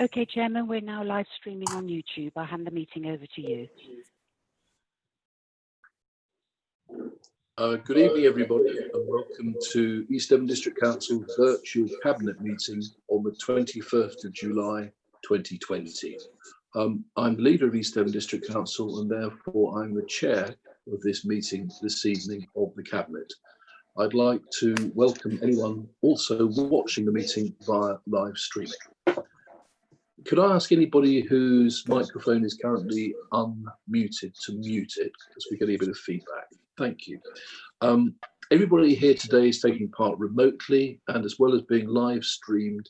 Okay, Chairman, we're now live streaming on YouTube. I'll hand the meeting over to you. Good evening, everybody, and welcome to East Devon District Council virtual cabinet meeting on the 21st of July 2020. I'm the leader of East Devon District Council, and therefore I'm the chair of this meeting this evening of the cabinet. I'd like to welcome anyone also watching the meeting via live streaming. Could I ask anybody whose microphone is currently unmuted to mute it, because we're getting a bit of feedback? Thank you. Everybody here today is taking part remotely, and as well as being live streamed,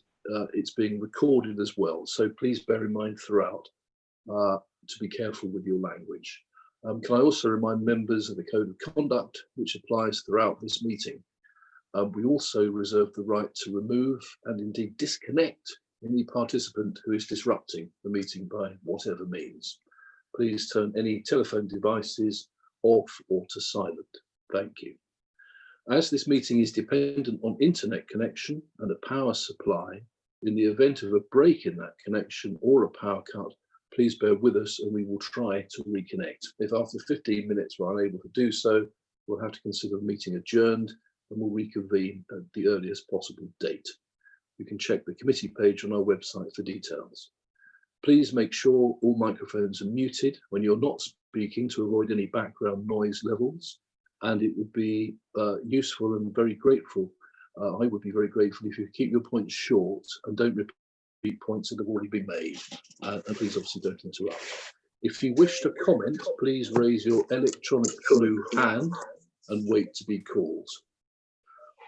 it's being recorded as well. So please bear in mind throughout to be careful with your language. Can I also remind members of the Code of Conduct, which applies throughout this meeting? We also reserve the right to remove and indeed disconnect any participant who is disrupting the meeting by whatever means. Please turn any telephone devices off or to silent. Thank you. As this meeting is dependent on internet connection and a power supply, in the event of a break in that connection or a power cut, please bear with us and we will try to reconnect. If after 15 minutes we're unable to do so, we'll have to consider the meeting adjourned and we'll reconvene at the earliest possible date. You can check the committee page on our website for details. Please make sure all microphones are muted when you're not speaking to avoid any background noise levels. And it would be useful and very grateful. I would be very grateful if you keep your points short and don't repeat points that have already been made. And please obviously don't interrupt. If you wish to comment, please raise your electronic blue hand and wait to be called.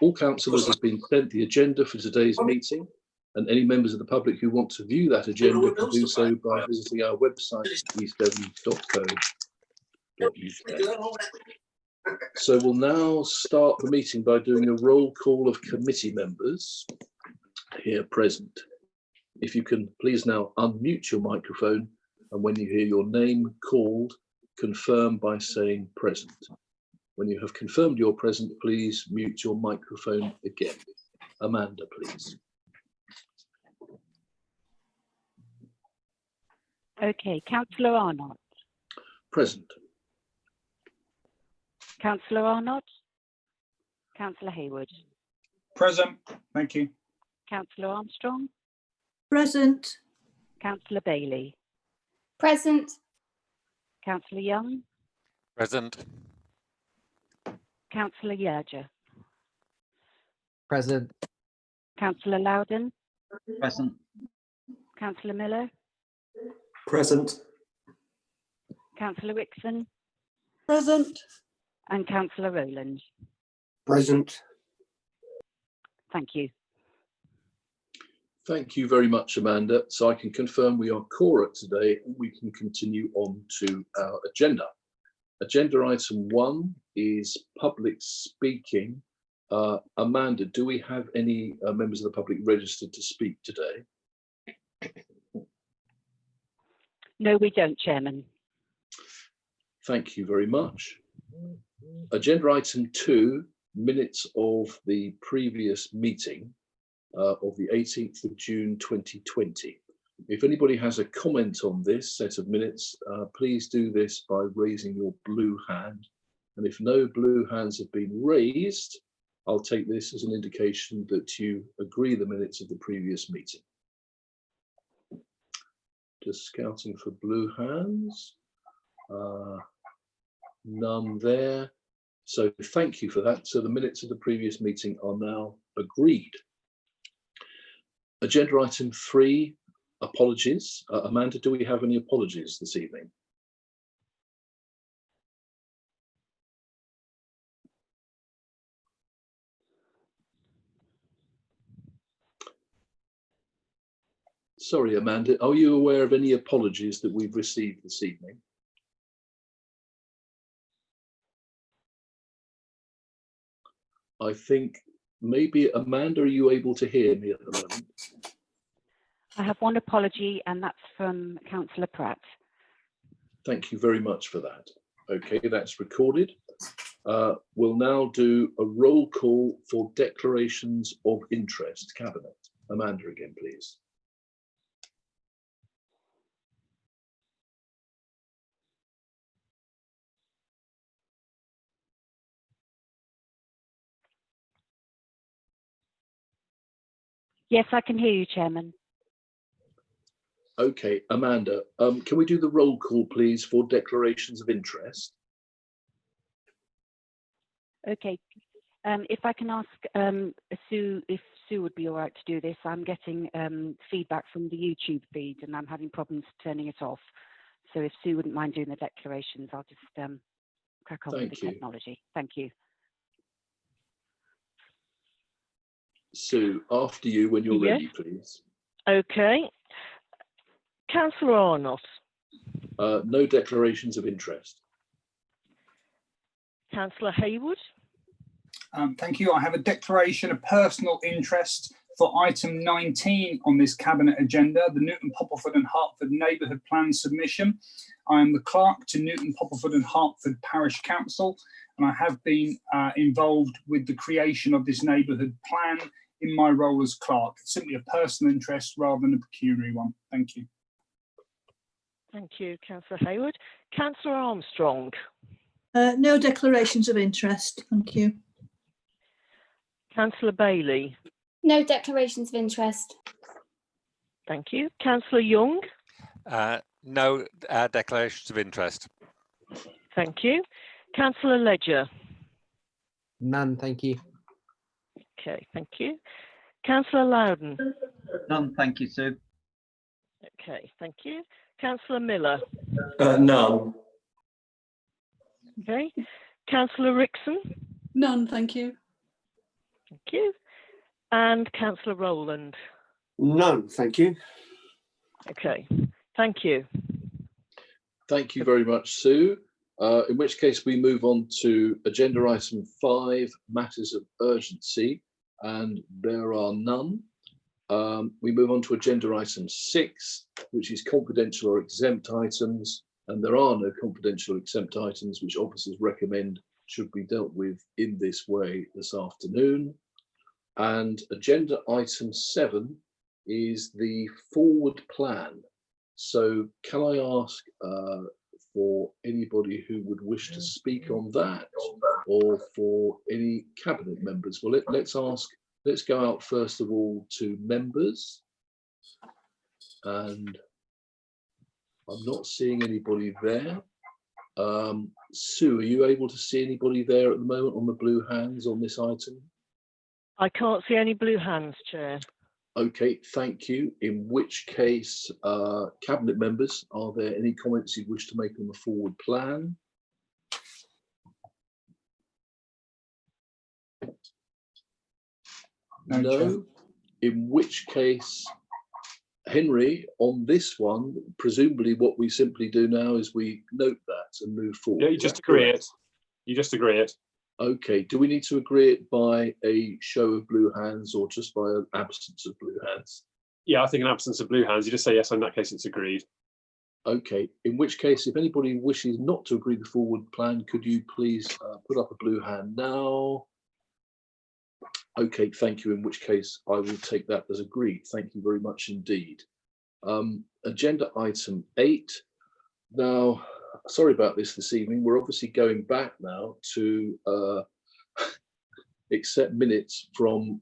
All councillors have been sent the agenda for today's meeting, and any members of the public who want to view that agenda can do so by visiting our website, eastdevon.co.uk. So we'll now start the meeting by doing a roll call of committee members here present. If you can please now unmute your microphone, and when you hear your name called, confirm by saying present. When you have confirmed you're present, please mute your microphone again. Amanda, please. Okay, Councillor Arnott. Present. Councillor Arnott. Councillor Hayward. Present. Thank you. Councillor Armstrong. Present. Councillor Bailey. Present. Councillor Young. Present. Councillor Yerger. Present. Councillor Loudon. Present. Councillor Miller. Present. Councillor Wixon. Present. And Councillor Rowland. Present. Thank you. Thank you very much, Amanda. So I can confirm we are quorate today and we can continue on to our agenda. Agenda item 1 is public speaking. Amanda, do we have any members of the public registered to speak today? No, we don't, Chairman. Thank you very much. Agenda item 2, minutes of the previous meeting of the 18th of June 2020. If anybody has a comment on this set of minutes, please do this by raising your blue hand. And if no blue hands have been raised, I'll take this as an indication that you agree the minutes of the previous meeting. Just scouting for blue hands. None there. So thank you for that. So the minutes of the previous meeting are now agreed. Agenda item 3, apologies. Amanda, do we have any apologies this evening? Sorry, Amanda, are you aware of any apologies that we've received this evening? I think maybe, Amanda, are you able to hear me at the moment? I have one apology, and that's from Councillor Pratt. Thank you very much for that. Okay, that's recorded. We'll now do a roll call for declarations of interest. Cabinet. Amanda again, please. Yes, I can hear you, Chairman. Okay, Amanda, can we do the roll call, please, for declarations of interest? Okay. If I can ask Sue, if Sue would be all right to do this. I'm getting feedback from the YouTube feed and I'm having problems turning it off. So if Sue wouldn't mind doing the declarations, I'll just crack on with the technology. Thank you. Sue, after you when you're ready, please. Okay. Councillor Arnott. No declarations of interest. Councillor Haywood. Thank you. I have a declaration of personal interest for item 19 on this Cabinet agenda, the Newton Poppleford and Hertford Neighbourhood Plan submission. I am the clerk to Newton Poppleford and Hertford Parish Council, and I have been involved with the creation of this neighbourhood plan in my role as clerk. It's simply a personal interest rather than a pecuniary one. Thank you. Thank you, Councillor Haywood. Councillor Armstrong. No declarations of interest. Thank you. Councillor Bailey. No declarations of interest. Thank you. Councillor Young. No declarations of interest. Thank you. Councillor Ledger. None, thank you. Okay, thank you. Councillor Loudon. None, thank you, Sue. Okay, thank you. Councillor Miller. None. Okay. Councillor Rickson. None, thank you. Thank you. And Councillor Rowland. None, thank you. Okay, thank you. Thank you very much, Sue. In which case we move on to agenda item 5, matters of urgency, and there are none. We move on to agenda item 6, which is confidential or exempt items, and there are no confidential or exempt items which officers recommend should be dealt with in this way this afternoon. And agenda item 7 is the forward plan. So can I ask for anybody who would wish to speak on that, or for any cabinet members? Well, let's go out first of all to members, and I'm not seeing anybody there. Sue, are you able to see anybody there at the moment on the blue hands on this item? I can't see any blue hands, Chair. Okay, thank you. In which case, cabinet members, are there any comments you wish to make on the forward plan? No. In which case, Henry, on this one, presumably what we simply do now is we note that and move forward. Yeah, you just agree it. You just agree it. Okay, do we need to agree it by a show of blue hands or just by an absence of blue hands? Yeah, I think an absence of blue hands, you just say yes, in that case it's agreed. Okay, in which case, if anybody wishes not to agree the forward plan, could you please put up a blue hand now? Okay, thank you, in which case I will take that as agreed. Thank you very much indeed. Agenda item 8. Now, sorry about this evening. We're obviously going back now to accept minutes from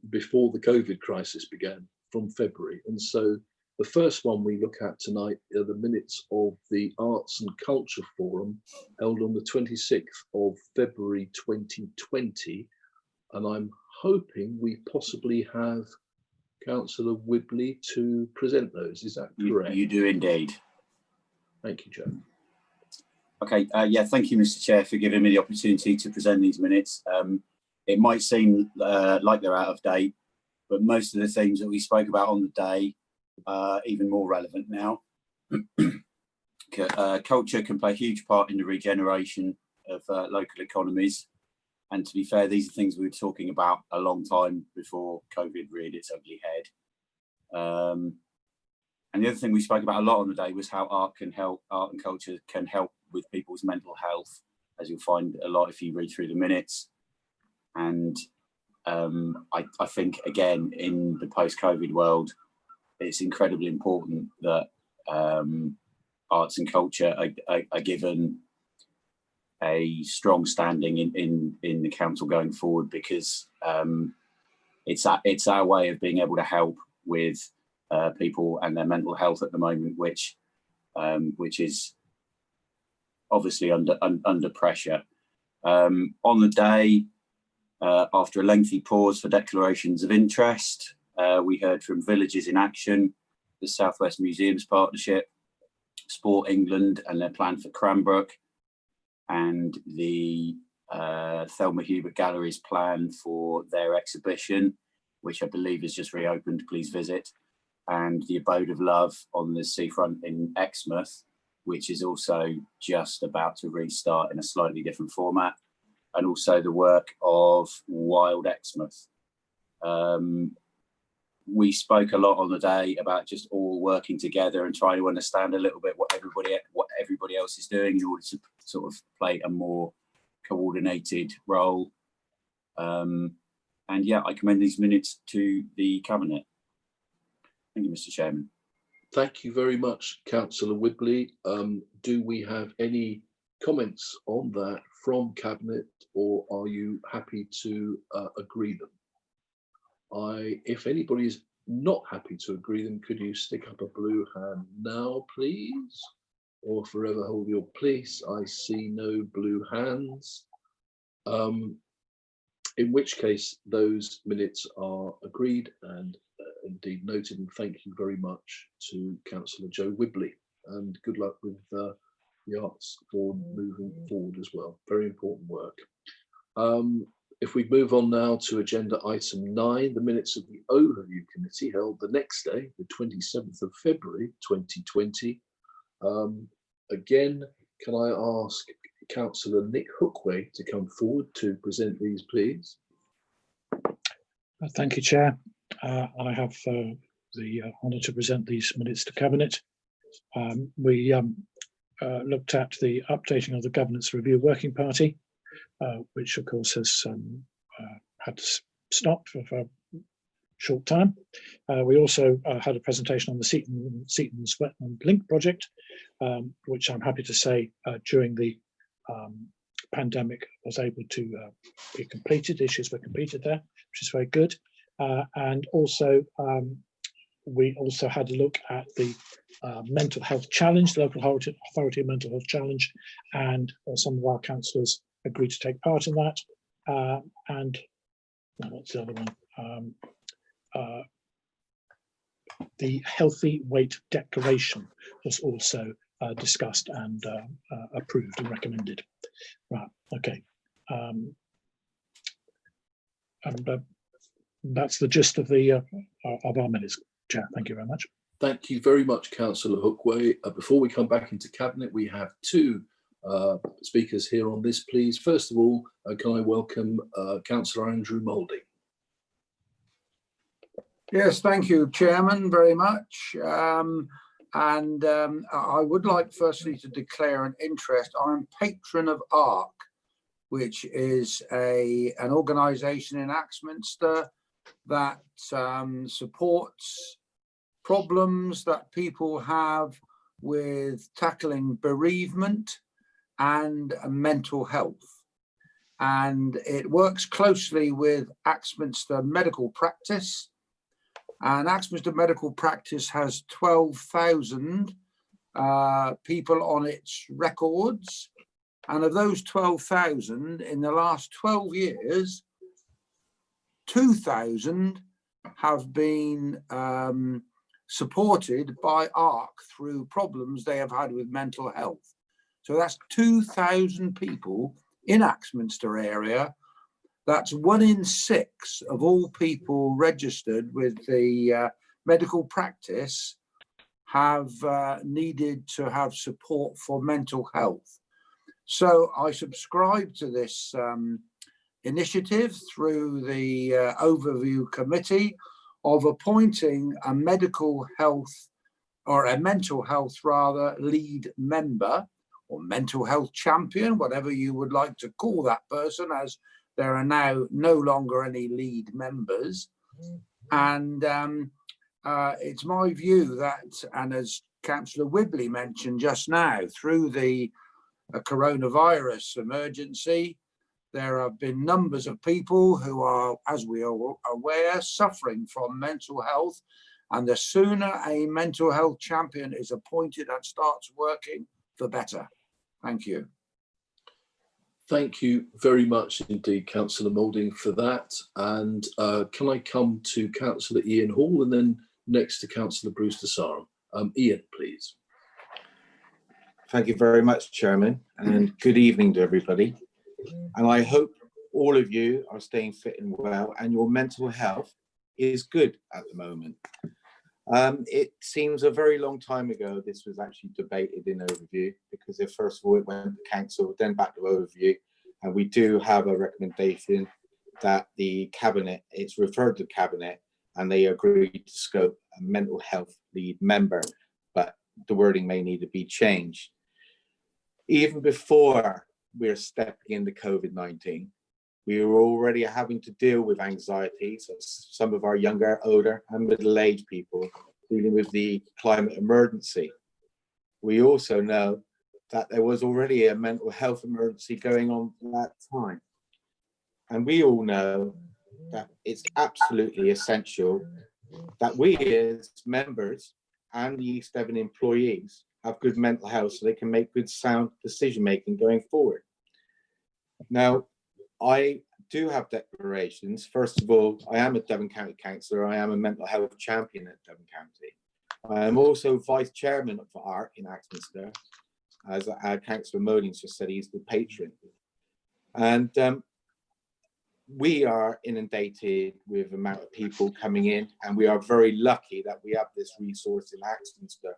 before the COVID crisis began, from February. And so the first one we look at tonight are the minutes of the Arts and Culture Forum held on the 26th of February 2020. And I'm hoping we possibly have Councillor Whibley to present those. Is that correct? You do indeed. Thank you, Joe. Okay, yeah, thank you, Mr. Chair, for giving me the opportunity to present these minutes. It might seem like they're out of date, but most of the themes that we spoke about on the day are even more relevant now. Culture can play a huge part in the regeneration of local economies. And to be fair, these are things we were talking about a long time before COVID reared its ugly head. And the other thing we spoke about a lot on the day was how art and culture can help with people's mental health, as you'll find a lot if you read through the minutes. And I think, again, in the post-COVID world, it's incredibly important that arts and culture are given a strong standing in the council going forward, because it's our way of being able to help with people and their mental health at the moment, which is obviously under pressure. On the day, after a lengthy pause for declarations of interest, we heard from Villages in Action, the South West Museums Partnership, Sport England and their plan for Cranbrook, and the Thelma Hubert Gallery's plan for their exhibition, which I believe is just reopened, please visit, and the Abode of Love on the seafront in Exmouth, which is also just about to restart in a slightly different format, and also the work of Wild Exmouth. We spoke a lot on the day about just all working together and trying to understand a little bit what everybody else is doing in order to sort of play a more coordinated role. And yeah, I commend these minutes to the Cabinet. Thank you, Mr. Chairman. Thank you very much, Councillor Whibley. Do we have any comments on that from Cabinet, or are you happy to agree them? If anybody is not happy to agree them, could you stick up a blue hand now, please? Or forever hold your peace. I see no blue hands. In which case, those minutes are agreed and indeed noted, and thank you very much to Councillor Joe Whibley, and good luck with the arts for moving forward as well. Very important work. If we move on now to agenda item 9, the minutes of the Overview Committee held the next day, the 27th of February 2020. Again, can I ask Councillor Nick Hookway to come forward to present these, please? Thank you, Chair. I have the honour to present these minutes to Cabinet. We looked at the updating of the Governance Review Working Party, which of course has had to stop for a short time. We also had a presentation on the Seaton's Wetland Link project, which I'm happy to say during the pandemic was able to be completed. Issues were completed there, which is very good. And also we also had a look at the mental health challenge, the local authority mental health challenge, and some of our councillors agreed to take part in that. And what's the other one? The Healthy Weight Declaration was also discussed and approved and recommended. Right, okay. And that's the gist of the of our minutes, Chair. Thank you very much. Thank you very much, Councillor Hookway. Before we come back into Cabinet, we have two speakers here on this, please. First of all, can I welcome Councillor Andrew Moulding? Yes, thank you, Chairman, very much. I would like firstly to declare an interest. I'm patron of ARC, which is an organisation in Axminster that supports problems that people have with tackling bereavement and mental health. And it works closely with Axminster Medical Practice. And Axminster Medical Practice has 12,000 people on its records. And of those 12,000, in the last 12 years, 2,000 have been supported by ARC through problems they have had with mental health. So that's 2,000 people in Axminster area. That's 1 in 6 of all people registered with the medical practice have needed to have support for mental health. So I subscribe to this initiative through the Overview Committee of appointing a medical health, or a mental health rather, lead member or mental health champion, whatever you would like to call that person, as there are now no longer any lead members. And it's my view that, and as Councillor Whibley mentioned just now, through the coronavirus emergency, There have been numbers of people who are, as we are aware, suffering from mental health. And the sooner a mental health champion is appointed and starts working, the better. Thank you. Thank you very much indeed, Councillor Moulding, for that. And can I come to Councillor Ian Hall and then next to Councillor Brewster Sarum? Ian, please. Thank you very much, Chairman, and good evening to everybody. And I hope all of you are staying fit and well and your mental health is good at the moment. It seems a very long time ago this was actually debated in overview, because first of all it went to council, then back to overview, and we do have a recommendation that the cabinet, it's referred to cabinet, and they agreed to scope a mental health lead member, but the wording may need to be changed. Even before we're stepping into COVID-19, we were already having to deal with anxiety. So some of our younger, older and middle-aged people dealing with the climate emergency. We also know that there was already a mental health emergency going on at that time. And we all know that it's absolutely essential that we as members and the East Devon employees have good mental health so they can make good sound decision-making going forward. Now, I do have declarations. First of all, I am a Devon County Councillor. I am a mental health champion at Devon County. I am also Vice Chairman of ARC in Axminster, as Councillor Moulding just said, he's the patron. And we are inundated with the amount of people coming in, and we are very lucky that we have this resource in Axminster.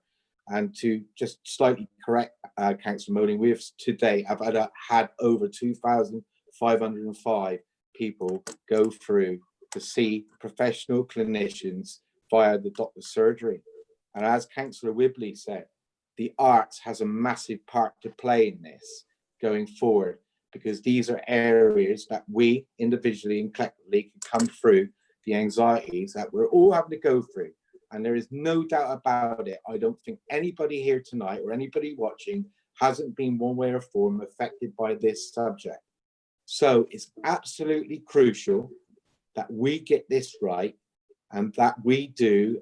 And to just slightly correct Councillor Moulding, we have today have had over 2,505 people go through to see professional clinicians via the doctor's surgery. And as Councillor Whibley said, the arts has a massive part to play in this going forward, because these are areas that we individually and collectively can come through the anxieties that we're all having to go through. And there is no doubt about it. I don't think anybody here tonight or anybody watching hasn't been one way or form affected by this subject. So it's absolutely crucial that we get this right, and that we do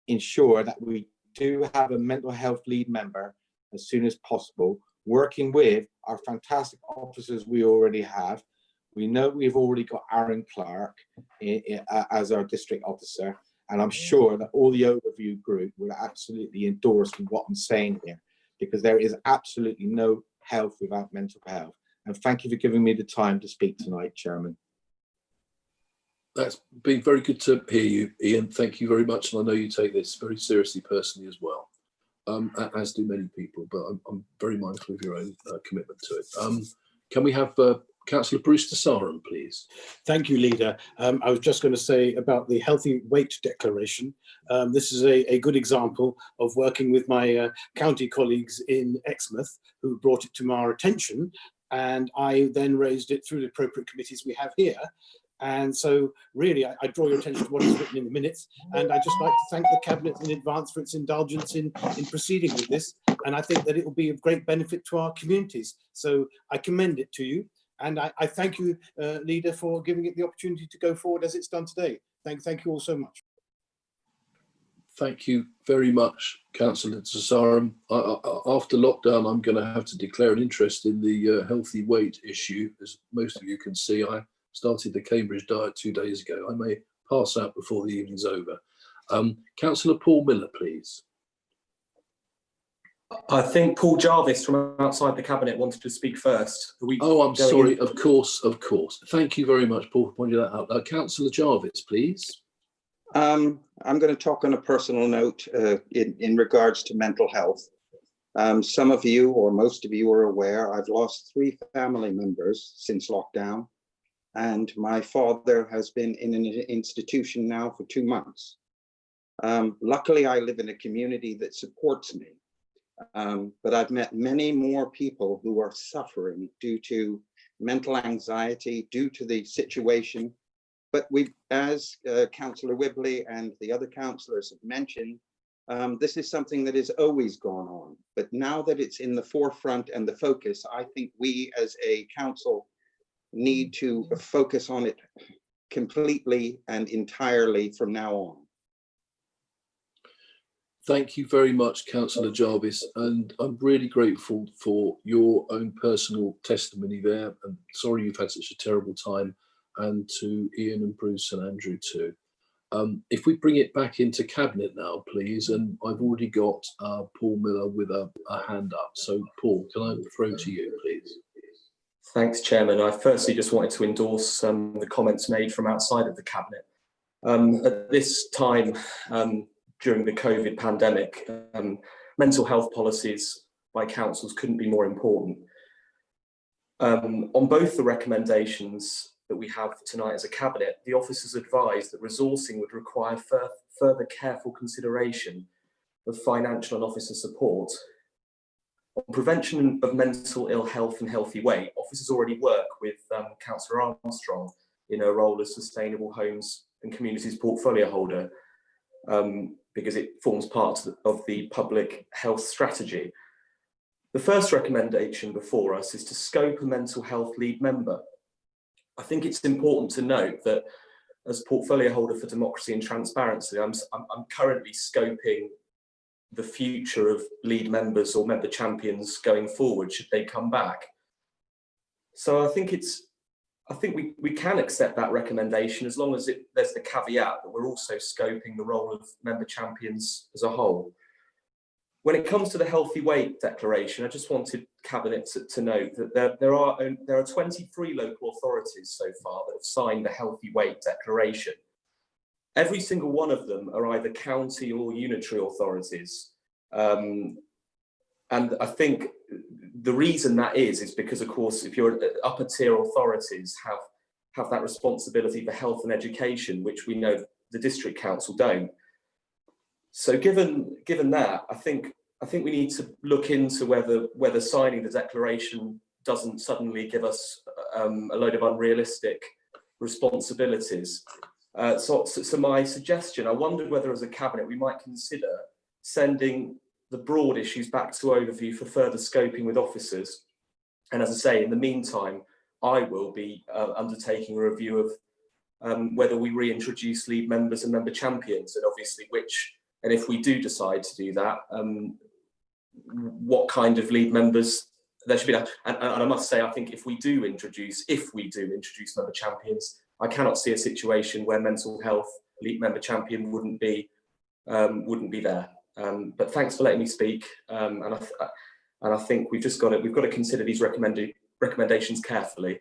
ensure that we do have a mental health lead member as soon as possible, working with our fantastic officers we already have. We know we've already got Aaron Clark as our district officer, and I'm sure that all the overview group will absolutely endorse what I'm saying here, because there is absolutely no health without mental health. And thank you for giving me the time to speak tonight, Chairman. That's been very good to hear you, Ian. Thank you very much. And I know you take this very seriously personally as well, as do many people, but I'm very mindful of your own commitment to it. Can we have Councillor Brewster Sarum, please? Thank you, Leader. I was just going to say about the healthy weight declaration. This is a good example of working with my county colleagues in Exmouth, who brought it to our attention, and I then raised it through the appropriate committees we have here. And so really, I draw your attention to what is written in the minutes, and I'd just like to thank the Cabinet in advance for its indulgence in proceeding with this. And I think that it will be of great benefit to our communities. So I commend it to you. And I thank you, Leader, for giving it the opportunity to go forward as it's done today. Thank you all so much. Thank you very much, Councillor Sarum. After lockdown, I'm going to have to declare an interest in the healthy weight issue. As most of you can see, I started the Cambridge diet 2 days ago. I may pass out before the evening's over. Councillor Paul Miller, please. I think Paul Jarvis from outside the Cabinet wanted to speak first. Oh, I'm sorry. Of course. Thank you very much, Paul, for pointing that out. Councillor Jarvis, please. I'm going to talk on a personal note in regards to mental health. Some of you, or most of you, are aware I've lost 3 family members since lockdown, and my father has been in an institution now for 2 months. Luckily, I live in a community that supports me. But I've met many more people who are suffering due to mental anxiety, due to the situation. But we, as Councillor Whibley and the other councillors have mentioned, this is something that has always gone on. But now that it's in the forefront and the focus, I think we as a council need to focus on it completely and entirely from now on. Thank you very much, Councillor Jarvis, and I'm really grateful for your own personal testimony there, and sorry you've had such a terrible time, and to Ian and Bruce and Andrew too. If we bring it back into Cabinet now, please, and I've already got Paul Miller with a hand up. So Paul, can I throw to you, please? Thanks, Chairman. I firstly just wanted to endorse the comments made from outside of the Cabinet. At this time, during the COVID pandemic, mental health policies by councils couldn't be more important. On both the recommendations that we have tonight as a Cabinet, the officers advised that resourcing would require further careful consideration of financial and officer support. On prevention of mental ill health and healthy weight, officers already work with Councillor Armstrong in her role as Sustainable Homes and Communities portfolio holder, because it forms part of the public health strategy. The first recommendation before us is to scope a mental health lead member. I think it's important to note that as portfolio holder for democracy and transparency, I'm currently scoping the future of lead members or member champions going forward, should they come back. So I think we can accept that recommendation as long as there's the caveat that we're also scoping the role of member champions as a whole. When it comes to the healthy weight declaration, I just wanted Cabinet to note that there are 23 local authorities so far that have signed the healthy weight declaration. Every single one of them are either county or unitary authorities. And I think the reason that is because, of course, if you're upper tier authorities have that responsibility for health and education, which we know the district council don't. So given that, I think we need to look into whether signing the declaration doesn't suddenly give us a load of unrealistic responsibilities. So my suggestion, I wondered whether as a Cabinet we might consider sending the broad issues back to overview for further scoping with officers. And as I say, in the meantime, I will be undertaking a review of whether we reintroduce lead members and member champions, and obviously and if we do decide to do that, what kind of lead members there should be. And I must say, I think if we do introduce member champions, I cannot see a situation where mental health lead member champion wouldn't be there. But thanks for letting me speak. And I think we've got to consider these recommendations carefully,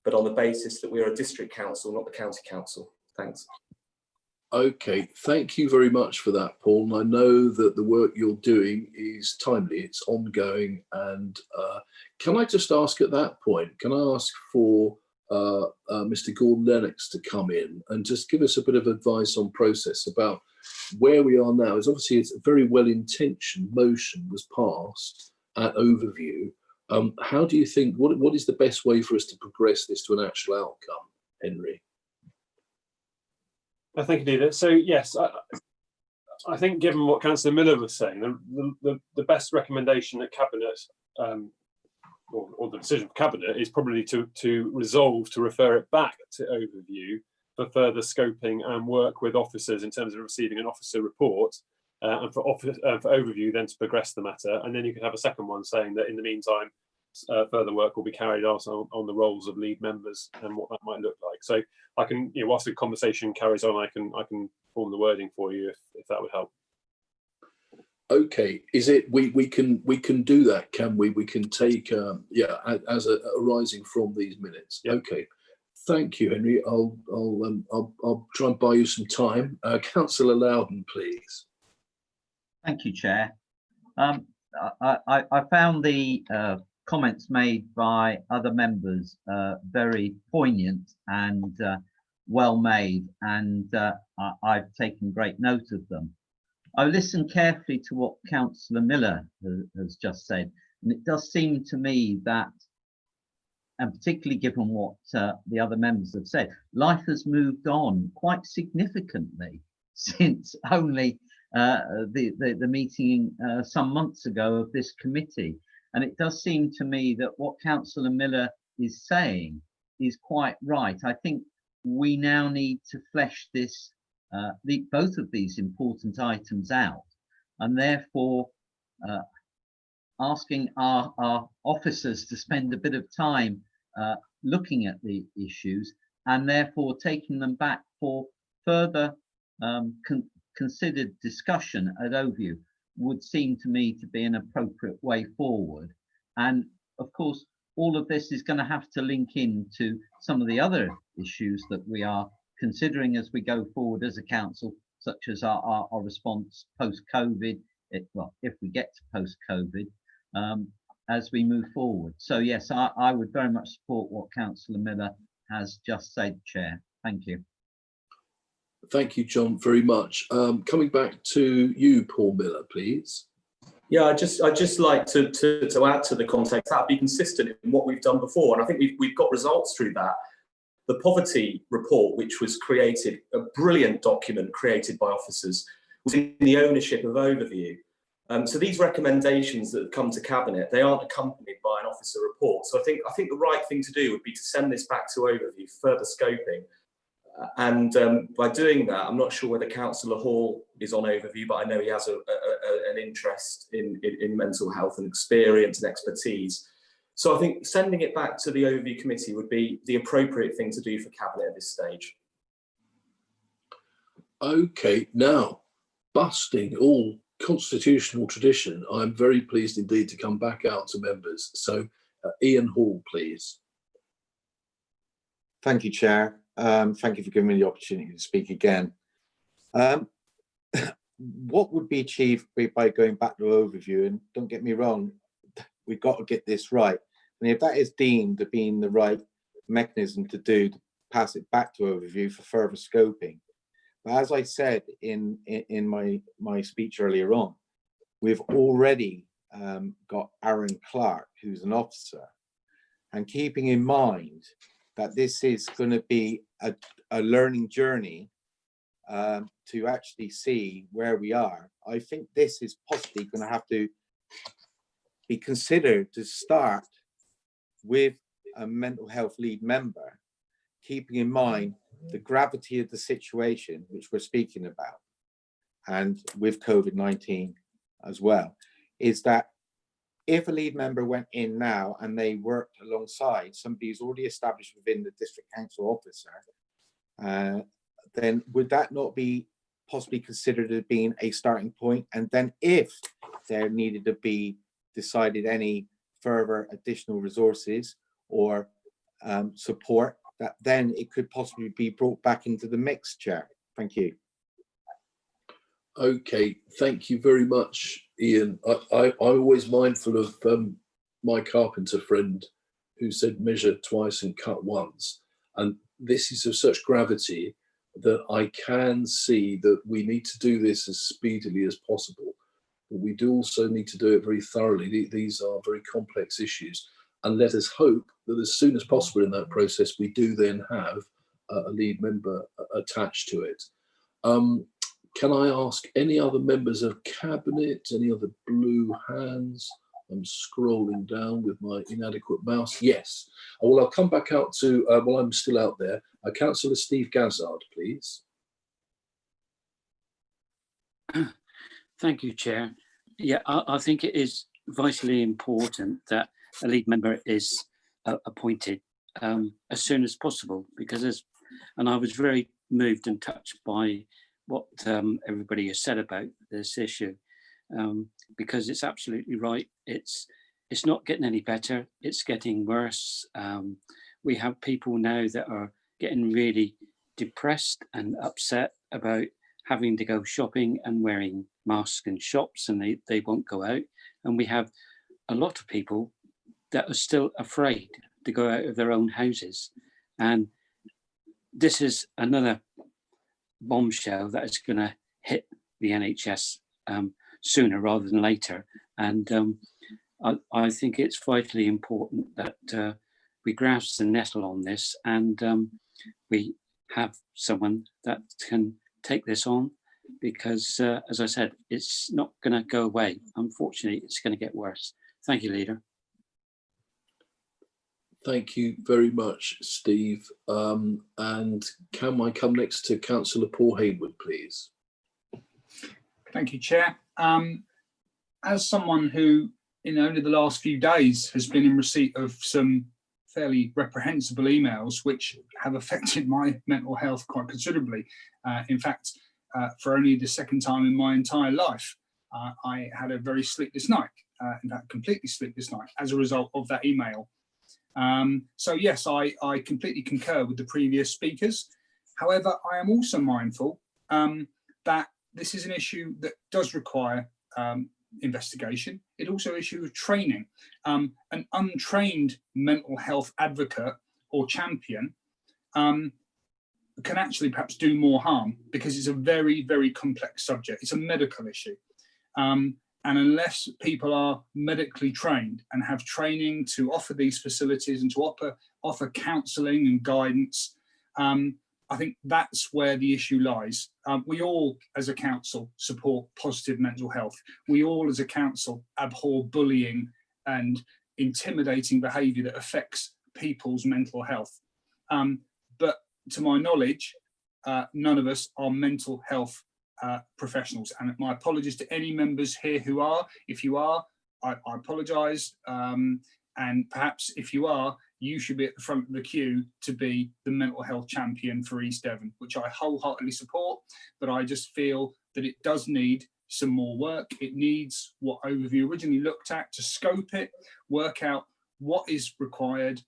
but on the basis that we are a district council, not the county council. Thanks. Okay, thank you very much for that, Paul. And I know that the work you're doing is timely, it's ongoing. And can I just ask at that point, can I ask for Mr. Gordon Lennox to come in and just give us a bit of advice on process about where we are now? Is obviously it's a very well-intentioned motion was passed at overview. How do you think, what is the best way for us to progress this to an actual outcome, Henry? Thank you, Leader. So yes, I think given what Councillor Miller was saying, the best recommendation that Cabinet, or the decision of Cabinet, is probably to resolve to refer it back to overview for further scoping and work with officers in terms of receiving an officer report, and for overview then to progress the matter. And then you could have a second one saying that in the meantime, further work will be carried out on the roles of lead members and what that might look like. So I can, whilst the conversation carries on, I can form the wording for you if that would help. Okay, is it we can do that, can we? We can take as arising from these minutes. Yep. Okay, thank you, Henry. I'll try and buy you some time. Councillor Loudon, please. Thank you, Chair. I found the comments made by other members very poignant and well made, and I've taken great note of them. I listened carefully to what Councillor Miller has just said, and it does seem to me that, and particularly given what the other members have said, life has moved on quite significantly since only the meeting some months ago of this committee. And it does seem to me that what Councillor Miller is saying is quite right. I think we now need to flesh this, both of these important items out, and therefore asking our officers to spend a bit of time looking at the issues, and therefore taking them back for further considered discussion at OView would seem to me to be an appropriate way forward. And of course, all of this is going to have to link into some of the other issues that we are considering as we go forward as a council, such as our response post-COVID, well, if we get to post-COVID, as we move forward. So yes, I would very much support what Councillor Miller has just said, Chair. Thank you. Thank you, John, very much. Coming back to you, Paul Miller, please. Yeah, I'd just like to add to the context that be consistent in what we've done before, and I think we've got results through that. The poverty report, which was created, a brilliant document created by officers, was in the ownership of Overview. So these recommendations that have come to Cabinet, they aren't accompanied by an officer report. So I think the right thing to do would be to send this back to Overview, further scoping. And by doing that, I'm not sure whether Councillor Hall is on Overview, but I know he has an interest in mental health and experience and expertise. So I think sending it back to the Overview Committee would be the appropriate thing to do for Cabinet at this stage. Okay, now, busting all constitutional tradition, I'm very pleased indeed to come back out to members. So Ian Hall, please. Thank you, Chair. Thank you for giving me the opportunity to speak again. What would be achieved by going back to Overview, and don't get me wrong, we've got to get this right. And if that is deemed to being the right mechanism to pass it back to Overview for further scoping. But as I said in my speech earlier on, we've already got Aaron Clark, who's an officer, and keeping in mind that this is going to be a learning journey to actually see where we are. I think this is possibly going to have to be considered to start with a mental health lead member, keeping in mind the gravity of the situation which we're speaking about, and with COVID-19 as well, is that if a lead member went in now and they worked alongside somebody who's already established within the district council officer, then would that not be possibly considered as being a starting point? And then if there needed to be decided any further additional resources or support, that then it could possibly be brought back into the mix, Chair. Thank you. Okay, thank you very much, Ian. I'm always mindful of my carpenter friend who said measure twice and cut once. And this is of such gravity that I can see that we need to do this as speedily as possible. But we do also need to do it very thoroughly. These are very complex issues. And let us hope that as soon as possible in that process, we do then have a lead member attached to it. Can I ask any other members of Cabinet, any other blue hands? I'm scrolling down with my inadequate mouse. Yes. Well, I'll come back out to, while I'm still out there, Councillor Steve Gazzard, please. Thank you, Chair. Yeah, I think it is vitally important that a lead member is appointed as soon as possible, because and I was very moved and touched by what everybody has said about this issue, because it's absolutely right. It's not getting any better, it's getting worse. We have people now that are getting really depressed and upset about having to go shopping and wearing masks in shops, and they won't go out. And we have a lot of people that are still afraid to go out of their own houses. And this is another bombshell that is going to hit the NHS sooner rather than later. And I think it's vitally important that we grasp the nettle on this, and we have someone that can take this on, because as I said, it's not going to go away. Unfortunately, it's going to get worse. Thank you, Leader. Thank you very much, Steve. And can I come next to Councillor Paul Hayward, please? Thank you, Chair. As someone who, in only the last few days, has been in receipt of some fairly reprehensible emails which have affected my mental health quite considerably. In fact, for only the second time in my entire life, I had a very sleepless night, in fact, completely sleepless night as a result of that email. So yes, I completely concur with the previous speakers. However, I am also mindful that this is an issue that does require investigation. It also issue of training. An untrained mental health advocate or champion can actually perhaps do more harm, because it's a very, very complex subject. It's a medical issue. And unless people are medically trained and have training to offer these facilities and to offer counselling and guidance, I think that's where the issue lies. We all, as a council, support positive mental health. We all, as a council, abhor bullying and intimidating behaviour that affects people's mental health. But to my knowledge, none of us are mental health professionals, and my apologies to any members here who are. If you are, I apologise, and perhaps if you are, you should be at the front of the queue to be the mental health champion for East Devon, which I wholeheartedly support, but I just feel that it does need some more work. It needs what Overview originally looked at, to scope it, work out what is required,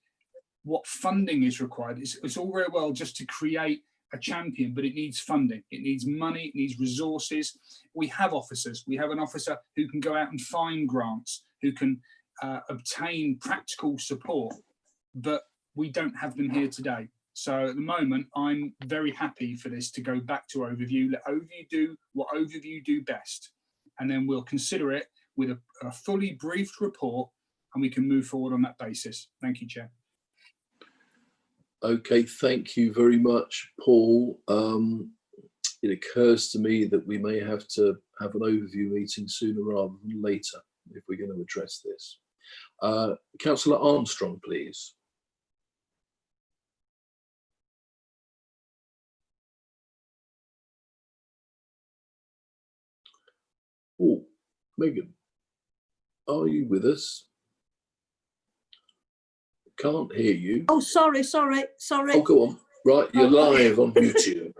what funding is required. It's all very well just to create a champion, but it needs funding, it needs money, it needs resources. We have officers. We have an officer who can go out and find grants, who can obtain practical support, but we don't have them here today. So at the moment, I'm very happy for this to go back to Overview. Let Overview do what Overview do best, and then we'll consider it with a fully briefed report, and we can move forward on that basis. Thank you, Chair. Okay, thank you very much, Paul. It occurs to me that we may have to have an overview meeting sooner rather than later if we're going to address this. Councillor Armstrong, please. Oh, Megan, are you with us? Can't hear you. Oh, sorry. Oh, go on. Right, you're live on YouTube.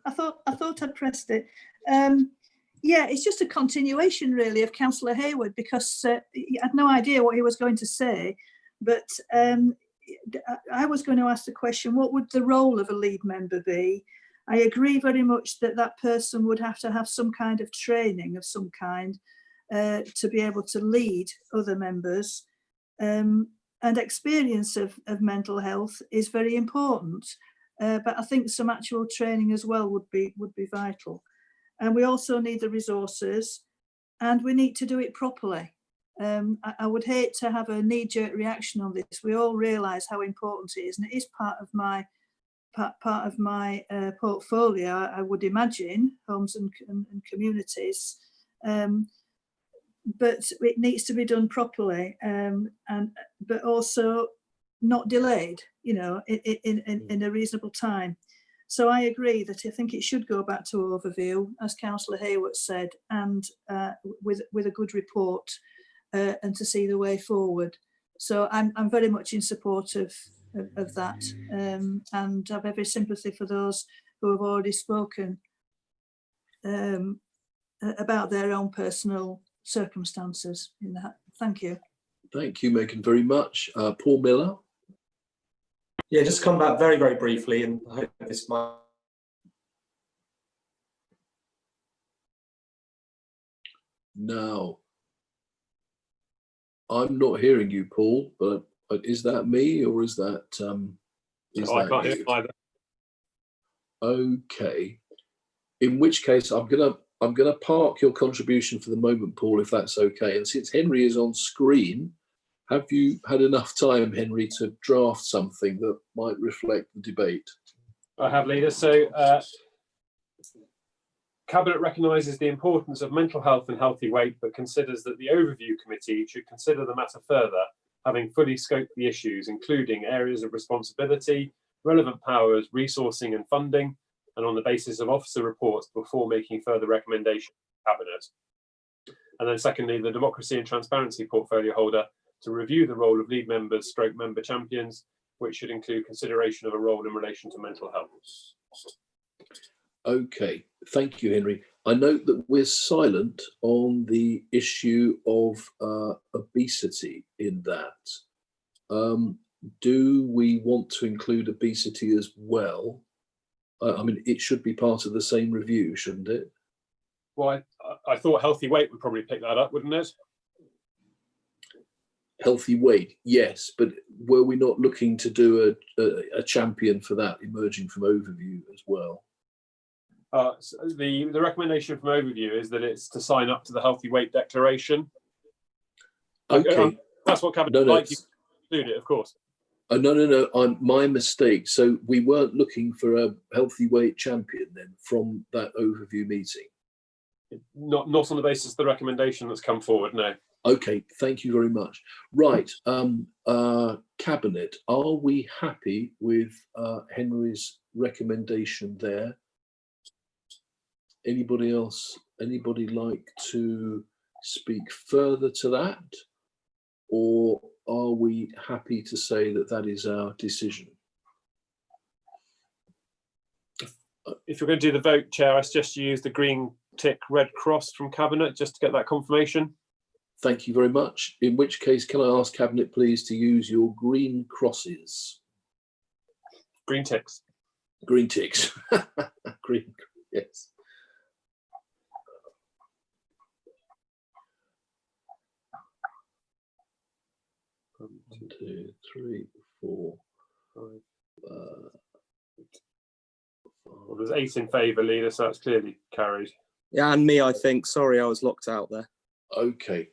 I thought I'd pressed it. Yeah, it's just a continuation really of Councillor Hayward, because I had no idea what he was going to say, but I was going to ask the question, what would the role of a lead member be? I agree very much that that person would have to have some kind of training of some kind to be able to lead other members. And experience of mental health is very important, but I think some actual training as well would be vital. And we also need the resources, and we need to do it properly. I would hate to have a knee-jerk reaction on this. We all realise how important it is, and it is part of my portfolio. I would imagine homes and communities. But it needs to be done properly, but also not delayed, in a reasonable time. So I agree that I think it should go back to Overview, as Councillor Hayward said, and with a good report, and to see the way forward. So I'm very much in support of that, and have every sympathy for those who have already spoken about their own personal circumstances in that. Thank you. Thank you, Megan, very much. Paul Miller. Yeah, just come back very, very briefly, and I hope this might. Now, I'm not hearing you, Paul, but is that me or is that? I can't hear either. Okay. In which case, I'm gonna park your contribution for the moment, Paul, if that's okay. And since Henry is on screen, have you had enough time, Henry, to draft something that might reflect the debate? I have, Leader. So, Cabinet recognises the importance of mental health and healthy weight, but considers that the Overview Committee should consider the matter further having fully scoped the issues, including areas of responsibility, relevant powers, resourcing and funding, and on the basis of officer reports before making further recommendations to Cabinet. And then secondly, the Democracy and Transparency portfolio holder to review the role of lead members / member champions, which should include consideration of a role in relation to mental health. Okay, thank you, Henry. I note that we're silent on the issue of obesity in that. Do we want to include obesity as well? I mean, it should be part of the same review, shouldn't it? Well, I thought healthy weight would probably pick that up, wouldn't it? Healthy weight, yes, but were we not looking to do a champion for that emerging from overview as well? So the recommendation from overview is that it's to sign up to the healthy weight declaration. Okay, that's what Cabinet like you include it, of course. No, my mistake. So we weren't looking for a healthy weight champion then from that overview meeting. Not on the basis of the recommendation that's come forward, no. Okay, thank you very much. Right, Cabinet, are we happy with Henry's recommendation there? Anybody else, anybody like to speak further to that? Or are we happy to say that that is our decision? If you're going to do the vote, Chair, I suggest you use the green tick, red cross from Cabinet just to get that confirmation. Thank you very much. In which case, can I ask Cabinet, please, to use your green crosses? Green ticks. Green ticks. Green, yes. 1, 2, 3, 4, 5. Well, there's 8 in favour, leader, so that's clearly carried. Yeah, and me, I think. Sorry, I was locked out there. Okay.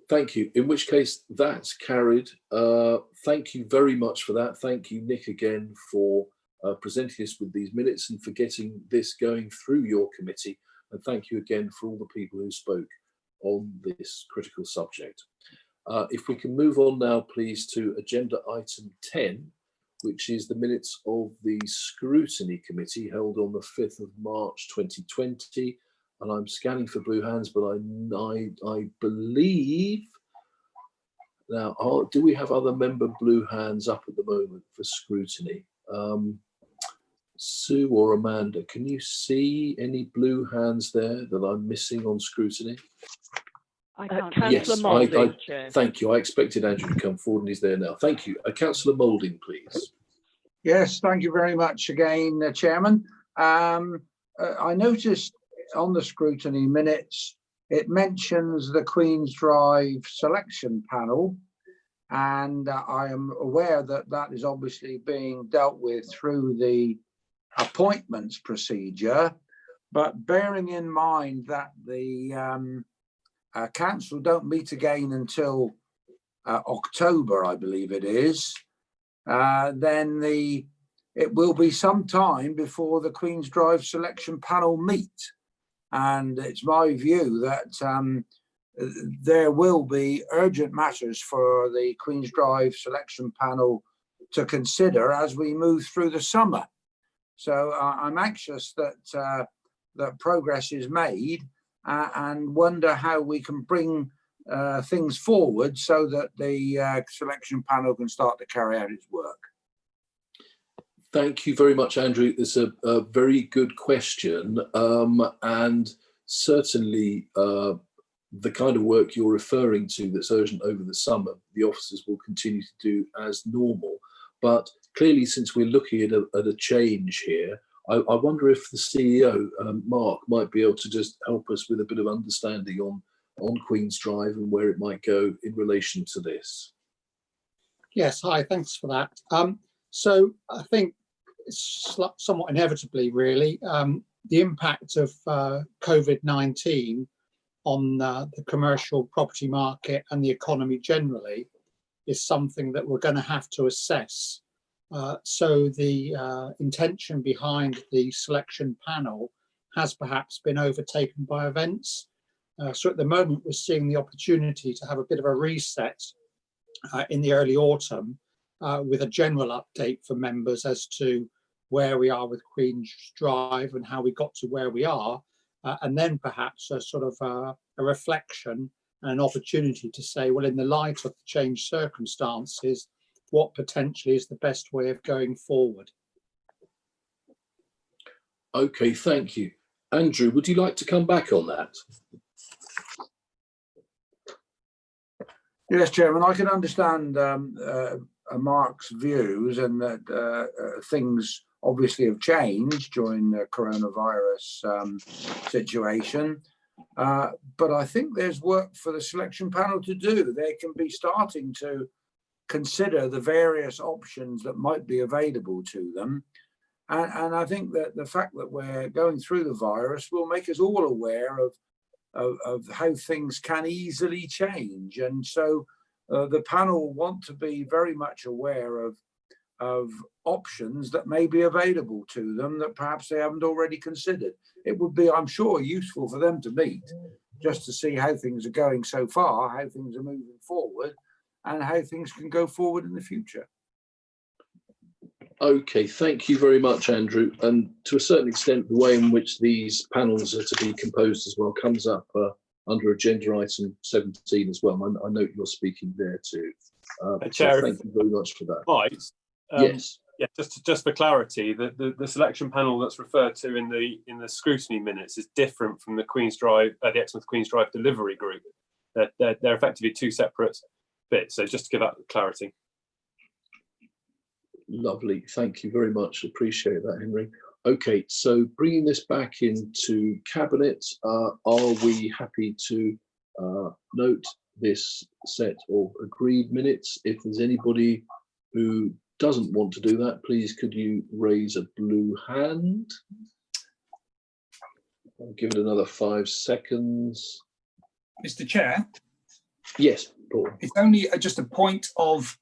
Thank you. In which case, that's carried. Thank you very much for that. Thank you, Nick, again for presenting us with these minutes and for getting this going through your committee. And thank you again for all the people who spoke on this critical subject. If we can move on now, please, to agenda item 10, which is the minutes of the Scrutiny Committee held on the 5th of March 2020. And I'm scanning for blue hands, but I believe now, do we have other member blue hands up at the moment for scrutiny? Sue or Amanda, can you see any blue hands there that I'm missing on scrutiny? I can't. Yes, Moulding, Chair. Thank you. I expected Andrew to come forward and he's there now. Thank you. Councillor Moulding, please. Yes, thank you very much again, Chairman. I noticed on the scrutiny minutes, it mentions the Queen's Drive selection panel, and I am aware that that is obviously being dealt with through the appointments procedure, but bearing in mind that the council don't meet again until October, I believe it is, then it will be some time before the Queen's Drive selection panel meet. And it's my view that there will be urgent matters for the Queen's Drive selection panel to consider as we move through the summer. So I'm anxious that that progress is made and wonder how we can bring things forward so that the selection panel can start to carry out its work. Thank you very much, Andrew. It's a very good question, and certainly the kind of work you're referring to that's urgent over the summer, the officers will continue to do as normal. But clearly, since we're looking at a change here, I wonder if the CEO, Mark, might be able to just help us with a bit of understanding on Queen's Drive and where it might go in relation to this. Yes, hi, thanks for that. So I think it's somewhat inevitably, really, the impact of COVID-19 on the commercial property market and the economy generally is something that we're going to have to assess. So the intention behind the selection panel has perhaps been overtaken by events. So at the moment, we're seeing the opportunity to have a bit of a reset in the early autumn with a general update for members as to where we are with Queen's Drive and how we got to where we are, and then perhaps a sort of a reflection and an opportunity to say, well, in the light of the changed circumstances, what potentially is the best way of going forward? Okay, thank you. Andrew, would you like to come back on that? Yes, Chairman, I can understand Mark's views, and that things obviously have changed during the coronavirus situation. But I think there's work for the selection panel to do. They can be starting to consider the various options that might be available to them. And I think that the fact that we're going through the virus will make us all aware of how things can easily change. And so the panel want to be very much aware of options that may be available to them that perhaps they haven't already considered. It would be, I'm sure, useful for them to meet just to see how things are going so far, how things are moving forward, and how things can go forward in the future. Okay, thank you very much, Andrew. And to a certain extent, the way in which these panels are to be composed as well comes up under agenda item 17 as well. I note you're speaking there too. Chair, so thank you very much for that. Right. Yes. Yeah, just for clarity, the selection panel that's referred to in the scrutiny minutes is different from the Queen's Drive, the Exmouth Queen's Drive delivery group. They're effectively two separate bits. So just to give that clarity. Lovely, thank you very much. Appreciate that, Henry. Okay, so bringing this back into Cabinet, are we happy to note this set of agreed minutes? If there's anybody who doesn't want to do that, please could you raise a blue hand? I'll give it another 5 seconds. Mr. Chair? Yes, Paul. It's only just a point of,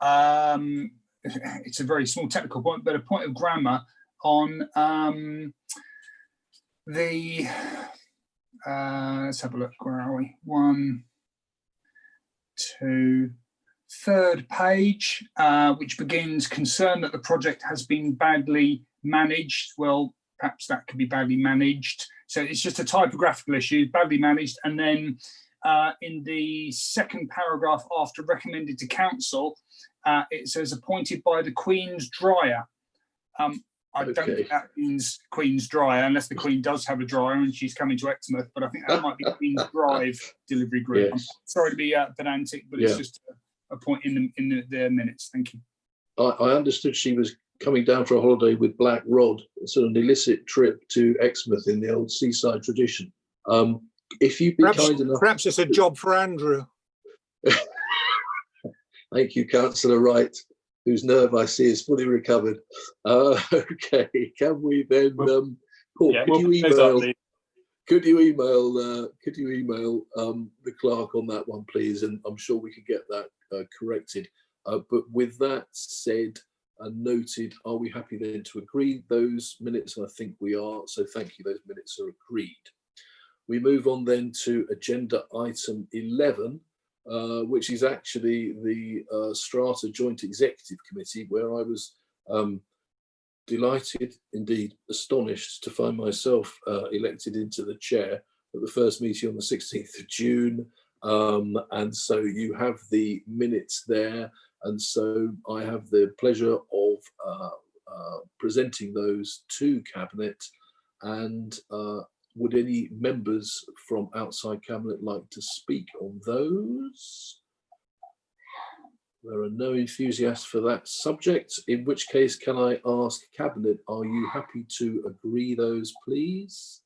it's a very small technical point, but a point of grammar on the, let's have a look, where are we? 1, 2, third page, which begins, concern that the project has been badly managed. Well, perhaps that could be badly managed. So it's just a typographical issue, badly managed. And then in the second paragraph after recommended to council, it says appointed by the Queen's Dryer. I don't think that means Queen's Dryer, unless the Queen does have a dryer and she's coming to Exmouth, but I think that might be Queen's Drive delivery group. Yes. I'm sorry to be pedantic, but it's just a point in the minutes. Thank you. I understood she was coming down for a holiday with Black Rod, sort of an illicit trip to Exmouth in the old seaside tradition. If you'd be kind enough... Perhaps it's a job for Andrew. Thank you, Councillor Wright, whose nerve I see is fully recovered. Okay, can we then, Paul? Yeah, could you email the clerk on that one, please? And I'm sure we could get that corrected. But with that said and noted, are we happy then to agree those minutes? And I think we are. So thank you. Those minutes are agreed. We move on then to agenda item 11. Which is actually the Strata Joint Executive Committee, where I was delighted, indeed astonished, to find myself elected into the chair at the first meeting on the 16th of June. And so you have the minutes there. And so I have the pleasure of presenting those to Cabinet. And would any members from outside Cabinet like to speak on those? There are no enthusiasts for that subject, in which case can I ask Cabinet, are you happy to agree those, please?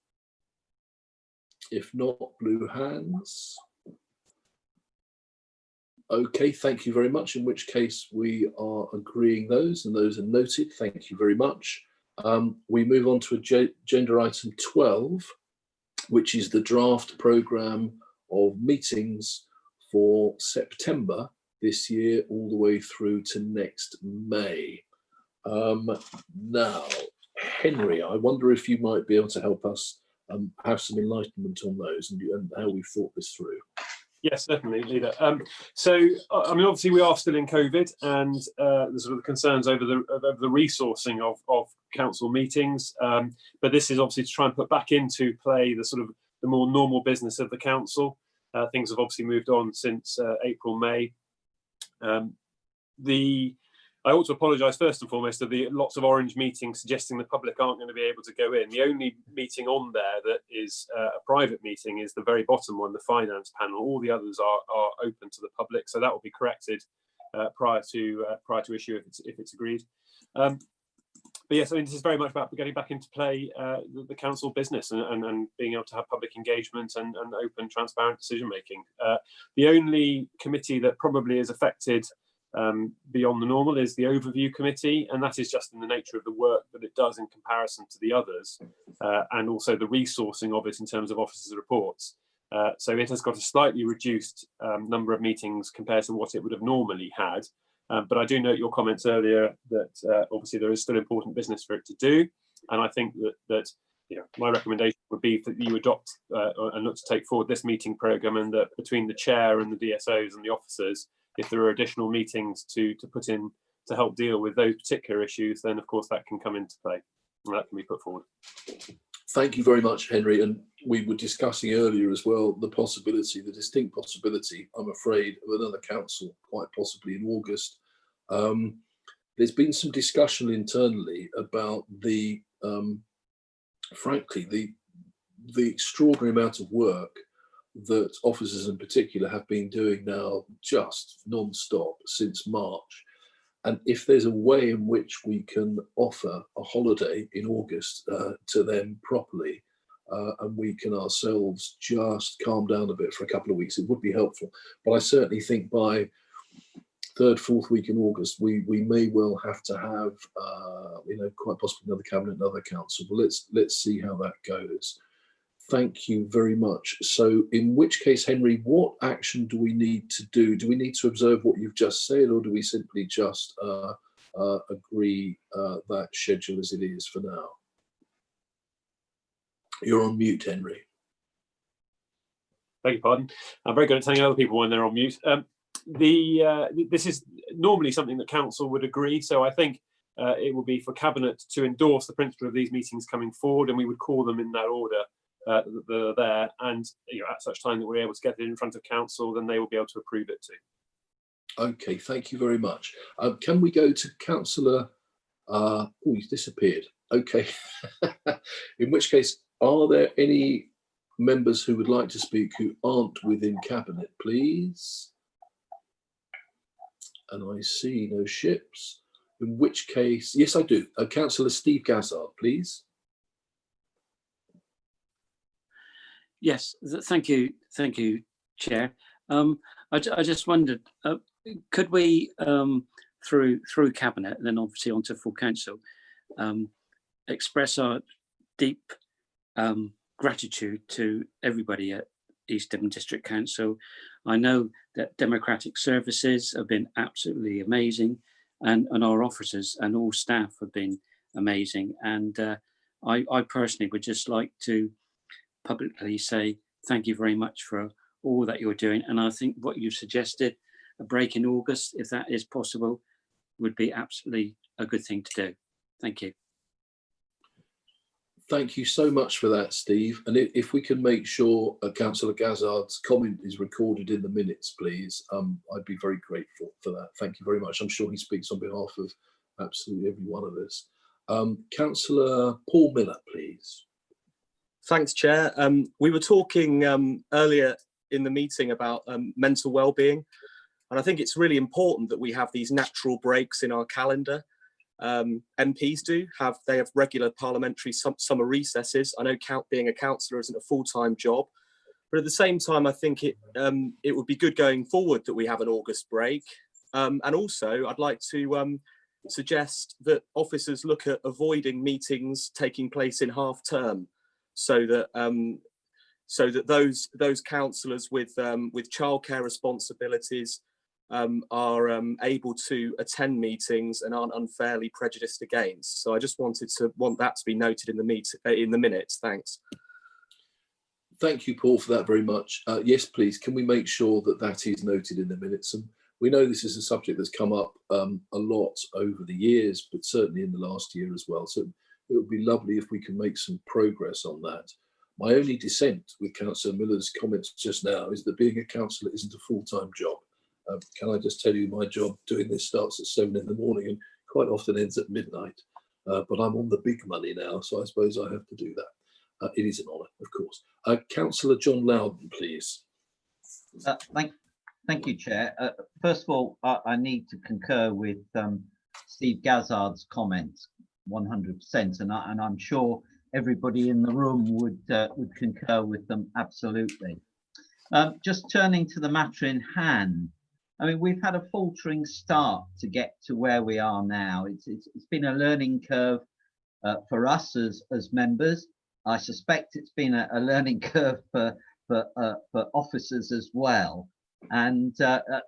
If not, blue hands. Okay, thank you very much, in which case we are agreeing those, and those are noted. Thank you very much. We move on to agenda item 12, which is the draft programme of meetings for September this year, all the way through to next May. Now, Henry, I wonder if you might be able to help us have some enlightenment on those and how we thought this through. Yes, certainly, Leader. So, I mean, obviously, we are still in COVID, and there's sort of concerns over the resourcing of council meetings. But this is obviously to try and put back into play the sort of the more normal business of the council. Things have obviously moved on since April, May. I ought to apologise first and foremost for the lots of orange meetings suggesting the public aren't going to be able to go in. The only meeting on there that is a private meeting is the very bottom one, the finance panel. All the others are open to the public, so that will be corrected prior to issue if it's agreed. But yes, I mean, this is very much about getting back into play the council business and being able to have public engagement and open, transparent decision making. The only committee that probably is affected beyond the normal is the overview committee, and that is just in the nature of the work that it does in comparison to the others, and also the resourcing of it in terms of officers' reports. So it has got a slightly reduced number of meetings compared to what it would have normally had. But I do note your comments earlier that obviously there is still important business for it to do, and I think that you know, my recommendation would be that you adopt and look to take forward this meeting programme, and that between the chair and the DSOs and the officers, if there are additional meetings to put in to help deal with those particular issues, then of course that can come into play and that can be put forward. Thank you very much, Henry. And we were discussing earlier as well the possibility, the distinct possibility, I'm afraid, of another council, quite possibly in August. There's been some discussion internally about the, frankly, the extraordinary amount of work that officers in particular have been doing now just non-stop since March. And if there's a way in which we can offer a holiday in August to them properly, and we can ourselves just calm down a bit for a couple of weeks, it would be helpful. But I certainly think by third, fourth week in August, we may well have to have, you know, quite possibly another cabinet, another council. But let's see how that goes. Thank you very much. So in which case, Henry, what action do we need to do? Do we need to observe what you've just said, or do we simply just agree that schedule as it is for now? You're on mute, Henry. Beg your pardon. I'm very good at telling other people when they're on mute. This is normally something that council would agree. So I think it will be for cabinet to endorse the principle of these meetings coming forward, and we would call them in that order. That are there, and you know, at such time that we're able to get it in front of council, then they will be able to approve it too. Okay, thank you very much. Can we go to Councillor? Oh, he's disappeared. Okay. In which case, are there any members who would like to speak who aren't within cabinet, please? And I see no ships. In which case, yes, I do. Councillor Steve Gazzard, please. Yes, thank you, Chair. I just wondered, could we, through Cabinet, and then obviously onto full council, express our deep gratitude to everybody at East Devon District Council. I know that democratic services have been absolutely amazing, and our officers and all staff have been amazing. And I personally would just like to publicly say thank you very much for all that you're doing, and I think what you suggested, a break in August, if that is possible, would be absolutely a good thing to do. Thank you. Thank you so much for that, Steve. And if we can make sure Councillor Gazzard's comment is recorded in the minutes, please, I'd be very grateful for that. Thank you very much. I'm sure he speaks on behalf of absolutely every one of us. Councillor Paul Miller, please. Thanks, Chair. We were talking earlier in the meeting about mental well-being, and I think it's really important that we have these natural breaks in our calendar. MPs they have regular parliamentary summer recesses. I know being a councillor isn't a full-time job, but at the same time, I think it would be good going forward that we have an August break. And also, I'd like to suggest that officers look at avoiding meetings taking place in half term, so that those councillors with childcare responsibilities are able to attend meetings and aren't unfairly prejudiced against. So I just want that to be noted in the minutes. Thanks. Thank you, Paul, for that very much. Yes, please, can we make sure that that is noted in the minutes? And we know this is a subject that's come up a lot over the years, but certainly in the last year as well. So it would be lovely if we can make some progress on that. My only dissent with Councillor Miller's comments just now is that being a councillor isn't a full-time job. Can I just tell you, my job doing this starts at 7 in the morning and quite often ends at midnight. But I'm on the big money now, so I suppose I have to do that. It is an honour, of course. Councillor John Loudon, please. Thank you, Chair. First of all, I need to concur with Steve Gazzard's comments 100%, and I'm sure everybody in the room would concur with them absolutely. Just turning to the matter in hand, I mean, we've had a faltering start to get to where we are now. It's been a learning curve for us as members. I suspect it's been a learning curve for officers as well. And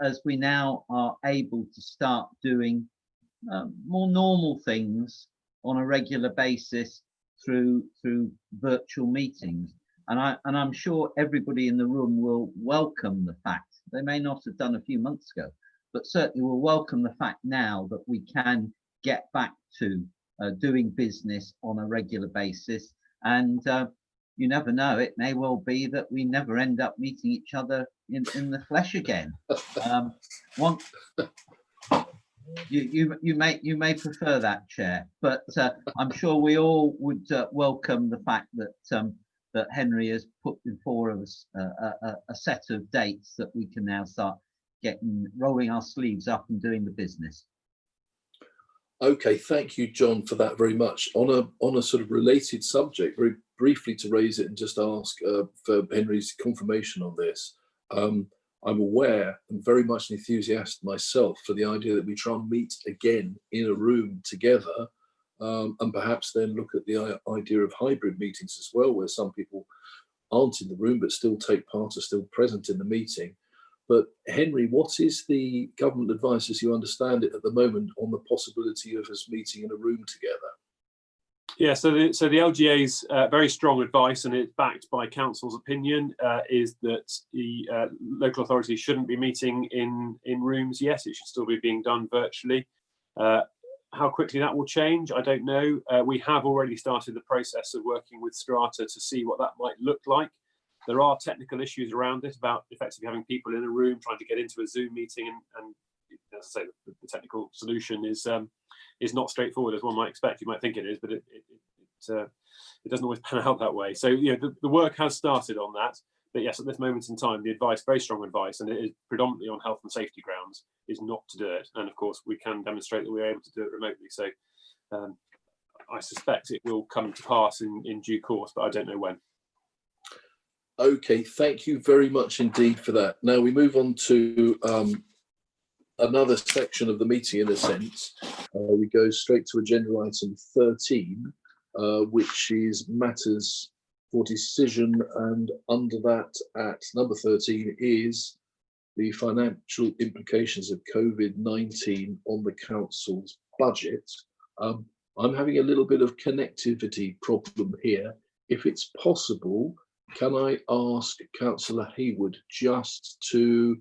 as we now are able to start doing more normal things on a regular basis through virtual meetings, and I'm sure everybody in the room will welcome the fact, they may not have done a few months ago, but certainly will welcome the fact now that we can get back to doing business on a regular basis. And you never know, it may well be that we never end up meeting each other in the flesh again. You may prefer that, Chair, but I'm sure we all would welcome the fact that that Henry has put before us a set of dates that we can now start rolling our sleeves up and doing the business. Okay, thank you, John, for that very much. On a sort of related subject, very briefly to raise it and just ask for Henry's confirmation on this. I'm aware and very much enthusiastic myself for the idea that we try and meet again in a room together, and perhaps then look at the idea of hybrid meetings as well, where some people aren't in the room but still take part, are still present in the meeting. But Henry, what is the government advice, as you understand it at the moment, on the possibility of us meeting in a room together? Yeah, so the LGA's very strong advice, and it's backed by council's opinion, is that the local authorities shouldn't be meeting in rooms. Yes, it should still be being done virtually. How quickly that will change, I don't know. We have already started the process of working with Strata to see what that might look like. There are technical issues around it about effectively having people in a room trying to get into a Zoom meeting, and as I say, the technical solution is not straightforward as one might expect. You might think it is, but it doesn't always pan out that way. So the work has started on that. But yes, at this moment in time, the advice, very strong advice, and it is predominantly on health and safety grounds, is not to do it. And of course, we can demonstrate that we're able to do it remotely. So I suspect it will come to pass in due course, but I don't know when. Okay, thank you very much indeed for that. Now we move on to another section of the meeting in a sense. We go straight to agenda item 13, which is matters for decision, and under that at number 13 is the financial implications of COVID-19 on the council's budget. I'm having a little bit of connectivity problem here. If it's possible, can I ask Councillor Hayward just to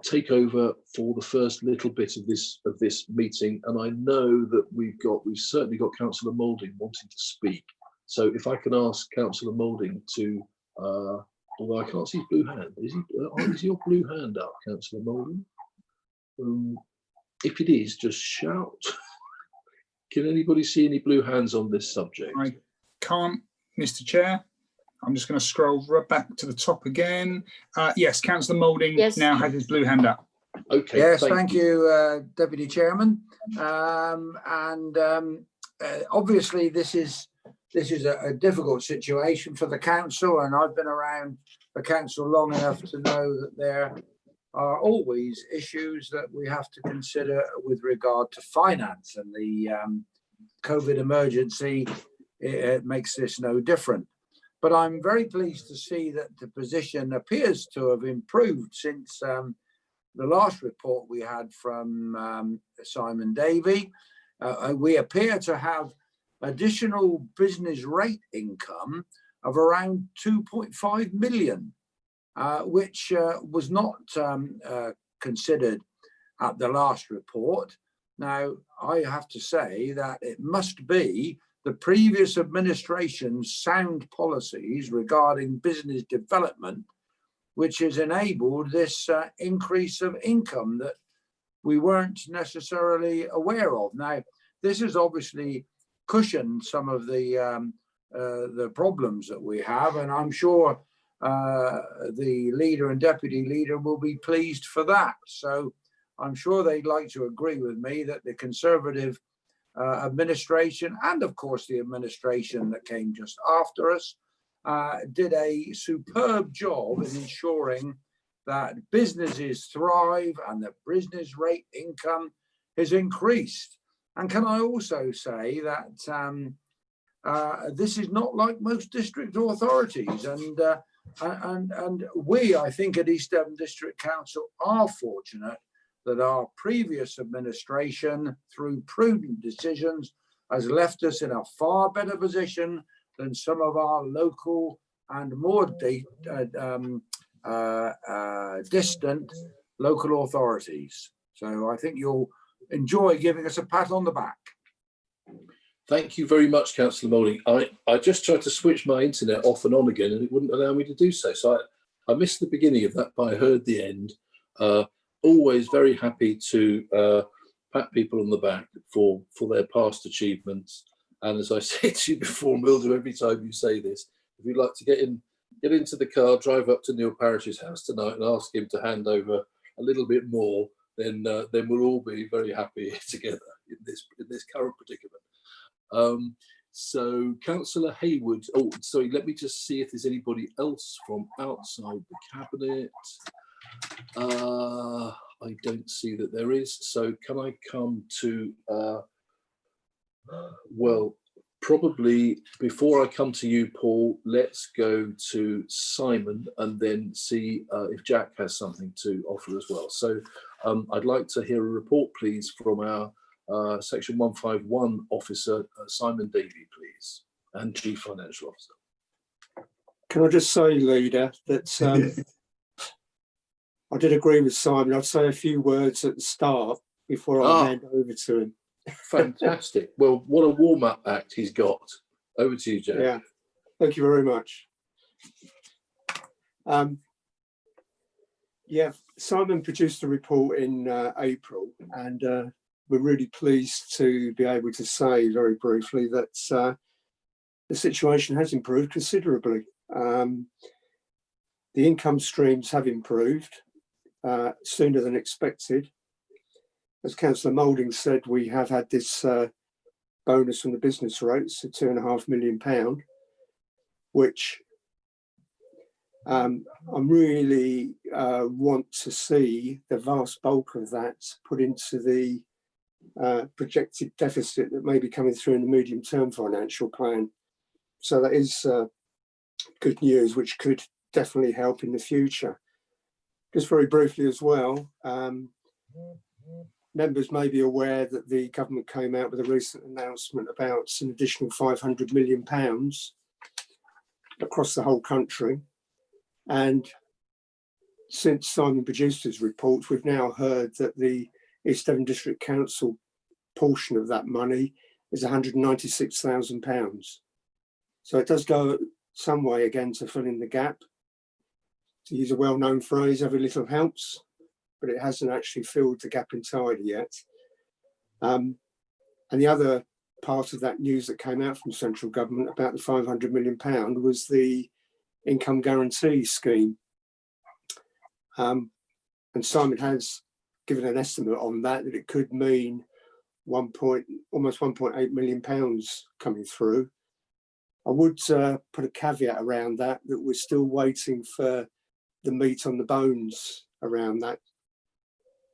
take over for the first little bit of this meeting? And I know that we've certainly got Councillor Moulding wanting to speak. So if I can ask Councillor Moulding to, although I can't see his blue hand, is your blue hand up, Councillor Moulding? If it is, just shout. Can anybody see any blue hands on this subject? I can't, Mr. Chair. I'm just going to scroll right back to the top again. Yes, Councillor Moulding now has his blue hand up. Okay. Yes, thank you, Deputy Chairman. Obviously, this is a difficult situation for the council, and I've been around the council long enough to know that there are always issues that we have to consider with regard to finance, and the COVID emergency it makes this no different. But I'm very pleased to see that the position appears to have improved since the last report we had from Simon Davey. We appear to have additional business rate income of around 2.5 million, which was not considered at the last report. Now, I have to say that it must be the previous administration's sound policies regarding business development, which has enabled this increase of income that we weren't necessarily aware of. Now, this has obviously cushioned some of the problems that we have, and I'm sure the leader and deputy leader will be pleased for that. So I'm sure they'd like to agree with me that the Conservative administration, and of course the administration that came just after us, did a superb job in ensuring that businesses thrive and that business rate income is increased. And can I also say that this is not like most district authorities, and we, I think, at East Devon District Council are fortunate that our previous administration, through prudent decisions, has left us in a far better position than some of our local and more distant local authorities. So I think you'll enjoy giving us a pat on the back. Thank you very much, Councillor Moulding. I just tried to switch my internet off and on again, and it wouldn't allow me to do so. So I missed the beginning of that, but I heard the end. Always very happy to pat people on the back for their past achievements. And as I say to you before, Mildew, every time you say this, if you'd like to get into the car, drive up to Neil Parish's house tonight and ask him to hand over a little bit more, then we'll all be very happy together in this current predicament. So Councillor Hayward, oh, sorry, let me just see if there's anybody else from outside the cabinet. I don't see that there is. So can I come to, well, probably before I come to you, Paul, let's go to Simon and then see if Jack has something to offer as well. So I'd like to hear a report, please, from our Section 151 officer, Simon Davey, please, and Chief Financial Officer. Can I just say, Leader, that I did agree with Simon. I'd say a few words at the start before I hand over to him. Fantastic. Well, what a warm-up act he's got. Over to you, Jack. Yeah, thank you very much. Yeah, Simon produced a report in April, and we're really pleased to be able to say very briefly that the situation has improved considerably. The income streams have improved sooner than expected. As Councillor Moulding said, we have had this bonus from the business rates of £2.5 million, which I really want to see the vast bulk of that put into the projected deficit that may be coming through in the medium-term financial plan. So that is good news, which could definitely help in the future. Just very briefly as well, members may be aware that the government came out with a recent announcement about an additional £500 million across the whole country. And since Simon produced his report, we've now heard that the East Devon District Council portion of that money is £196,000. So it does go some way again to fill in the gap. To use a well-known phrase, every little helps, but it hasn't actually filled the gap entirely yet. And the other part of that news that came out from central government about the £500 million was the income guarantee scheme. And Simon has given an estimate on that it could mean almost £1.8 million coming through. I would put a caveat around that we're still waiting for the meat on the bones around that.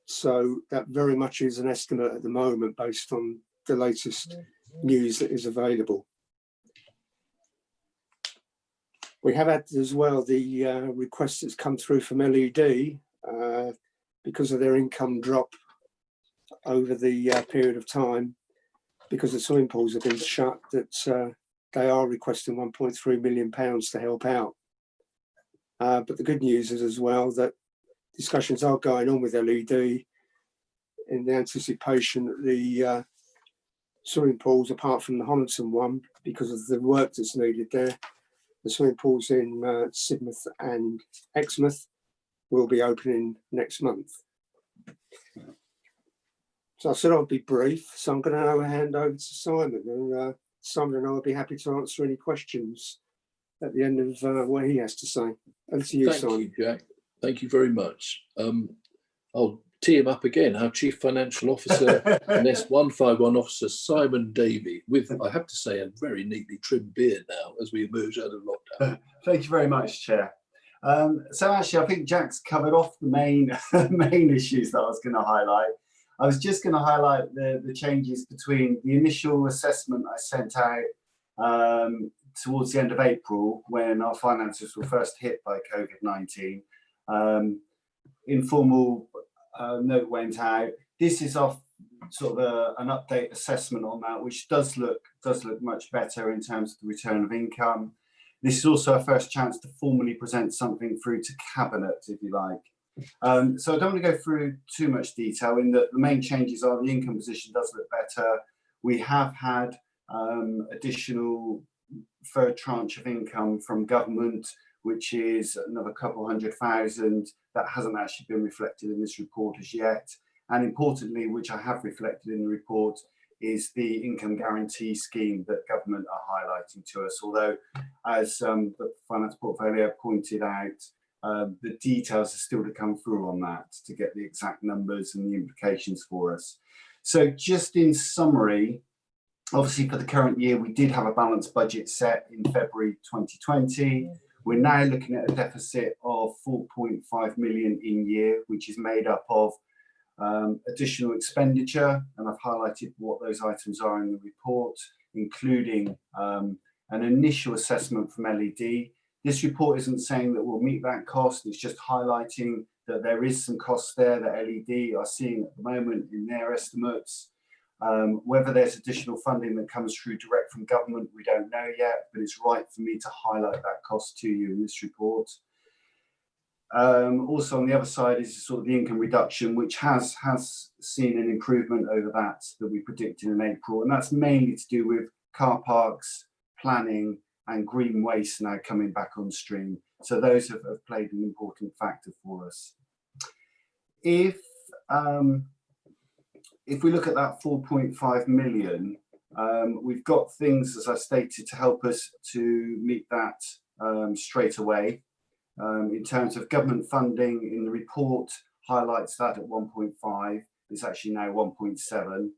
So that very much is an estimate at the moment based on the latest news that is available. We have had as well the request that's come through from LED because of their income drop over the period of time, because the swimming pools have been shut, that they are requesting £1.3 million to help out. But the good news is as well that discussions are going on with LED in the anticipation that the swimming pools, apart from the Hollandson one, because of the work that's needed there, the swimming pools in Sidmouth and Exmouth will be opening next month. So I said I'll be brief, so I'm going to now hand over to Simon, and Simon and I will be happy to answer any questions at the end of what he has to say. Over to you, Thank Simon. you, Jack. Thank you very much. I'll tee him up again. Our Chief Financial Officer, Nest 151 Officer Simon Davey, with, I have to say, a very neatly trimmed beard now as we emerge out of lockdown. Thank you very much, Chair. So actually, I think Jack's covered off the main issues that I was going to highlight. I was just going to highlight the changes between the initial assessment I sent out towards the end of April, when our finances were first hit by COVID-19. Informal note went out. This is our sort of an update assessment on that, which does look much better in terms of the return of income. This is also our first chance to formally present something through to Cabinet, if you like. So I don't want to go through too much detail in that the main changes are the income position does look better. We have had additional third tranche of income from government, which is another couple £100,000 that hasn't actually been reflected in this report as yet. And importantly, which I have reflected in the report, is the income guarantee scheme that government are highlighting to us. Although, as the finance portfolio pointed out, the details are still to come through on that to get the exact numbers and the implications for us. So just in summary, obviously for the current year, we did have a balanced budget set in February 2020. We're now looking at a deficit of 4.5 million in year, which is made up of additional expenditure, and I've highlighted what those items are in the report, including an initial assessment from LED. This report isn't saying that we'll meet that cost, it's just highlighting that there is some costs there that LED are seeing at the moment in their estimates. Whether there's additional funding that comes through direct from government, we don't know yet, but it's right for me to highlight that cost to you in this report. Also on the other side is sort of the income reduction, which has seen an improvement over that we predicted in April, and that's mainly to do with car parks, planning, and green waste now coming back on stream. So those have played an important factor for us. If we look at that 4.5 million, we've got things, as I stated, to help us to meet that straight away. In terms of government funding, in the report highlights that at 1.5, it's actually now 1.7.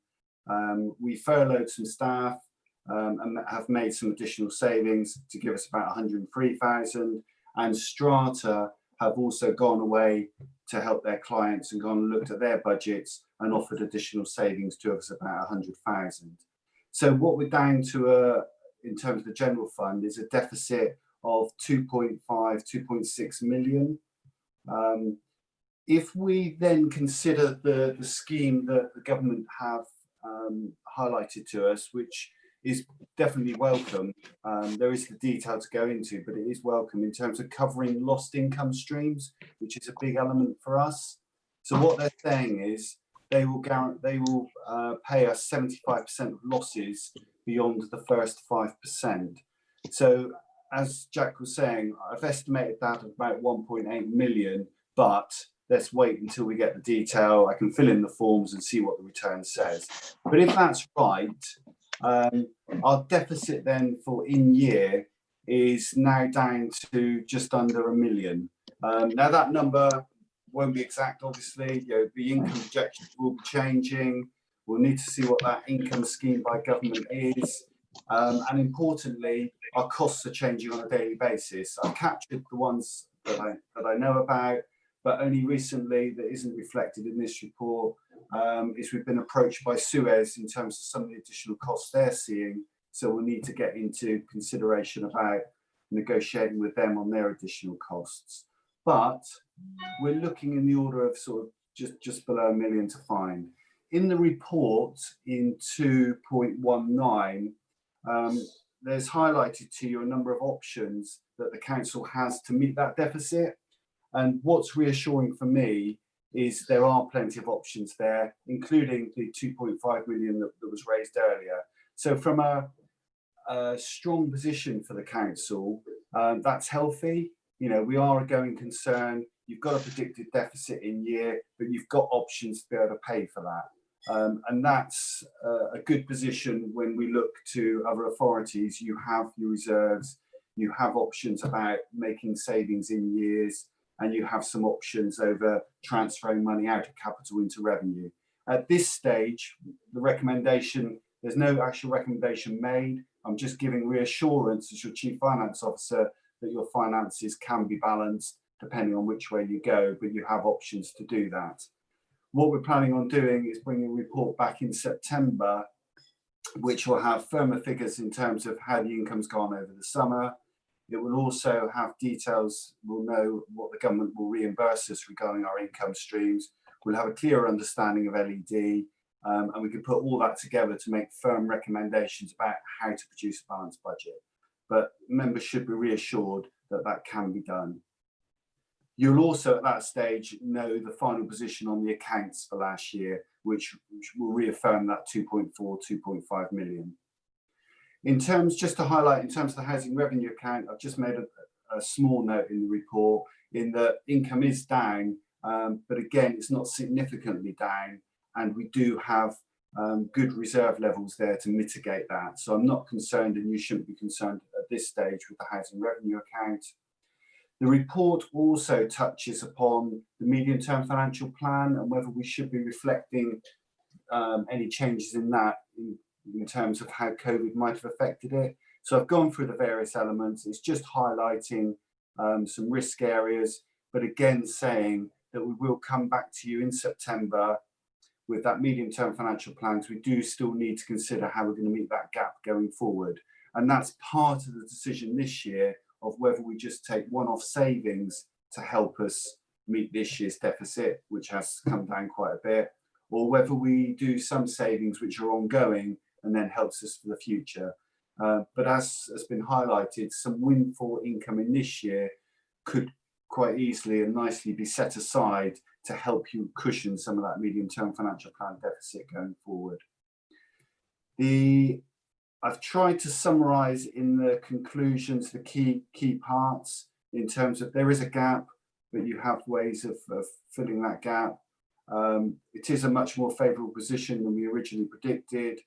We furloughed some staff and have made some additional savings to give us about 103,000, and Strata have also gone away to help their clients and gone and looked at their budgets and offered additional savings to us about 100,000. So what we're down to in terms of the general fund is a deficit of 2.5, 2.6 million. If we then consider the scheme that the government have highlighted to us, which is definitely welcome, there is the detail to go into, but it is welcome in terms of covering lost income streams, which is a big element for us. So what they're saying is they will pay us 75% of losses beyond the first 5%. So as Jack was saying, I've estimated that at about 1.8 million, but let's wait until we get the detail. I can fill in the forms and see what the return says. But if that's right, our deficit then for in year is now down to just under £1 million. Now that number won't be exact, obviously. You know, the income projections will be changing. We'll need to see what that income scheme by government is. And importantly, our costs are changing on a daily basis. I've captured the ones that I know about, but only recently, that isn't reflected in this report, is we've been approached by Suez in terms of some of the additional costs they're seeing. So we'll need to get into consideration about negotiating with them on their additional costs. But we're looking in the order of sort of just below £1 million to find. In the report in 2.19, there's highlighted to you a number of options that the council has to meet that deficit. And what's reassuring for me is there are plenty of options there, including the 2.5 million that was raised earlier. So from a strong position for the council, that's healthy. You know, we are a going concern. You've got a predicted deficit in year, but you've got options to be able to pay for that. And that's a good position when we look to other authorities. You have your reserves, you have options about making savings in years, and you have some options over transferring money out of capital into revenue. At this stage, the recommendation, there's no actual recommendation made. I'm just giving reassurance as your Chief Finance Officer that your finances can be balanced depending on which way you go, but you have options to do that. What we're planning on doing is bringing a report back in September, which will have firmer figures in terms of how the income's gone over the summer. It will also have details. We'll know what the government will reimburse us regarding our income streams. We'll have a clearer understanding of LED, and we can put all that together to make firm recommendations about how to produce a balanced budget. But members should be reassured that that can be done. You'll also at that stage know the final position on the accounts for last year, which will reaffirm that 2.5 million. In terms, just to highlight, in terms of the housing revenue account, I've just made a small note in the report in that income is down, but again, it's not significantly down, and we do have good reserve levels there to mitigate that. So I'm not concerned, and you shouldn't be concerned at this stage with the housing revenue account. The report also touches upon the medium-term financial plan and whether we should be reflecting any changes in that in terms of how COVID might have affected it. So I've gone through the various elements. It's just highlighting some risk areas, but again saying that we will come back to you in September with that medium-term financial plans. We do still need to consider how we're going to meet that gap going forward. And that's part of the decision this year of whether we just take one-off savings to help us meet this year's deficit, which has come down quite a bit, or whether we do some savings which are ongoing and then helps us for the future. But as has been highlighted, some windfall income in this year could quite easily and nicely be set aside to help you cushion some of that medium-term financial plan deficit going forward. I've tried to summarise in the conclusions the key parts in terms of there is a gap, but you have ways of filling that gap. It is a much more favourable position than we originally predicted.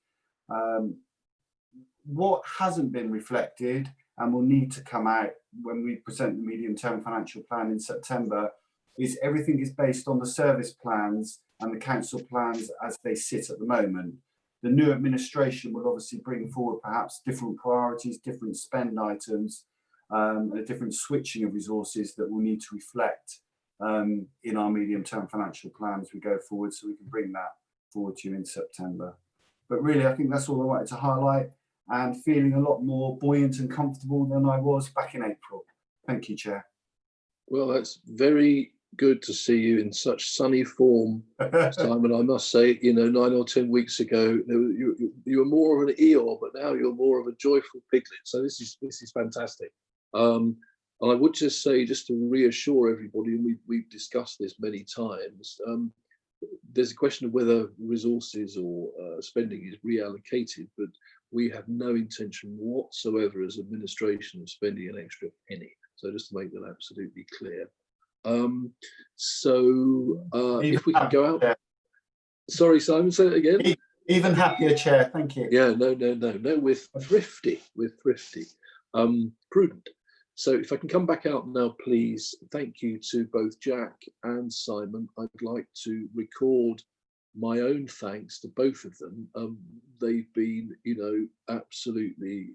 What hasn't been reflected and will need to come out when we present the medium-term financial plan in September is everything is based on the service plans and the council plans as they sit at the moment. The new administration will obviously bring forward perhaps different priorities, different spend items, and a different switching of resources that will need to reflect in our medium-term financial plan as we go forward, so we can bring that forward to you in September. But really, I think that's all I wanted to highlight, and feeling a lot more buoyant and comfortable than I was back in April. Thank you, Chair. Well, that's very good to see you in such sunny form, Simon. I must say, you know, 9 or 10 weeks ago, you were more of an Eeyore, but now you're more of a joyful piglet. So this is fantastic. And I would just say, just to reassure everybody, and we've discussed this many times, there's a question of whether resources or spending is reallocated, but we have no intention whatsoever as administration of spending an extra penny. So just to make that absolutely clear. If we can go out. Chair. Sorry, Simon, say it again. Even happier, Chair. Thank you. Yeah, no, we're thrifty. Prudent. So if I can come back out now, please. Thank you to both Jack and Simon. I'd like to record my own thanks to both of them. They've been, absolutely,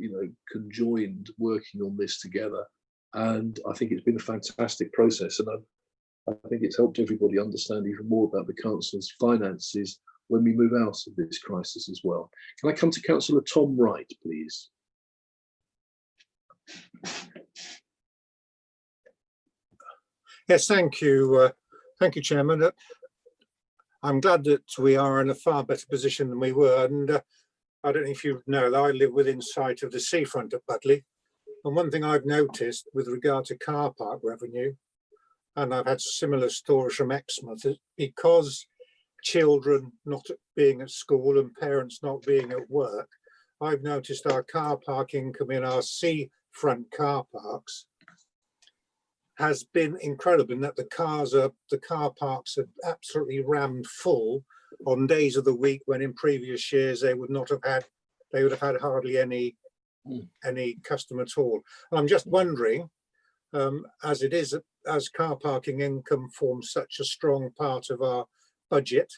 conjoined working on this together. And I think it's been a fantastic process. And I think it's helped everybody understand even more about the council's finances when we move out of this crisis as well. Can I come to Councillor Tom Wright, please? Yes, thank you. Thank you, Chairman. I'm glad that we are in a far better position than we were. And I don't know if you know that I live within sight of the seafront at Budley. And one thing I've noticed with regard to car park revenue, and I've had similar stories from Exmouth, is because children not being at school and parents not being at work, I've noticed our car park income in our seafront car parks has been incredible in that the car parks are absolutely rammed full on days of the week when in previous years they would have had hardly any custom at all. And I'm just wondering, as car parking income forms such a strong part of our budget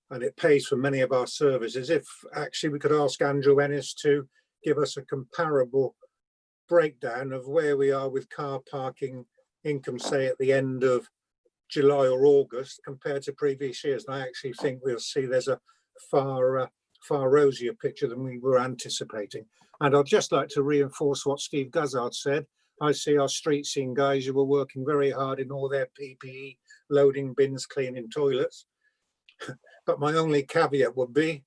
and it pays for many of our services, if actually we could ask Andrew Ennis to give us a comparable breakdown of where we are with car parking income, say at the end of July or August compared to previous years. And I actually think we'll see there's a far rosier picture than we were anticipating. And I'd just like to reinforce what Steve Guzzard said. I see our street scene guys who were working very hard in all their PPE, loading bins, cleaning toilets. But my only caveat would be,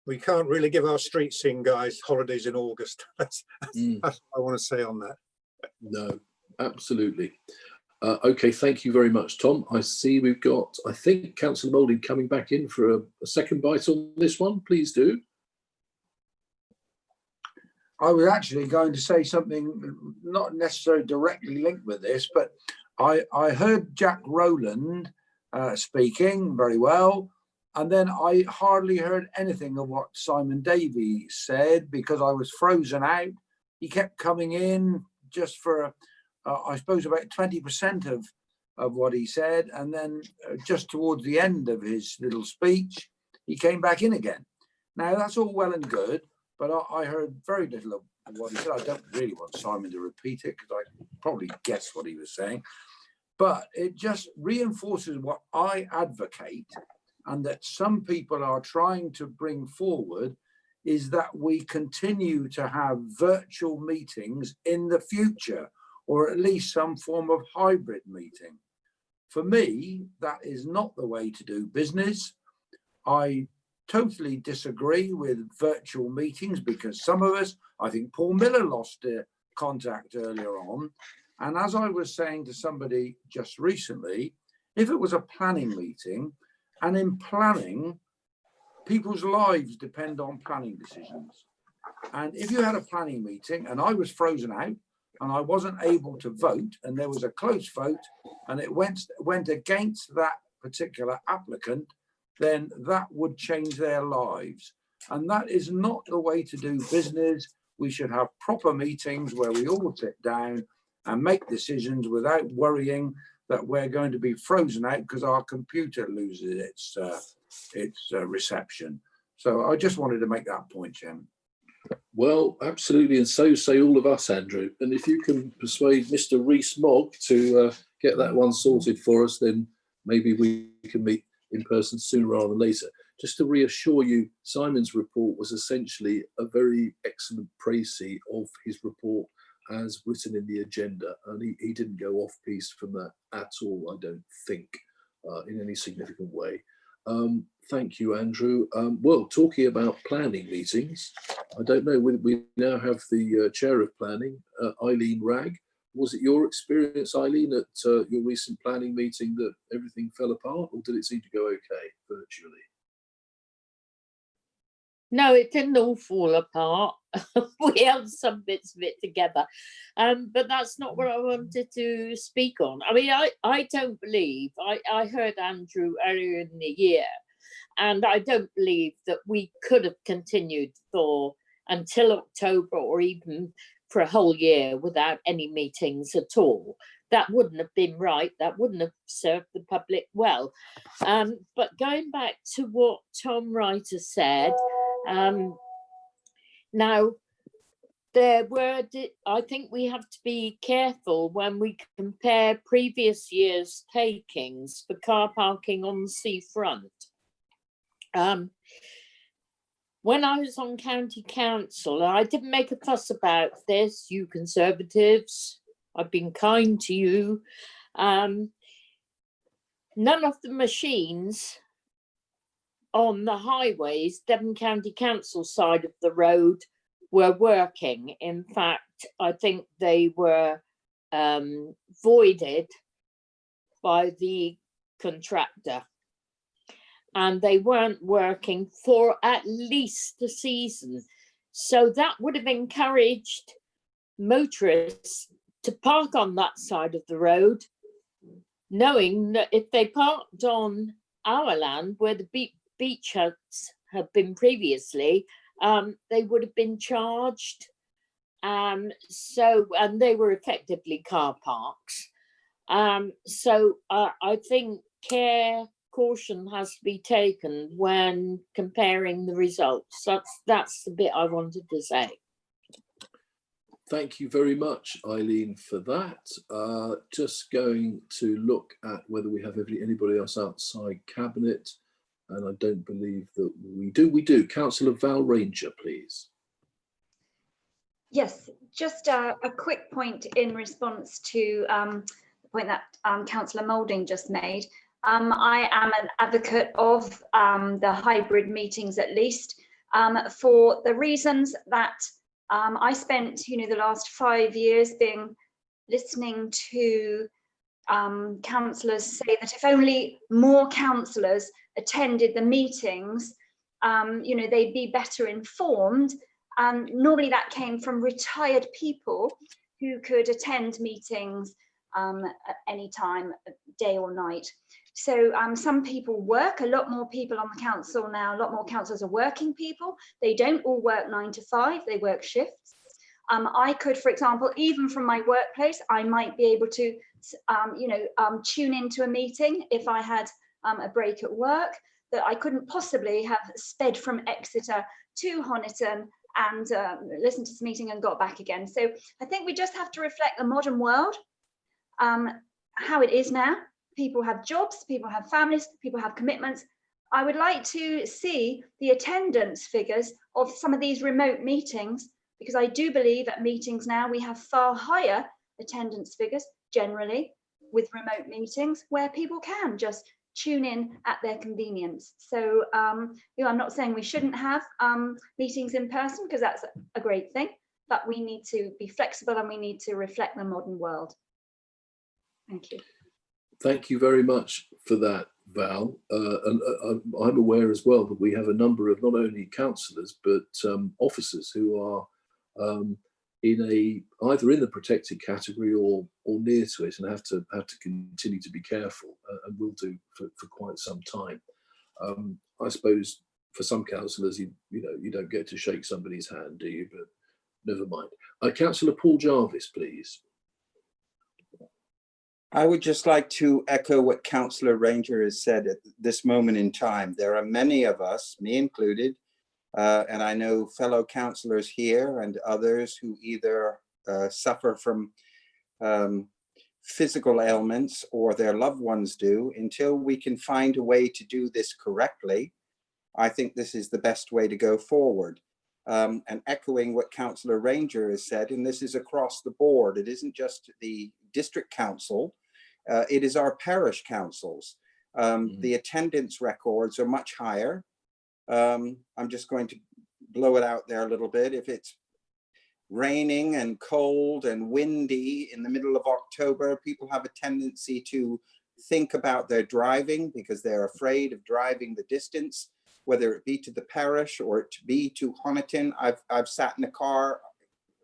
we can't really give our street scene guys holidays in August. That's what I want to say on that. No, absolutely. Okay, thank you very much, Tom. I see we've got, I think, Councillor Moulding coming back in for a second bite on this one. Please do. I was actually going to say something not necessarily directly linked with this, but I heard Jack Rowland speaking very well. And then I hardly heard anything of what Simon Davey said because I was frozen out. He kept coming in just for, I suppose, about 20% of what he said. And then just towards the end of his little speech, he came back in again. Now, that's all well and good, but I heard very little of what he said. I don't really want Simon to repeat it because I probably guessed what he was saying. But it just reinforces what I advocate and that some people are trying to bring forward, is that we continue to have virtual meetings in the future, or at least some form of hybrid meeting. For me, that is not the way to do business. I totally disagree with virtual meetings because some of us, I think Paul Miller lost contact earlier on. And as I was saying to somebody just recently, if it was a planning meeting, and in planning, people's lives depend on planning decisions. And if you had a planning meeting and I was frozen out and I wasn't able to vote and there was a close vote and it went against that particular applicant, then that would change their lives. And that is not the way to do business. We should have proper meetings where we all sit down and make decisions without worrying that we're going to be frozen out because our computer loses its reception. So I just wanted to make that point, Chairman. Well, absolutely, and so say all of us, Andrew. And if you can persuade Mr. Rees-Mogg to get that one sorted for us, then maybe we can meet in person sooner rather than later. Just to reassure you, Simon's report was essentially a very excellent précis of his report as written in the agenda, and he didn't go off piece from that at all, I don't think, in any significant way. Thank you, Andrew. Well, talking about planning meetings, I don't know, we now have the chair of planning, Eileen Ragg. Was it your experience, Eileen, at your recent planning meeting that everything fell apart, or did it seem to go okay virtually? No, it didn't all fall apart. We held some bits of it together. But that's not what I wanted to speak on. I mean, I don't believe, I heard Andrew earlier in the year, and I don't believe that we could have continued until October or even for a whole year without any meetings at all. That wouldn't have been right. That wouldn't have served the public well. But going back to what Tom Writer said, now, I think we have to be careful when we compare previous year's takings for car parking on the seafront. When I was on county council, I didn't make a fuss about this, you Conservatives, I've been kind to you. None of the machines on the highways, Devon County Council side of the road were working. In fact, I think they were voided by the contractor, and they weren't working for at least a season. So that would have encouraged motorists to park on that side of the road, knowing that if they parked on our land where the beach huts had been previously, they would have been charged. And they were effectively car parks. So I think caution has to be taken when comparing the results. That's the bit I wanted to say. Thank you very much, Eileen, for that. Just going to look at whether we have anybody else outside Cabinet, and I don't believe that we do. We do. Councillor Val Ranger, please. Yes, just a quick point in response to the point that Councillor Moulding just made. I am an advocate of the hybrid meetings, at least, for the reasons that I spent, the last 5 years listening to councillors say that if only more councillors attended the meetings, they'd be better informed. And normally that came from retired people who could attend meetings at any time, day or night. So some people work, a lot more people on the council now, a lot more councillors are working people. They don't all work 9 to 5, they work shifts. I could, for example, even from my workplace, I might be able to, tune into a meeting if I had a break at work, that I couldn't possibly have sped from Exeter to Honiton and listened to this meeting and got back again. So I think we just have to reflect the modern world, how it is now. People have jobs, people have families, people have commitments. I would like to see the attendance figures of some of these remote meetings, because I do believe at meetings now we have far higher attendance figures generally with remote meetings where people can just tune in at their convenience. So, I'm not saying we shouldn't have meetings in person, because that's a great thing, but we need to be flexible and we need to reflect the modern world. Thank you. Thank you very much for that, Val. And I'm aware as well that we have a number of not only councillors but officers who are either in the protected category or near to it, and have to continue to be careful, and will do for quite some time. I suppose for some councillors, you don't get to shake somebody's hand, do you? But never mind. Councillor Paul Jarvis, please. I would just like to echo what Councillor Ranger has said at this moment in time. There are many of us, me included, and I know fellow councillors here and others who either suffer from physical ailments or their loved ones do. Until we can find a way to do this correctly, I think this is the best way to go forward. And echoing what Councillor Ranger has said, and this is across the board, it isn't just the district council, it is our parish councils. The attendance records are much higher. I'm just going to blow it out there a little bit. If it's raining and cold and windy in the middle of October, people have a tendency to think about their driving because they're afraid of driving the distance, whether it be to the parish or to be to Honiton. I've sat in a car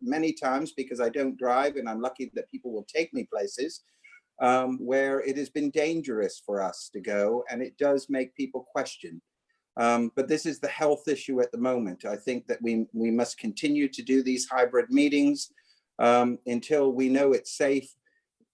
many times because I don't drive, and I'm lucky that people will take me places where it has been dangerous for us to go, and it does make people question. But this is the health issue at the moment. I think that we must continue to do these hybrid meetings until we know it's safe.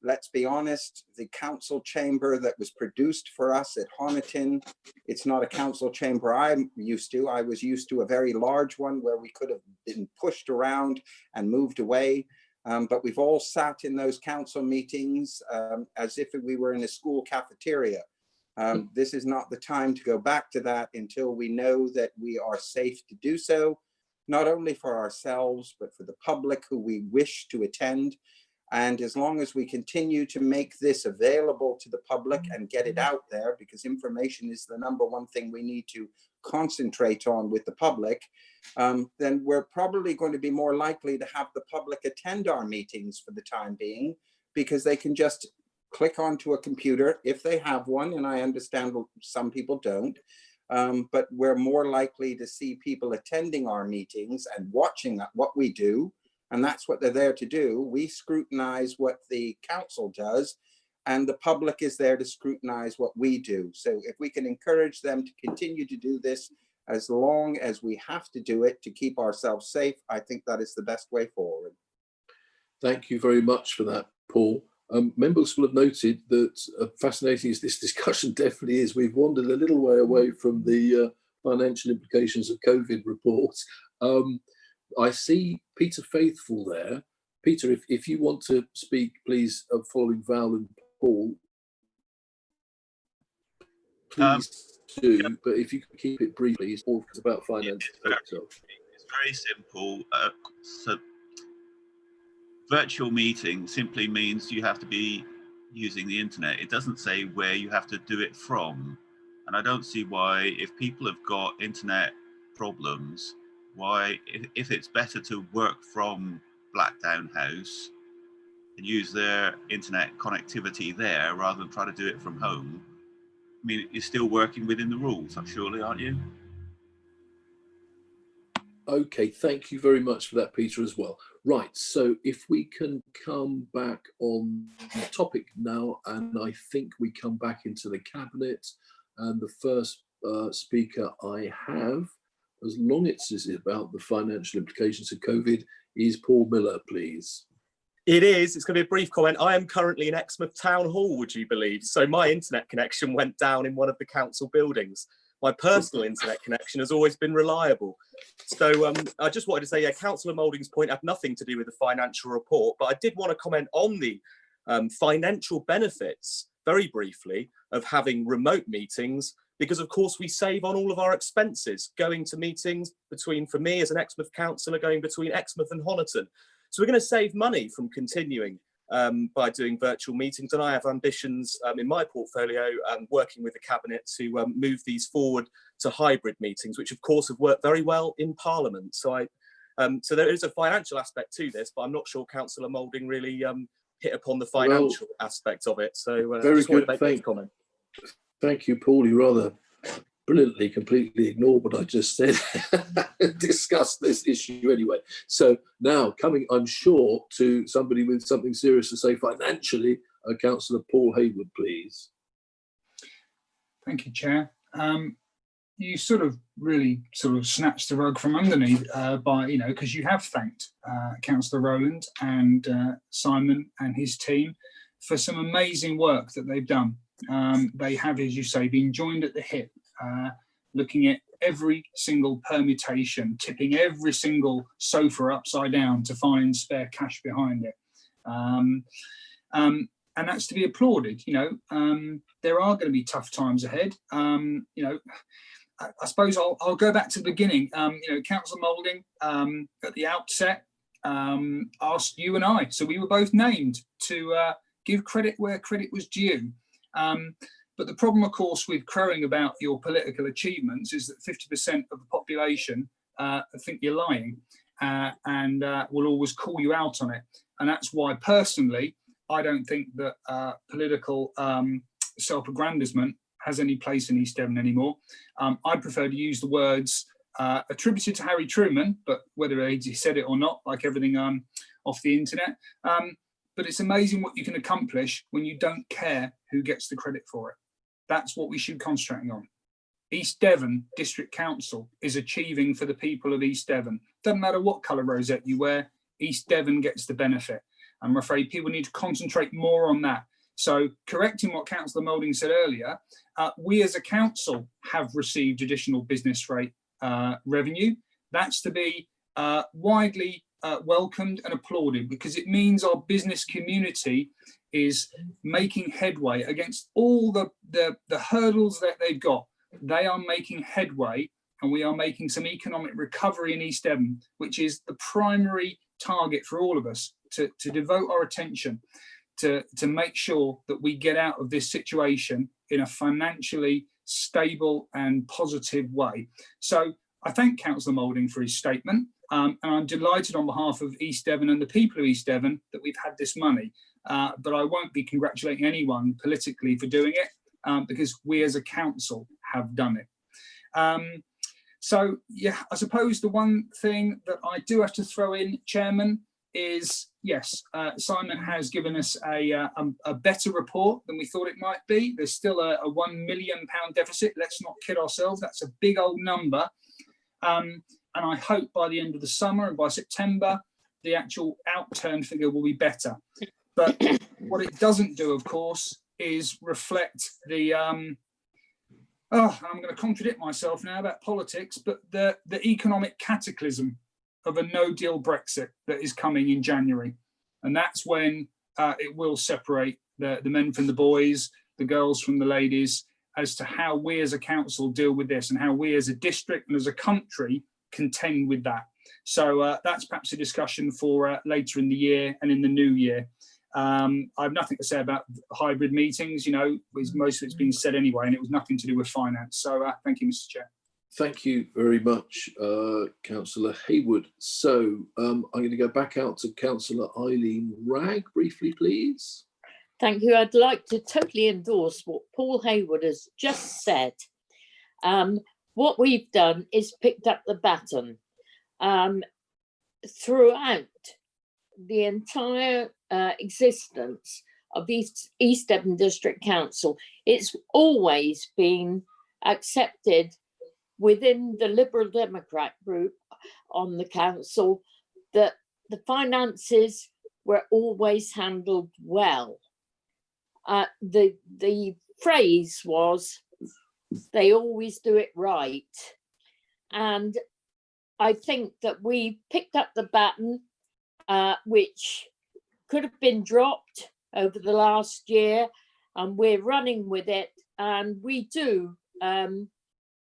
Let's be honest, the council chamber that was produced for us at Honiton, it's not a council chamber I'm used to. I was used to a very large one where we could have been pushed around and moved away. But we've all sat in those council meetings as if we were in a school cafeteria. This is not the time to go back to that until we know that we are safe to do so, not only for ourselves, but for the public who we wish to attend. And as long as we continue to make this available to the public and get it out there, because information is the #1 thing we need to concentrate on with the public, then we're probably going to be more likely to have the public attend our meetings for the time being, because they can just click onto a computer if they have one, and I understand some people don't, but we're more likely to see people attending our meetings and watching what we do, and that's what they're there to do. We scrutinize what the council does, and the public is there to scrutinize what we do. So if we can encourage them to continue to do this as long as we have to do it to keep ourselves safe, I think that is the best way forward. Thank you very much for that, Paul. Members will have noted that fascinating as this discussion definitely is, we've wandered a little way away from the financial implications of COVID reports. I see Peter Faithful there. Peter, if you want to speak, please, following Val and Paul, please do, but if you could keep it brief, please, Paul, it's about finance. It's very simple. So virtual meeting simply means you have to be using the internet. It doesn't say where you have to do it from. And I don't see why, if people have got internet problems, why, if it's better to work from Blackdown House and use their internet connectivity there rather than try to do it from home. I mean, you're still working within the rules, surely, aren't you? Okay, thank you very much for that, Peter, as well. Right, so if we can come back on the topic now, and I think we come back into the cabinet, and the first speaker I have, as long as it's about the financial implications of COVID, is Paul Miller, please. It is. It's going to be a brief comment. I am currently in Exmouth Town Hall, would you believe? So my internet connection went down in one of the council buildings. My personal internet connection has always been reliable. So I just wanted to say, yeah, Councillor Moulding's point had nothing to do with the financial report, but I did want to comment on the financial benefits, very briefly, of having remote meetings, because of course we save on all of our expenses going to meetings between, for me as an Exmouth councillor, going between Exmouth and Honiton. So we're going to save money from continuing by doing virtual meetings, and I have ambitions in my portfolio working with the cabinet to move these forward to hybrid meetings, which of course have worked very well in Parliament. So so there is a financial aspect to this, but I'm not sure Councillor Moulding really hit upon the financial aspect of it. So very good. Comment. Thank you, Paul. You rather brilliantly completely ignored what I just said. Discuss this issue anyway. So now coming, I'm sure, to somebody with something serious to say financially, Councillor Paul Hayward, please. Thank you, Chair. You sort of really snatched the rug from underneath by, because you have thanked Councillor Rowland and Simon and his team for some amazing work that they've done. They have, as you say, been joined at the hip, looking at every single permutation, tipping every single sofa upside down to find spare cash behind it. And that's to be applauded. There are going to be tough times ahead. I suppose I'll go back to the beginning. Councillor Moulding at the outset asked you and I, so we were both named to give credit where credit was due. But the problem, of course, with crowing about your political achievements is that 50% of the population think you're lying and will always call you out on it. And that's why, personally, I don't think that political self-aggrandizement has any place in East Devon anymore. I prefer to use the words attributed to Harry Truman, but whether he said it or not, like everything off the internet. But it's amazing what you can accomplish when you don't care who gets the credit for it. That's what we should concentrate on. East Devon District Council is achieving for the people of East Devon. Doesn't matter what colour rosette you wear, East Devon gets the benefit. I'm afraid people need to concentrate more on that. So correcting what Councillor Moulding said earlier, we as a council have received additional business rate revenue. That's to be widely welcomed and applauded, because it means our business community is making headway against all the hurdles that they've got. They are making headway, and we are making some economic recovery in East Devon, which is the primary target for all of us, to devote our attention to make sure that we get out of this situation in a financially stable and positive way. So I thank Councillor Moulding for his statement, and I'm delighted on behalf of East Devon and the people of East Devon that we've had this money, but I won't be congratulating anyone politically for doing it, because we as a council have done it. So yeah, I suppose the one thing that I do have to throw in, Chairman, is yes, Simon has given us a better report than we thought it might be. There's still a £1 million deficit. Let's not kid ourselves. That's a big old number. And I hope by the end of the summer and by September, the actual outturn figure will be better. But what it doesn't do, of course, is reflect the I'm going to contradict myself now about politics, but the economic cataclysm of a no-deal Brexit that is coming in January. And that's when it will separate the men from the boys, the girls from the ladies, as to how we as a council deal with this and how we as a district and as a country contend with that. So that's perhaps a discussion for later in the year and in the new year. I have nothing to say about hybrid meetings, you know, most of it's been said anyway, and it was nothing to do with finance. So thank you, Mr. Chair. Thank you very much, Councillor Haywood. So I'm going to go back out to Councillor Eileen Wragg briefly, please. Thank you. I'd like to totally endorse what Paul Haywood has just said. What we've done is picked up the baton throughout the entire existence of East Devon District Council. It's always been accepted within the Liberal Democrat group on the council that the finances were always handled well. The phrase was, they always do it right. And I think that we picked up the baton, which could have been dropped over the last year, and we're running with it. And we do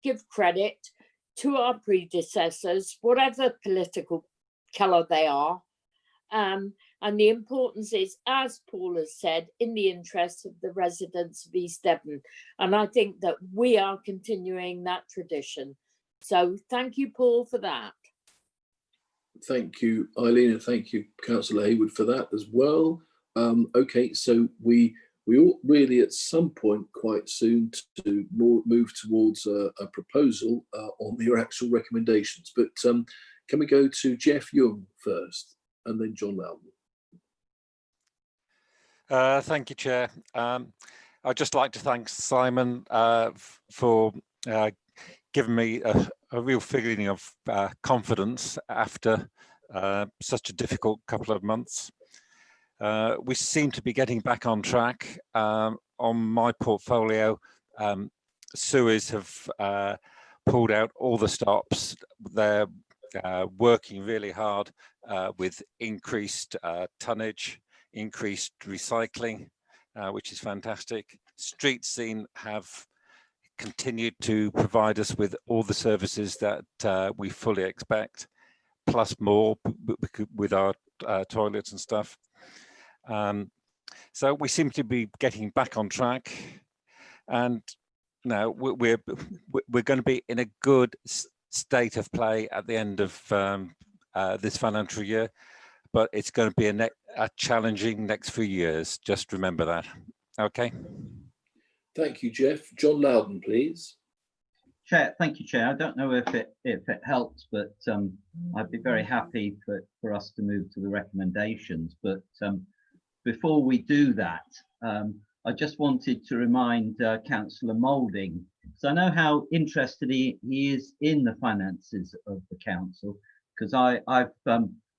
give credit to our predecessors, whatever political colour they are. And the importance is, as Paul has said, in the interests of the residents of East Devon. And I think that we are continuing that tradition. So thank you, Paul, for that. Thank you, Eileen, and thank you, Councillor Haywood, for that as well. Okay, so we ought really at some point quite soon to move towards a proposal on your actual recommendations. But can we go to Jeff Young first and then John Loudon? Thank you, Chair. I'd just like to thank Simon for giving me a real feeling of confidence after such a difficult couple of months. We seem to be getting back on track. On my portfolio, sewers have pulled out all the stops. They're working really hard with increased tonnage, increased recycling, which is fantastic. Street Scene have continued to provide us with all the services that we fully expect, plus more with our toilets and stuff. So we seem to be getting back on track, and now we're going to be in a good state of play at the end of this financial year, but it's going to be a challenging next few years. Just remember that. Okay. Thank you, Jeff. John Loudon, please. Chair, thank you, Chair. I don't know if it helps, but I'd be very happy for us to move to the recommendations. But before we do that, I just wanted to remind Councillor Moulding, because I know how interested he is in the finances of the council, because I've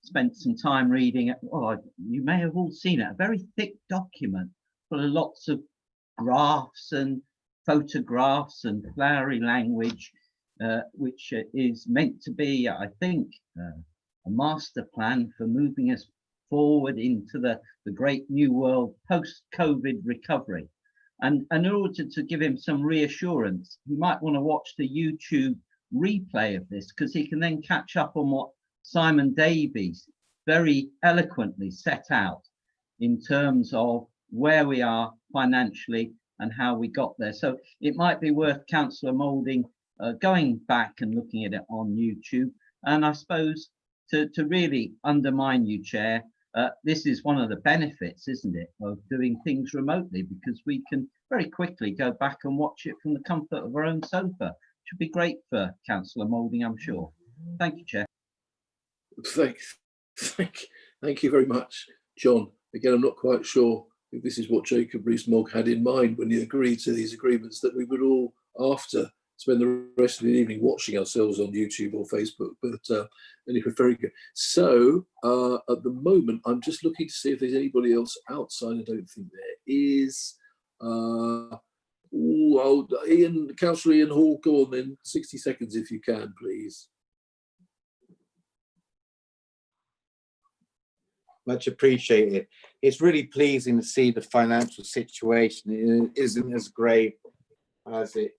spent some time reading it. Well, you may have all seen it, a very thick document full of lots of graphs and photographs and flowery language, which is meant to be, I think, a master plan for moving us forward into the great new world post-COVID recovery. And in order to give him some reassurance, you might want to watch the YouTube replay of this, because he can then catch up on what Simon Davies very eloquently set out in terms of where we are financially and how we got there. So it might be worth Councillor Moulding going back and looking at it on YouTube. And I suppose to really undermine you, Chair, this is one of the benefits, isn't it, of doing things remotely, because we can very quickly go back and watch it from the comfort of our own sofa. Should be great for Councillor Moulding, I'm sure. Thank you, Chair. Thank you very much, John. Again, I'm not quite sure if this is what Jacob Rees-Mogg had in mind when he agreed to these agreements, that we would all, after, spend the rest of the evening watching ourselves on YouTube or Facebook. But anyway, very good. So at the moment, I'm just looking to see if there's anybody else outside. I don't think there is. Councillor Ian Hall, go on then. 60 seconds if you can, please. Much appreciated. It's really pleasing to see the financial situation isn't as grave as it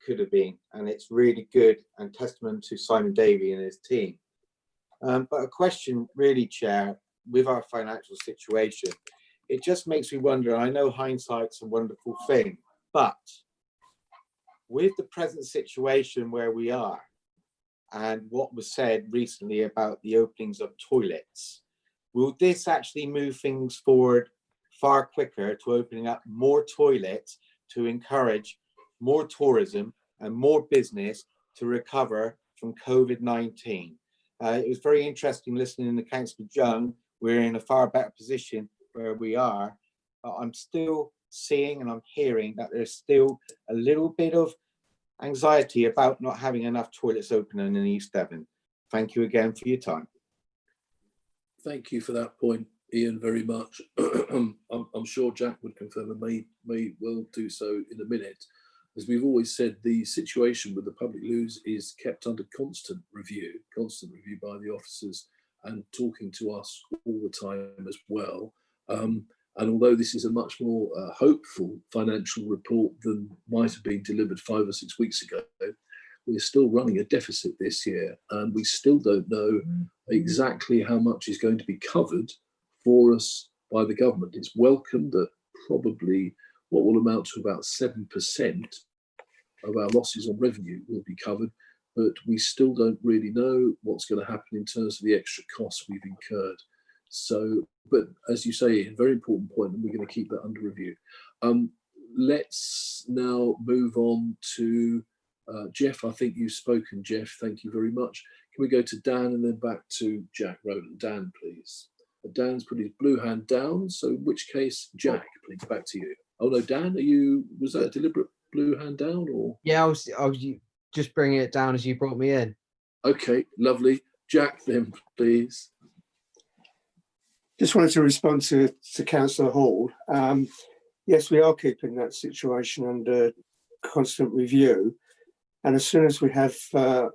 could have been, and it's really good and testament to Simon Davey and his team. But a question really, Chair, with our financial situation, it just makes me wonder. I know hindsight's a wonderful thing, but with the present situation where we are and what was said recently about the openings of toilets, will this actually move things forward far quicker to opening up more toilets to encourage more tourism and more business to recover from COVID-19? It was very interesting listening to Councillor Young. We're in a far better position where we are. I'm still seeing and I'm hearing that there's still a little bit of anxiety about not having enough toilets opening in East Devon. Thank you again for your time. Thank you for that point, Ian, very much. I'm sure Jack would confirm and may well do so in a minute. As we've always said, the situation with the public loos is kept under constant review by the officers and talking to us all the time as well. And although this is a much more hopeful financial report than might have been delivered 5 or 6 weeks ago, we're still running a deficit this year, and we still don't know exactly how much is going to be covered for us by the government. It's welcome that probably what will amount to about 7% of our losses on revenue will be covered, but we still don't really know what's going to happen in terms of the extra costs we've incurred. So, but as you say, a very important point, and we're going to keep that under review. Let's now move on to Jeff. I think you've spoken, Jeff. Thank you very much. Can we go to Dan and then back to Jack Rowland? Dan, please. Dan's put his blue hand down, so in which case, Jack, please, back to you. Oh no, Dan, was that a deliberate blue hand down, or? Yeah, I was just bringing it down as you brought me in. Okay, lovely. Jack, then, please. Just wanted to respond to Councillor Hall. Yes, we are keeping that situation under constant review. And as soon as we have, I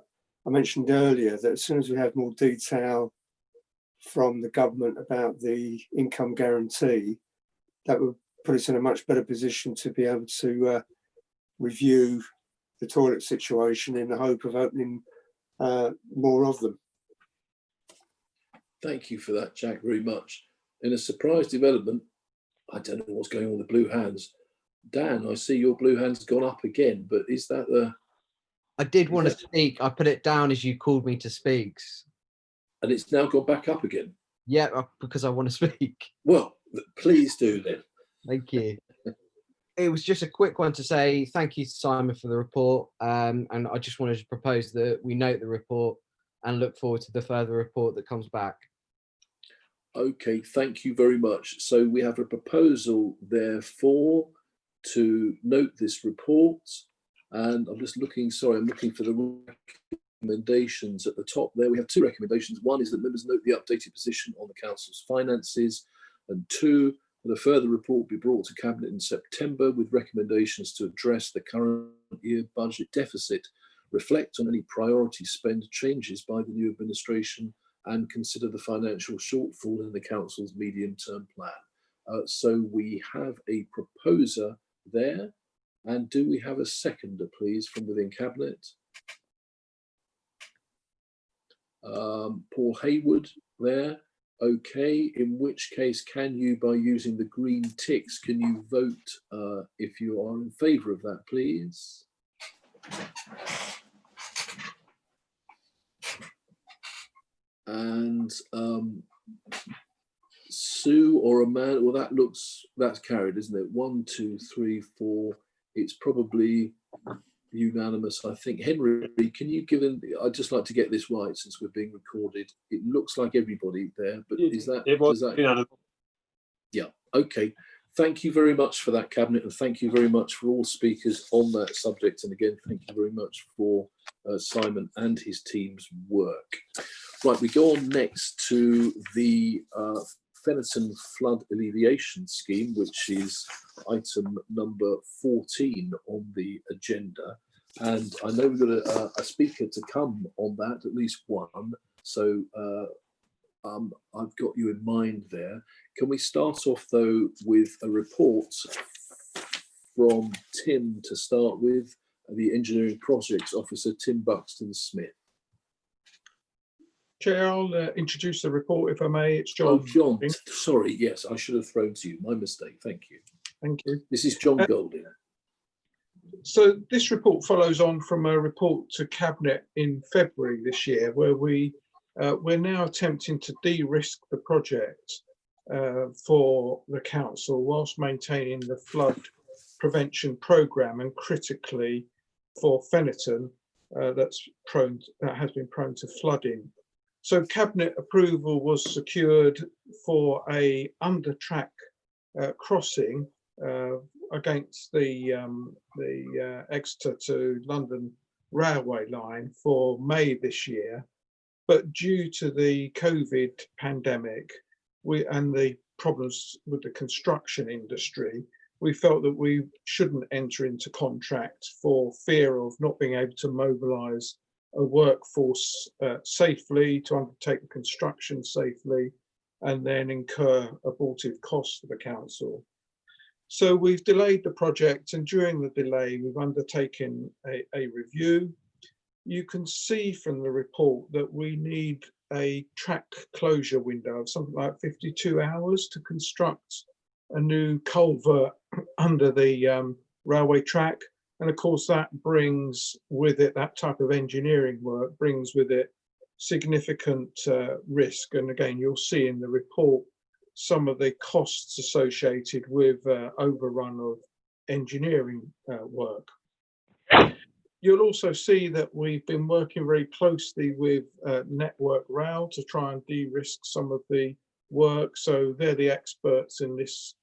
mentioned earlier that as soon as we have more detail from the government about the income guarantee, that would put us in a much better position to be able to review the toilet situation in the hope of opening more of them. Thank you for that, Jack, very much. In a surprise development, I don't know what's going on with the blue hands. Dan, I see your blue hand's gone up again, but is that the... I did want to speak. I put it down as you called me to speak. And it's now gone back up again? Yeah, because I want to speak. Well, please do then. Thank you. It was just a quick one to say thank you to Simon for the report. And I just wanted to propose that we note the report and look forward to the further report that comes back. Okay, thank you very much. So we have a proposal, therefore, to note this report. And I'm just looking, sorry, I'm looking for the recommendations at the top there. We have 2 recommendations. One is that members note the updated position on the council's finances. And 2, that a further report be brought to Cabinet in September with recommendations to address the current year budget deficit, reflect on any priority spend changes by the new administration, and consider the financial shortfall in the council's medium-term plan. So we have a proposer there. And do we have a seconder, please, from within Cabinet? Paul Hayward there. Okay, in which case can you, by using the green ticks, can you vote if you are in favour of that, please? And Sue or Amanda, well, that's carried, isn't it? 1, 2, 3, 4. It's probably unanimous, I think. Henry, can you give them, I'd just like to get this right since we're being recorded. It looks like everybody there, but is that, It was does that, unanimous. yeah, okay. Thank you very much for that, Cabinet, and thank you very much for all speakers on that subject. And again, thank you very much for Simon and his team's work. Right, we go on next to the Fennerton Flood Alleviation Scheme, which is item number 14 on the agenda. And I know we've got a speaker to come on that, at least one. So I've got you in mind there. Can we start off though with a report from Tim to start with, the Engineering Projects Officer, Tim Buxton Smith. Chair, I'll introduce the report if I may. It's John. Oh, John, sorry, yes, I should have thrown to you. My mistake, thank you. Thank you. This is John Golding. So this report follows on from a report to Cabinet in February this year, where we're now attempting to de-risk the project for the council whilst maintaining the flood prevention programme, and critically for Fennerton that has been prone to flooding. So Cabinet approval was secured for a under-track crossing against the Exeter to London railway line for May this year. But due to the COVID pandemic and the problems with the construction industry, we felt that we shouldn't enter into contract for fear of not being able to mobilise a workforce safely to undertake the construction safely and then incur abortive costs for the council. So we've delayed the project, and during the delay we've undertaken a review. You can see from the report that we need a track closure window of something like 52 hours to construct a new culvert under the railway track. And of course that brings with it, that type of engineering work brings with it significant risk. And again, you'll see in the report some of the costs associated with overrun of engineering work. You'll also see that we've been working very closely with Network Rail to try and de-risk some of the work. So they're the experts in this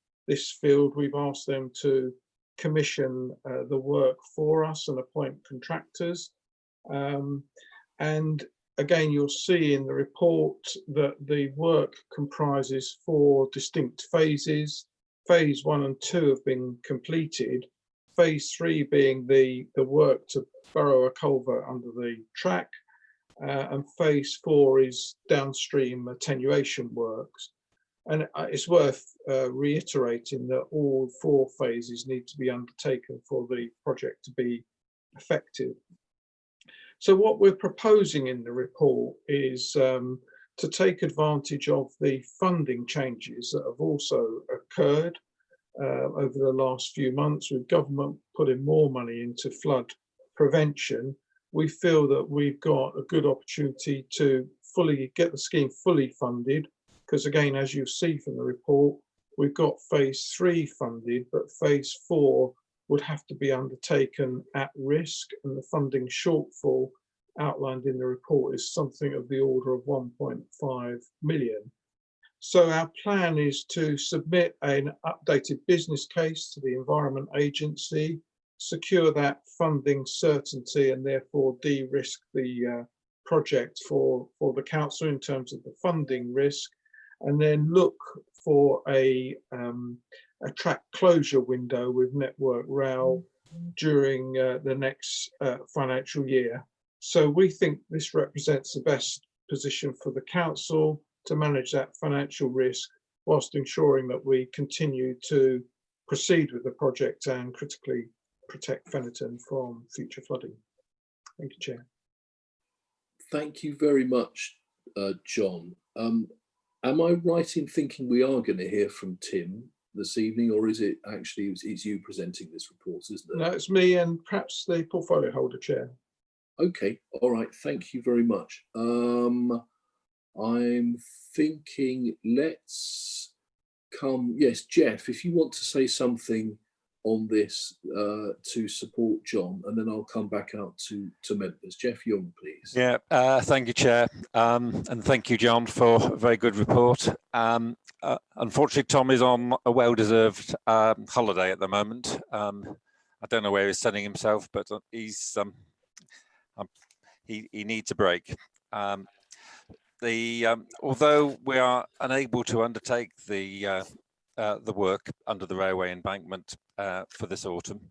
field. We've asked them to commission the work for us and appoint contractors. And again, you'll see in the report that the work comprises 4 distinct phases. Phase 1 and 2 have been completed. Phase 3 being the work to burrow a culvert under the track, and phase 4 is downstream attenuation works. And it's worth reiterating that all 4 phases need to be undertaken for the project to be effective. So what we're proposing in the report is to take advantage of the funding changes that have also occurred over the last few months, with government putting more money into flood prevention. We feel that we've got a good opportunity to fully get the scheme fully funded, because again, as you see from the report, we've got phase 3 funded, but phase 4 would have to be undertaken at risk, and the funding shortfall outlined in the report is something of the order of 1.5 million. So our plan is to submit an updated business case to the Environment Agency, secure that funding certainty, and therefore de-risk the project for the council in terms of the funding risk, and then look for a track closure window with Network Rail during the next financial year. So we think this represents the best position for the council to manage that financial risk whilst ensuring that we continue to proceed with the project and critically protect Fennerton from future flooding. Thank you, Chair. Thank you very much, John. Am I right in thinking we are going to hear from Tim this evening, or is it actually it's you presenting this report, isn't it? No, it's me and perhaps the portfolio holder chair. Okay, all right, thank you very much. I'm thinking let's come, yes, Jeff, if you want to say something on this to support John, and then I'll come back out to members. Jeff Young, please. Yeah, thank you, Chair, and thank you, John, for a very good report. Unfortunately, Tom is on a well-deserved holiday at the moment. I don't know where he's sending himself, but he's he needs a break. Although we are unable to undertake the work under the railway embankment for this autumn,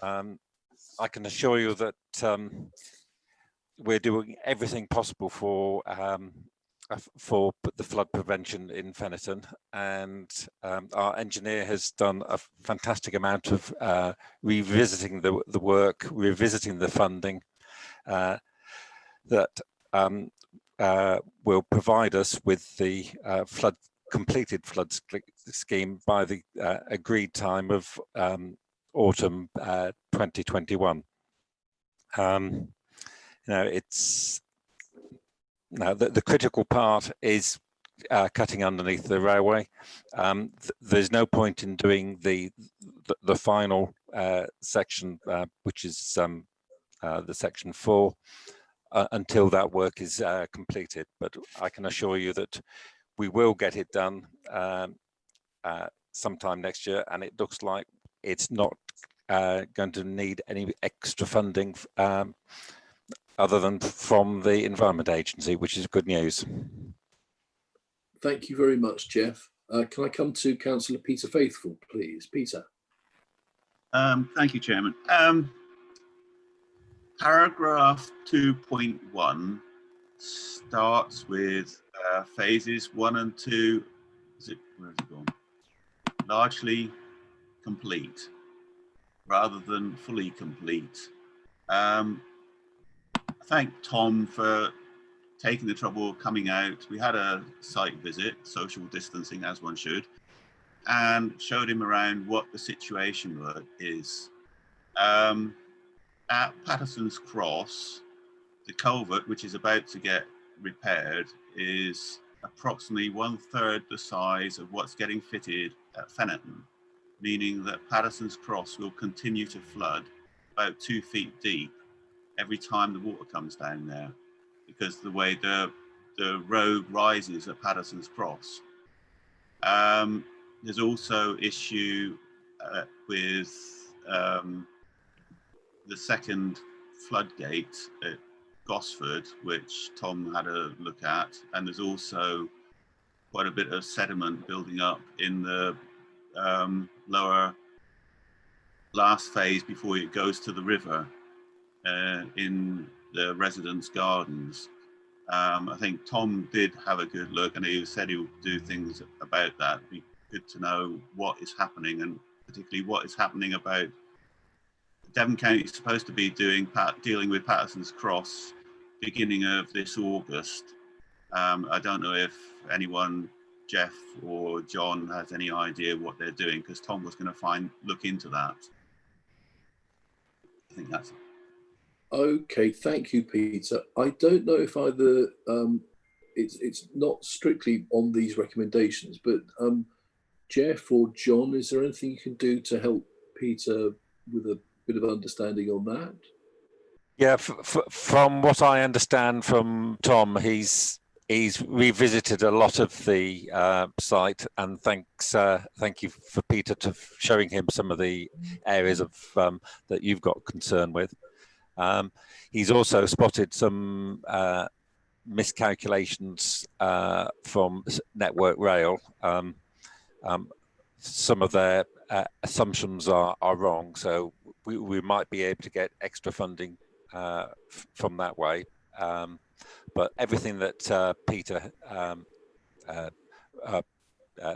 I can assure you that we're doing everything possible for the flood prevention in Fennerton, and our engineer has done a fantastic amount of revisiting the work, revisiting the funding that will provide us with the completed flood scheme by the agreed time of autumn 2021. It's now the critical part is cutting underneath the railway. There's no point in doing the final section, which is the section 4, until that work is completed. But I can assure you that we will get it done sometime next year, and it looks like it's not going to need any extra funding other than from the Environment Agency, which is good news. Thank you very much, Jeff. Can I come to Councillor Peter Faithfull, please? Peter. Thank you, Chairman. Paragraph 2.1 starts with phases 1 and 2. Where's it gone? Largely complete, rather than fully complete. I thank Tom for taking the trouble of coming out. We had a site visit, social distancing as one should, and showed him around what the situation is. At Patterson's Cross, the culvert, which is about to get repaired, is approximately 1/3 the size of what's getting fitted at Fennerton, meaning that Patterson's Cross will continue to flood about 2 feet deep every time the water comes down there, because the way the road rises at Patterson's Cross. There's also issue with the second floodgate at Gosford, which Tom had a look at, and there's also quite a bit of sediment building up in the lower last phase before it goes to the river in the residents' gardens. I think Tom did have a good look, and he said he'll do things about that. It'd be good to know what is happening, and particularly what is happening about Devon County is supposed to be dealing with Patterson's Cross beginning of this August. I don't know if anyone, Jeff or John, has any idea what they're doing, because Tom was going to look into that. I think that's it. Okay, thank you, Peter. I don't know if either it's not strictly on these recommendations, but Jeff or John, is there anything you can do to help Peter with a bit of understanding on that? Yeah, from what I understand from Tom, he's revisited a lot of the site, and thank you for Peter to showing him some of the areas of that you've got concern with. He's also spotted some miscalculations from Network Rail. Some of their assumptions are wrong, so we might be able to get extra funding from that way. But everything that Peter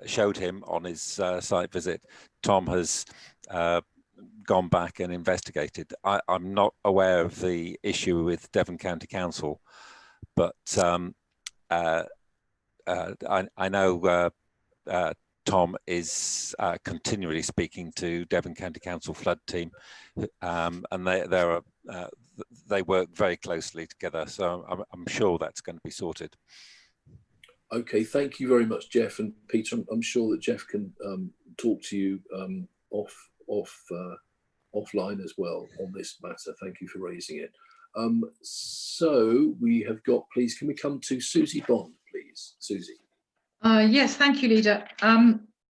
showed him on his site visit, Tom has gone back and investigated. I'm not aware of the issue with Devon County Council, but I know Tom is continually speaking to Devon County Council flood team, and they work very closely together. So I'm sure that's going to be sorted. Okay, thank you very much, Jeff and Peter. I'm sure that Jeff can talk to you offline as well on this matter. Thank you for raising it. So we have got, please, can we come to Susie Bond, please? Susie. Yes, thank you, Leader.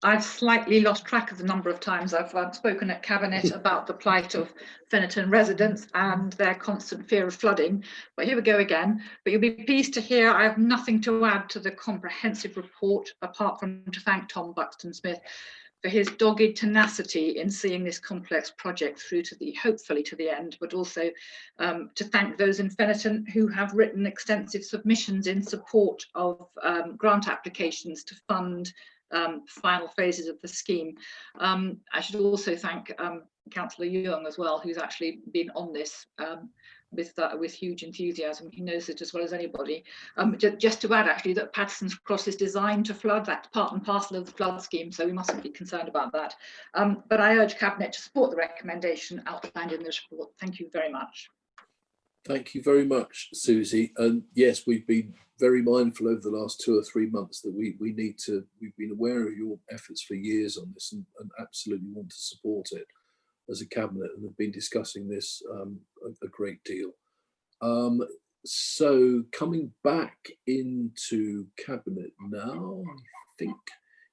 I've slightly lost track of the number of times I've spoken at Cabinet about the plight of Fennerton residents and their constant fear of flooding, but here we go again. But you'll be pleased to hear I have nothing to add to the comprehensive report, apart from to thank Tom Buxton-Smith for his dogged tenacity in seeing this complex project through to hopefully to the end, but also to thank those in Fennerton who have written extensive submissions in support of grant applications to fund final phases of the scheme. I should also thank Councillor Young as well, who's actually been on this with huge enthusiasm. He knows it as well as anybody. Just to add, actually, that Patterson's Cross is designed to flood. That's part and parcel of the flood scheme, so we mustn't be concerned about that. But I urge Cabinet to support the recommendation outlined in this report. Thank you very much. Thank you very much, Susie. And yes, we've been very mindful over the last 2 or 3 months that we've been aware of your efforts for years on this and absolutely want to support it as a Cabinet, and have been discussing this a great deal. So coming back into Cabinet now, I think,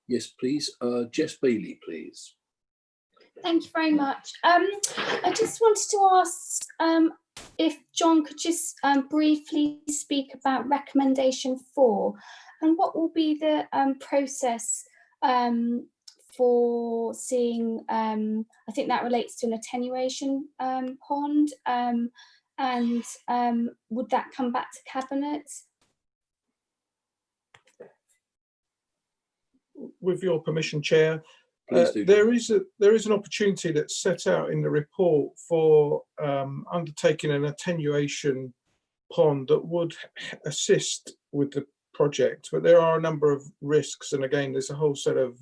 yes, please, Jess Bailey, please. Thank you very much. I just wanted to ask if John could just briefly speak about recommendation 4 and what will be the process for seeing, I think that relates to an attenuation pond, and would that come back to Cabinet? With your permission, Chair, there is an opportunity that's set out in the report for undertaking an attenuation pond that would assist with the project, but there are a number of risks, and again there's a whole set of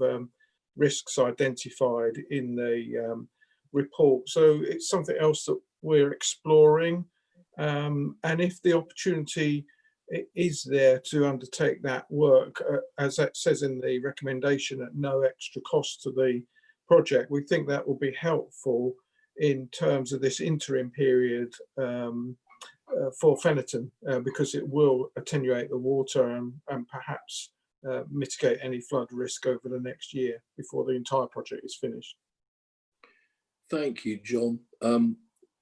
risks identified in the report, so it's something else that we're exploring, and if the opportunity is there to undertake that work, as it says in the recommendation, at no extra cost to the project, we think that will be helpful in terms of this interim period for Fennerton, because it will attenuate the water and perhaps mitigate any flood risk over the next year before the entire project is finished. Thank you, John.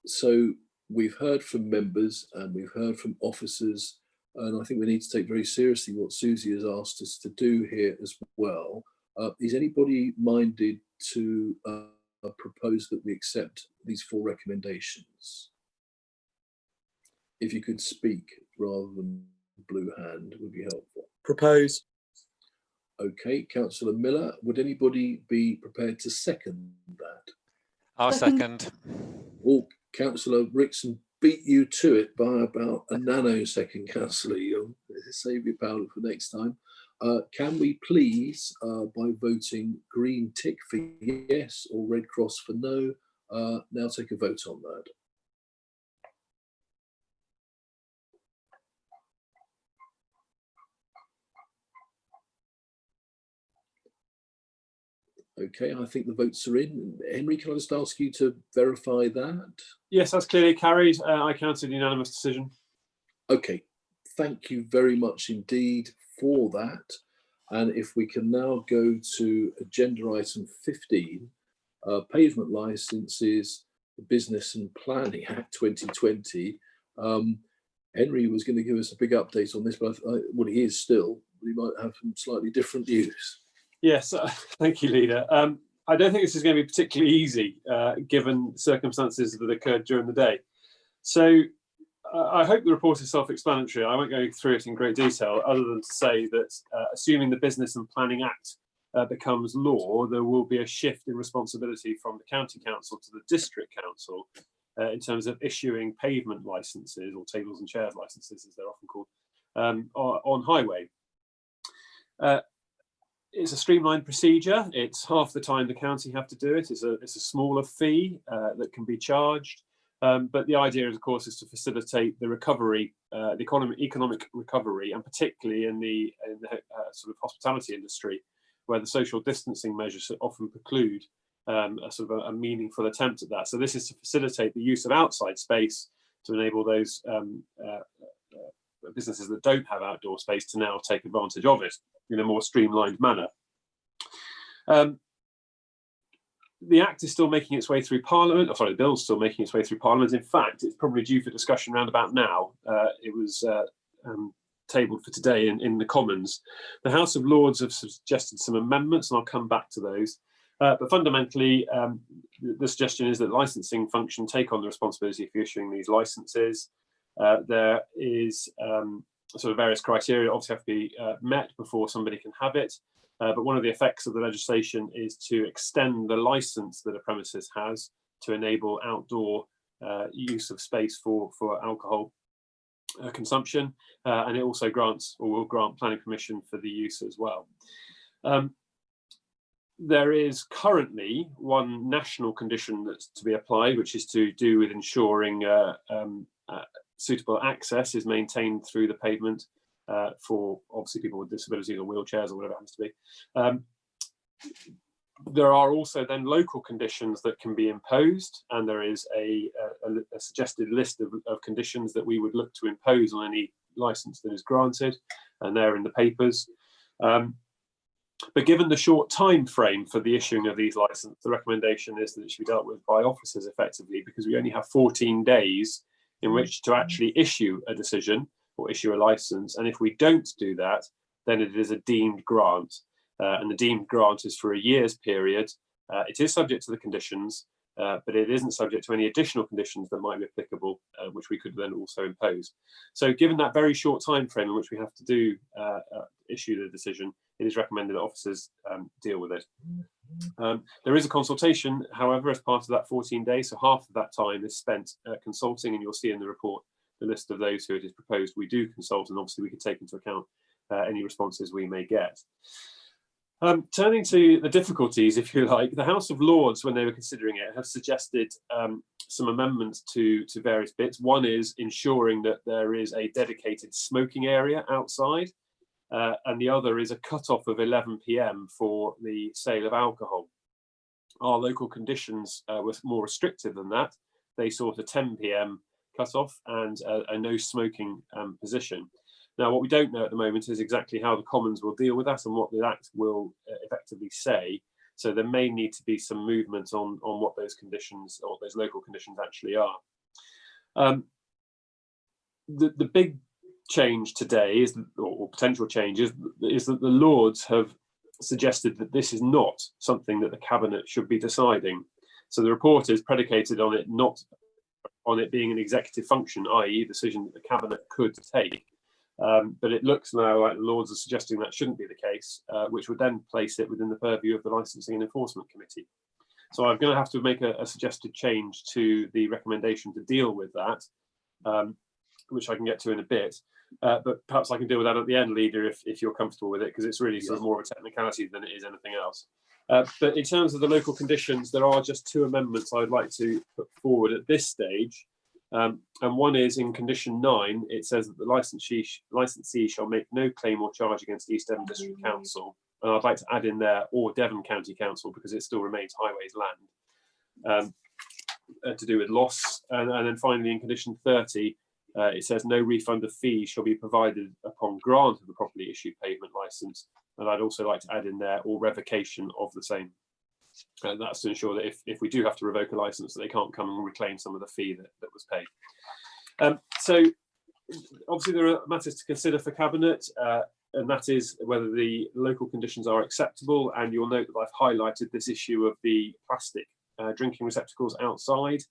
So we've heard from members and we've heard from officers, and I think we need to take very seriously what Susie has asked us to do here as well. Is anybody minded to propose that we accept these 4 recommendations? If you could speak rather than blue hand would be helpful. Propose. Okay, Councillor Miller, would anybody be prepared to second that? I'll second. Oh, Councillor Rickson beat you to it by about a nanosecond, Councillor Young. Save your powder for next time. Can we please, by voting green tick for yes or red cross for no, now take a vote on that? Okay, I think the votes are in. Henry, can I just ask you to verify that? Yes, that's clearly carried. I counted unanimous decision. Okay, thank you very much indeed for that. And if we can now go to agenda item 15, pavement licenses, Business and Planning Act 2020. Henry was going to give us a big update on this, but well, he is still. We might have some slightly different news. Yes, thank you, Leader. I don't think this is going to be particularly easy, given circumstances that occurred during the day. So I hope the report is self-explanatory. I won't go through it in great detail, other than to say that assuming the Business and Planning Act becomes law, there will be a shift in responsibility from the County Council to the District Council in terms of issuing pavement licenses, or tables and chairs licenses as they're often called, on highway. It's a streamlined procedure. It's half the time the county have to do it. It's a smaller fee that can be charged. But the idea, of course, is to facilitate the recovery, the economic recovery, and particularly in the sort of hospitality industry, where the social distancing measures often preclude a sort of a meaningful attempt at that. So this is to facilitate the use of outside space to enable those businesses that don't have outdoor space to now take advantage of it in a more streamlined manner. The Act is still making its way through Parliament. The bill's still making its way through Parliament. In fact, it's probably due for discussion around about now. It was tabled for today in the Commons. The House of Lords have suggested some amendments, and I'll come back to those. But fundamentally, the suggestion is that the licensing function take on the responsibility for issuing these licenses. There is sort of various criteria obviously have to be met before somebody can have it. But one of the effects of the legislation is to extend the license that a premises has to enable outdoor use of space for alcohol consumption. And it also grants or will grant planning permission for the use as well. There is currently one national condition that's to be applied, which is to do with ensuring suitable access is maintained through the pavement for obviously people with disabilities or wheelchairs or whatever it happens to be. There are also then local conditions that can be imposed, and there is a suggested list of conditions that we would look to impose on any license that is granted, and they're in the papers. But given the short time frame for the issuing of these licenses, the recommendation is that it should be dealt with by officers effectively, because we only have 14 days in which to actually issue a decision or issue a license. And if we don't do that, then it is a deemed grant. And the deemed grant is for a year's period. It is subject to the conditions, but it isn't subject to any additional conditions that might be applicable, which we could then also impose. So given that very short time frame in which we have to do issue the decision, it is recommended that officers deal with it. There is a consultation, however, as part of that 14 days, so half of that time is spent consulting, and you'll see in the report the list of those who it is proposed we do consult, and obviously we could take into account any responses we may get. Turning to the difficulties, if you like, the House of Lords, when they were considering it, have suggested some amendments to various bits. One is ensuring that there is a dedicated smoking area outside, and the other is a cut-off of 11 p.m. for the sale of alcohol. Our local conditions were more restrictive than that. They sought a 10 p.m. cut-off and a no smoking position. Now, what we don't know at the moment is exactly how the Commons will deal with that and what the Act will effectively say. So there may need to be some movement on what those conditions or those local conditions actually are. The big change today is, or potential change is that the Lords have suggested that this is not something that the Cabinet should be deciding. So the report is predicated on it being an executive function, i.e. a decision that the Cabinet could take. But it looks now like the Lords are suggesting that shouldn't be the case, which would then place it within the purview of the Licensing and Enforcement Committee. So I'm going to have to make a suggested change to the recommendation to deal with that, which I can get to in a bit. But perhaps I can deal with that at the end, Leader, if you're comfortable with it, because it's really sort of more of a technicality than it is anything else. But in terms of the local conditions, there are just two amendments I'd like to put forward at this stage. And one is in condition 9, it says that the licensee shall make no claim or charge against East Devon District Council. And I'd like to add in there, or Devon County Council, because it still remains Highways land, to do with loss. And then finally in condition 30, it says no refund of fees shall be provided upon grant of the properly issued pavement licence. And I'd also like to add in there, or revocation of the same. And that's to ensure that if we do have to revoke a licence, that they can't come and reclaim some of the fee that was paid. So obviously there are matters to consider for Cabinet, and that is whether the local conditions are acceptable. And you'll note that I've highlighted this issue of the plastic drinking receptacles outside.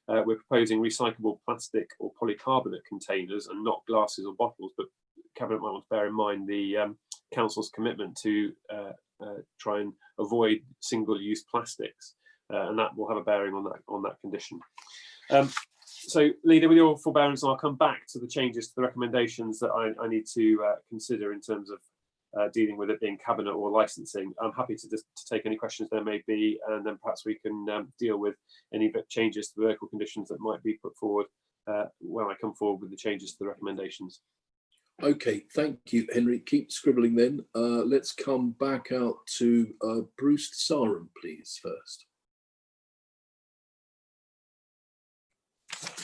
We're proposing recyclable plastic or polycarbonate containers and not glasses or bottles, but Cabinet might want to bear in mind the Council's commitment to try and avoid single-use plastics, and that will have a bearing on that condition. So, Leader, with your forbearance, I'll come back to the changes to the recommendations that I need to consider in terms of dealing with it being cabinet or licensing. I'm happy to take any questions there may be, and then perhaps we can deal with any changes to the local conditions that might be put forward when I come forward with the changes to the recommendations. Okay, thank you, Henry. Keep scribbling then. Let's come back out to Bruce Sarum, please, first.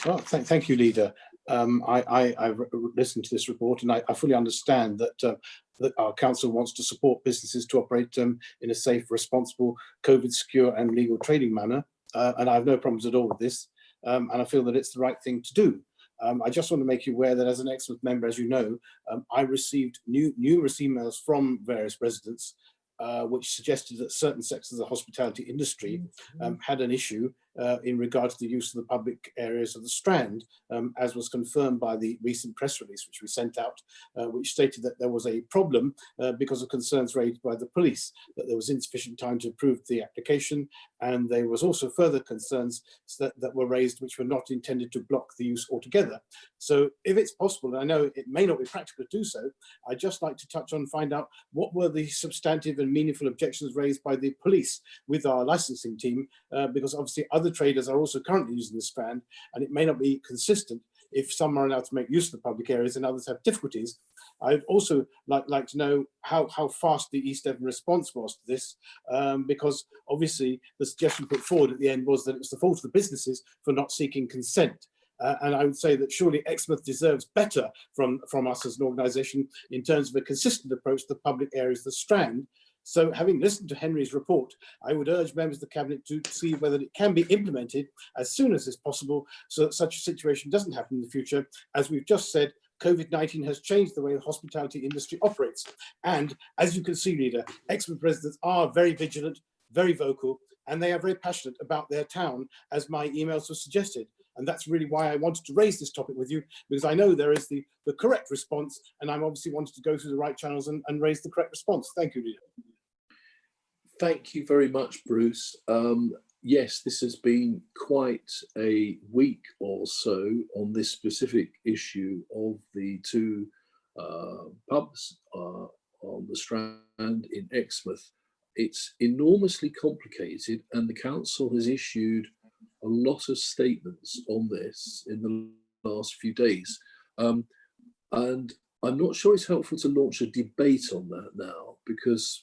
Well, thank you, Leader. I've listened to this report, and I fully understand that that our council wants to support businesses to operate in a safe, responsible, COVID secure and legal trading manner. And I have no problems at all with this. And I feel that it's the right thing to do. I just want to make you aware that as an Exmouth member, as you know, I received numerous emails from various residents which suggested that certain sectors of the hospitality industry had an issue in regard to the use of the public areas of the Strand, as was confirmed by the recent press release which we sent out, which stated that there was a problem because of concerns raised by the police, that there was insufficient time to approve the application, and there was also further concerns that were raised which were not intended to block the use altogether. So if it's possible, and I know it may not be practical to do so, I'd just like to touch on, find out what were the substantive and meaningful objections raised by the police with our licensing team, because obviously other traders are also currently using the Strand, and it may not be consistent if some are allowed to make use of the public areas and others have difficulties. I'd also like to know how fast the East Devon response was to this, because obviously the suggestion put forward at the end was that it was the fault of the businesses for not seeking consent. And I would say that surely Exmouth deserves better from us as an organisation in terms of a consistent approach to the public areas of the Strand. So having listened to Henry's report, I would urge members of the Cabinet to see whether it can be implemented as soon as is possible so that such a situation doesn't happen in the future. As we've just said, COVID-19 has changed the way the hospitality industry operates. And as you can see, Leader, Exmouth residents are very vigilant, very vocal, and they are very passionate about their town, as my emails have suggested. And that's really why I wanted to raise this topic with you, because I know there is the correct response, and I'm obviously wanted to go through the right channels and raise the correct response. Thank you, Leader. Thank you very much, Bruce. Yes, this has been quite a week or so on this specific issue of the two pubs on the Strand in Exmouth. It's enormously complicated, and the council has issued a lot of statements on this in the last few days. And I'm not sure it's helpful to launch a debate on that now, because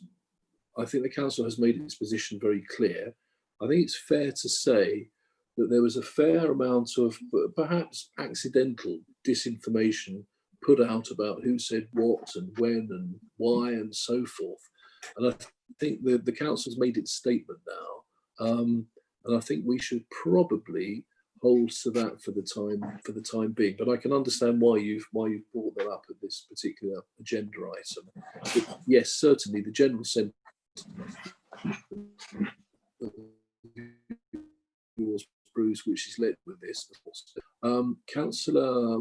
I think the council has made its position very clear. I think it's fair to say that there was a fair amount of perhaps accidental disinformation put out about who said what and when and why and so forth. And I think the council's made its statement now. And I think we should probably hold to that for the time being. But I can understand why you've brought that up at this particular agenda item. But yes, certainly the general sentiment was Bruce, which is led with this. Councillor,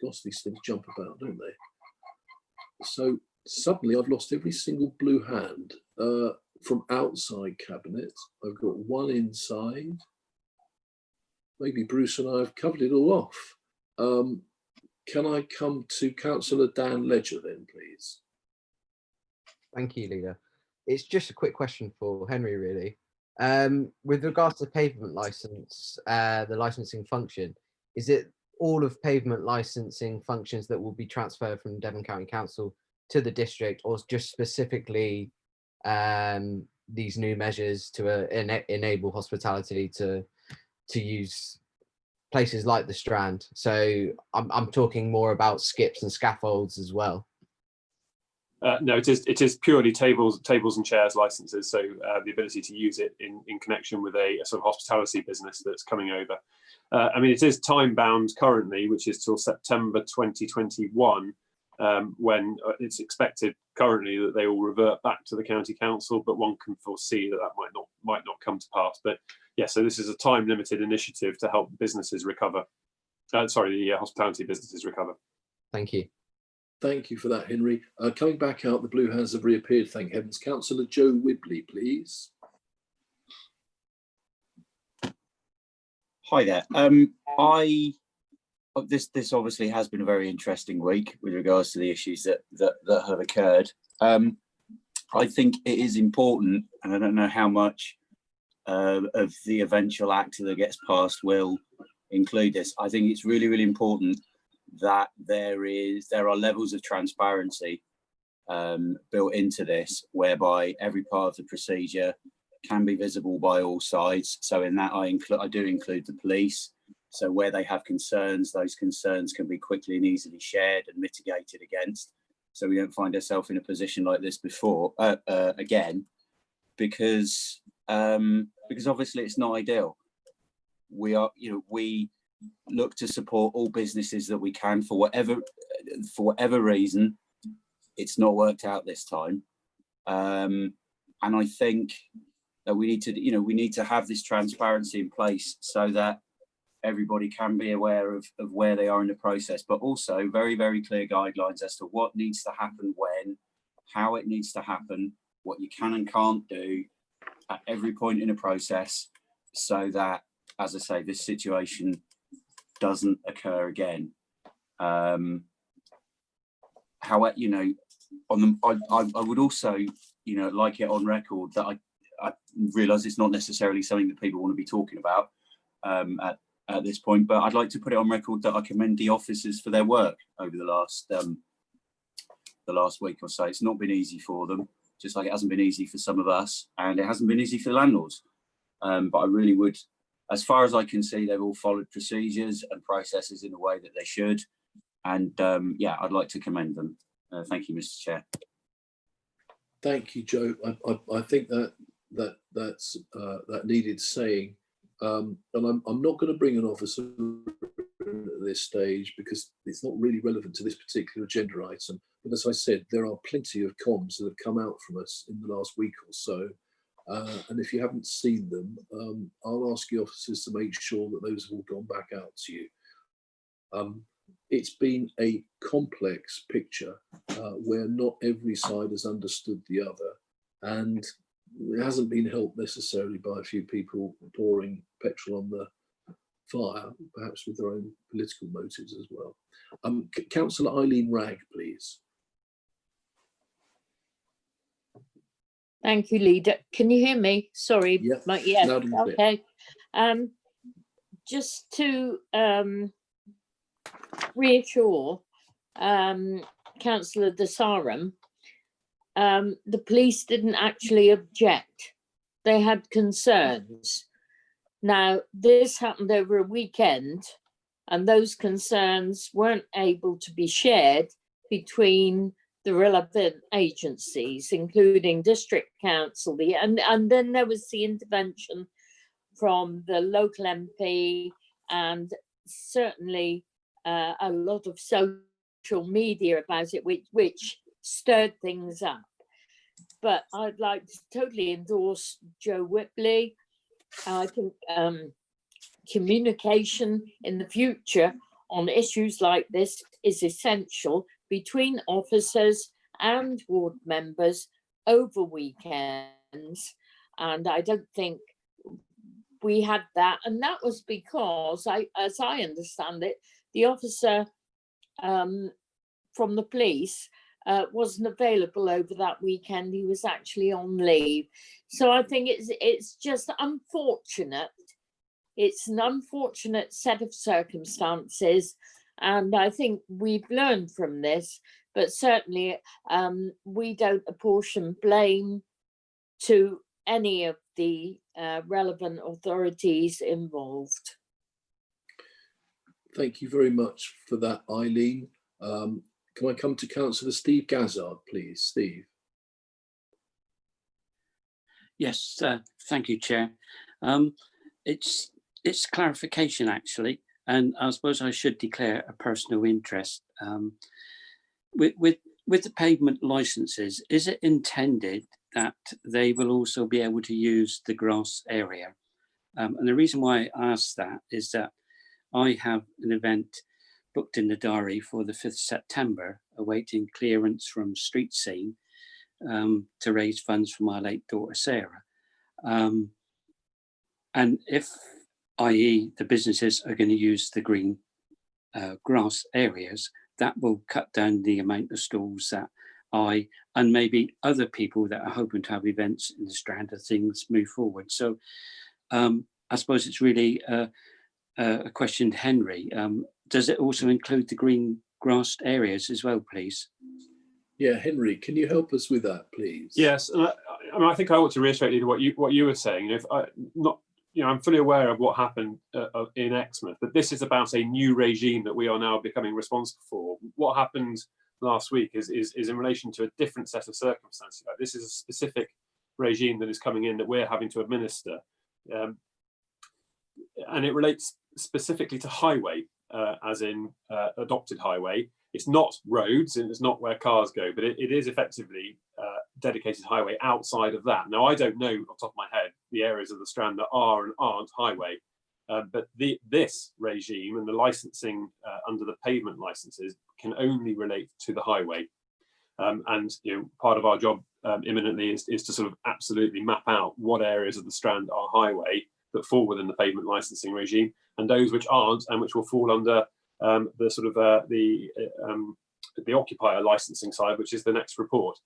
gosh, these things jump about, don't they? So suddenly I've lost every single blue hand. From outside Cabinet, I've got one inside. Maybe Bruce and I have covered it all off. Can I come to Councillor Dan Ledger then, please? Thank you, Leader. It's just a quick question for Henry, really. With regards to the pavement license, the licensing function, is it all of pavement licensing functions that will be transferred from Devon County Council to the district, or just specifically these new measures to enable hospitality to use places like the Strand? So I'm talking more about skips and scaffolds as well. No, it is purely tables and chairs licenses. So the ability to use it in connection with a sort of hospitality business that's coming over. I mean, it is time bound currently, which is till September 2021. When it's expected currently that they will revert back to the county council, but one can foresee that might not come to pass. But yeah, so this is a time limited initiative to help businesses recover. The hospitality businesses recover. Thank you. Thank you for that, Henry. Coming back out, the blue hands have reappeared, thank heavens. Councillor Joe Whibley, please. Hi there. This obviously has been a very interesting week with regards to the issues that have occurred. I think it is important, and I don't know how much of the eventual act that gets passed will include this. I think it's really, really important that there are levels of transparency built into this, whereby every part of the procedure can be visible by all sides. So in that, I do include the police. So where they have concerns, those concerns can be quickly and easily shared and mitigated against. So we don't find ourselves in a position like this again, because obviously it's not ideal. We look to support all businesses that we can for whatever reason. It's not worked out this time, and I think that we need to have this transparency in place so that everybody can be aware of where they are in the process, but also very, very clear guidelines as to what needs to happen when, how it needs to happen, what you can and can't do at every point in a process, so that, as I say, this situation doesn't occur again. However, I would also, like it on record that I realise it's not necessarily something that people want to be talking about at this point, but I'd like to put it on record that I commend the officers for their work over the last week or so. It's not been easy for them, just like it hasn't been easy for some of us, and it hasn't been easy for the landlords. But I really would, as far as I can see, they've all followed procedures and processes in a way that they should. And yeah, I'd like to commend them. Thank you, Mr. Chair. Thank you, Joe. I think that needed saying. And I'm not going to bring an officer at this stage because it's not really relevant to this particular agenda item. But as I said, there are plenty of comms that have come out from us in the last week or so. And if you haven't seen them, I'll ask the officers to make sure that those have all gone back out to you. It's been a complex picture where not every side has understood the other. And it hasn't been helped necessarily by a few people pouring petrol on the fire, perhaps with their own political motives as well. Councillor Eileen Wragg, please. Thank you, Leader. Can you hear me? Sorry. Yep. Yes. Loud and clear. Okay. Just to reassure Councillor Dasaram, the police didn't actually object. They had concerns. Now, this happened over a weekend, and those concerns weren't able to be shared between the relevant agencies, including District Council, and then there was the intervention from the local MP, and certainly a lot of social media about it, which stirred things up. But I'd like to totally endorse Joe Whipley. I think communication in the future on issues like this is essential between officers and ward members over weekends. And I don't think we had that. And that was because, as I understand it, the officer from the police wasn't available over that weekend. He was actually on leave. So I think it's just unfortunate. It's an unfortunate set of circumstances. And I think we've learned from this, but certainly we don't apportion blame to any of the relevant authorities involved. Thank you very much for that, Eileen. Can I come to Councillor Steve Gazzard, please? Steve. Yes, thank you, Chair. It's clarification, actually, and I suppose I should declare a personal interest. With the pavement licences, is it intended that they will also be able to use the grass area? And the reason why I ask that is that I have an event booked in the diary for the 5th September, awaiting clearance from Street Scene to raise funds for my late daughter, Sarah. And if, i.e. the businesses are going to use the green grass areas, that will cut down the amount of stalls that I and maybe other people that are hoping to have events in the Strand as things move forward. So I suppose it's really a question to Henry. Does it also include the green grassed areas as well, please? Yeah, Henry, can you help us with that, please? Yes, and I think I ought to reiterate what you were saying. If I'm fully aware of what happened in Exmouth, but this is about a new regime that we are now becoming responsible for. What happened last week is in relation to a different set of circumstances. Like, this is a specific regime that is coming in that we're having to administer, and it relates specifically to highway, as in adopted highway. It's not roads and it's not where cars go, but it is effectively dedicated highway outside of that. Now, I don't know off the top of my head the areas of the Strand that are and aren't highway, but this regime and the licensing under the pavement licenses can only relate to the highway. And part of our job imminently is to sort of absolutely map out what areas of the Strand are highway that fall within the pavement licensing regime, and those which aren't and which will fall under the sort of the occupier licensing side, which is the next report.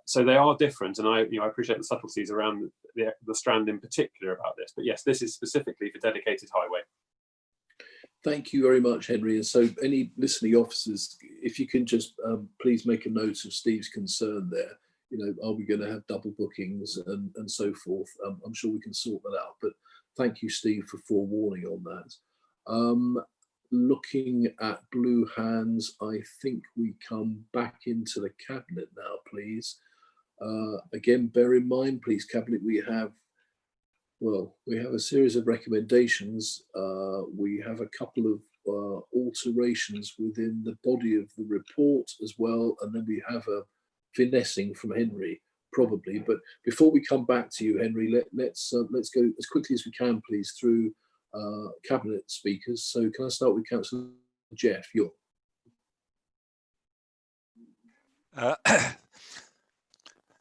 So they are different, and I appreciate the subtleties around the Strand in particular about this. But yes, this is specifically for dedicated highway. Thank you very much, Henry. And so, any listening officers, if you can just please make a note of Steve's concern there. Are we going to have double bookings and so forth? I'm sure we can sort that out. But thank you, Steve, for forewarning on that. Looking at blue hands, I think we come back into the cabinet now, please. Again, bear in mind, please, cabinet, we have a series of recommendations. We have a couple of alterations within the body of the report as well, and then we have a finessing from Henry, probably. But before we come back to you, Henry, let's go as quickly as we can, please, through cabinet speakers. So can I start with Councillor Jeff?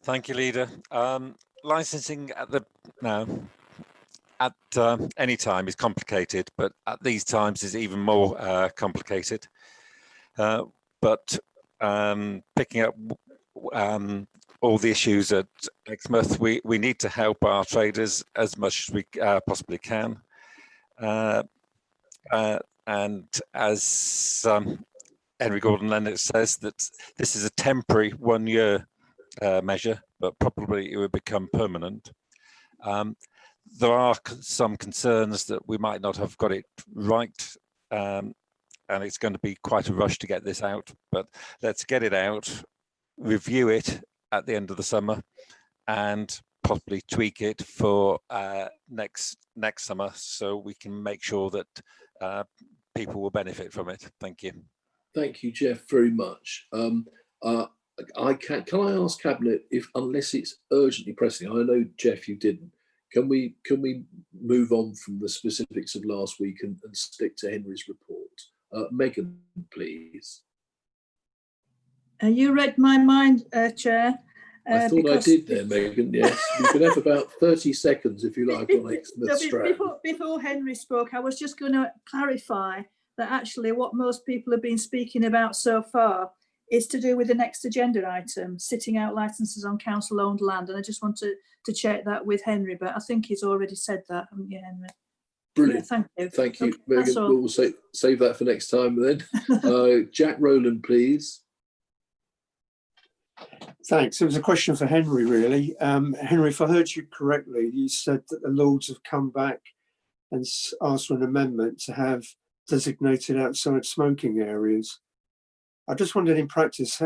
Thank you, Leader. Licensing at any time is complicated, but at these times is even more complicated. But picking up all the issues at Exmouth, we need to help our traders as much as we possibly can. And as Henry Gordon Lennox says, that this is a temporary 1 year measure, but probably it will become permanent. There are some concerns that we might not have got it right, and it's going to be quite a rush to get this out, but let's get it out, review it at the end of the summer, and possibly tweak it for next summer, so we can make sure that people will benefit from it. Thank you. Thank you, Jeff, very much. Can I ask Cabinet, if unless it's urgently pressing, I know, Jeff, you didn't, can we move on from the specifics of last week and stick to Henry's report? Megan, please. You read my mind, Chair. I thought I did there, Megan, yes. You can have about 30 seconds, if you like, on Exmouth Strand. Before Henry spoke, I was just going to clarify that actually what most people have been speaking about so far is to do with the next agenda item, sitting out licences on council-owned land. And I just want to check that with Henry, but I think he's already said that, haven't you, Henry? Brilliant. Yeah, thank you. Thank you, Okay, Megan. We'll save that for next time then. Jack Rowland, please. Thanks. It was a question for Henry, really. Henry, if I heard you correctly, you said that the Lords have come back and asked for an amendment to have designated outside smoking areas. I just wondered, in practice,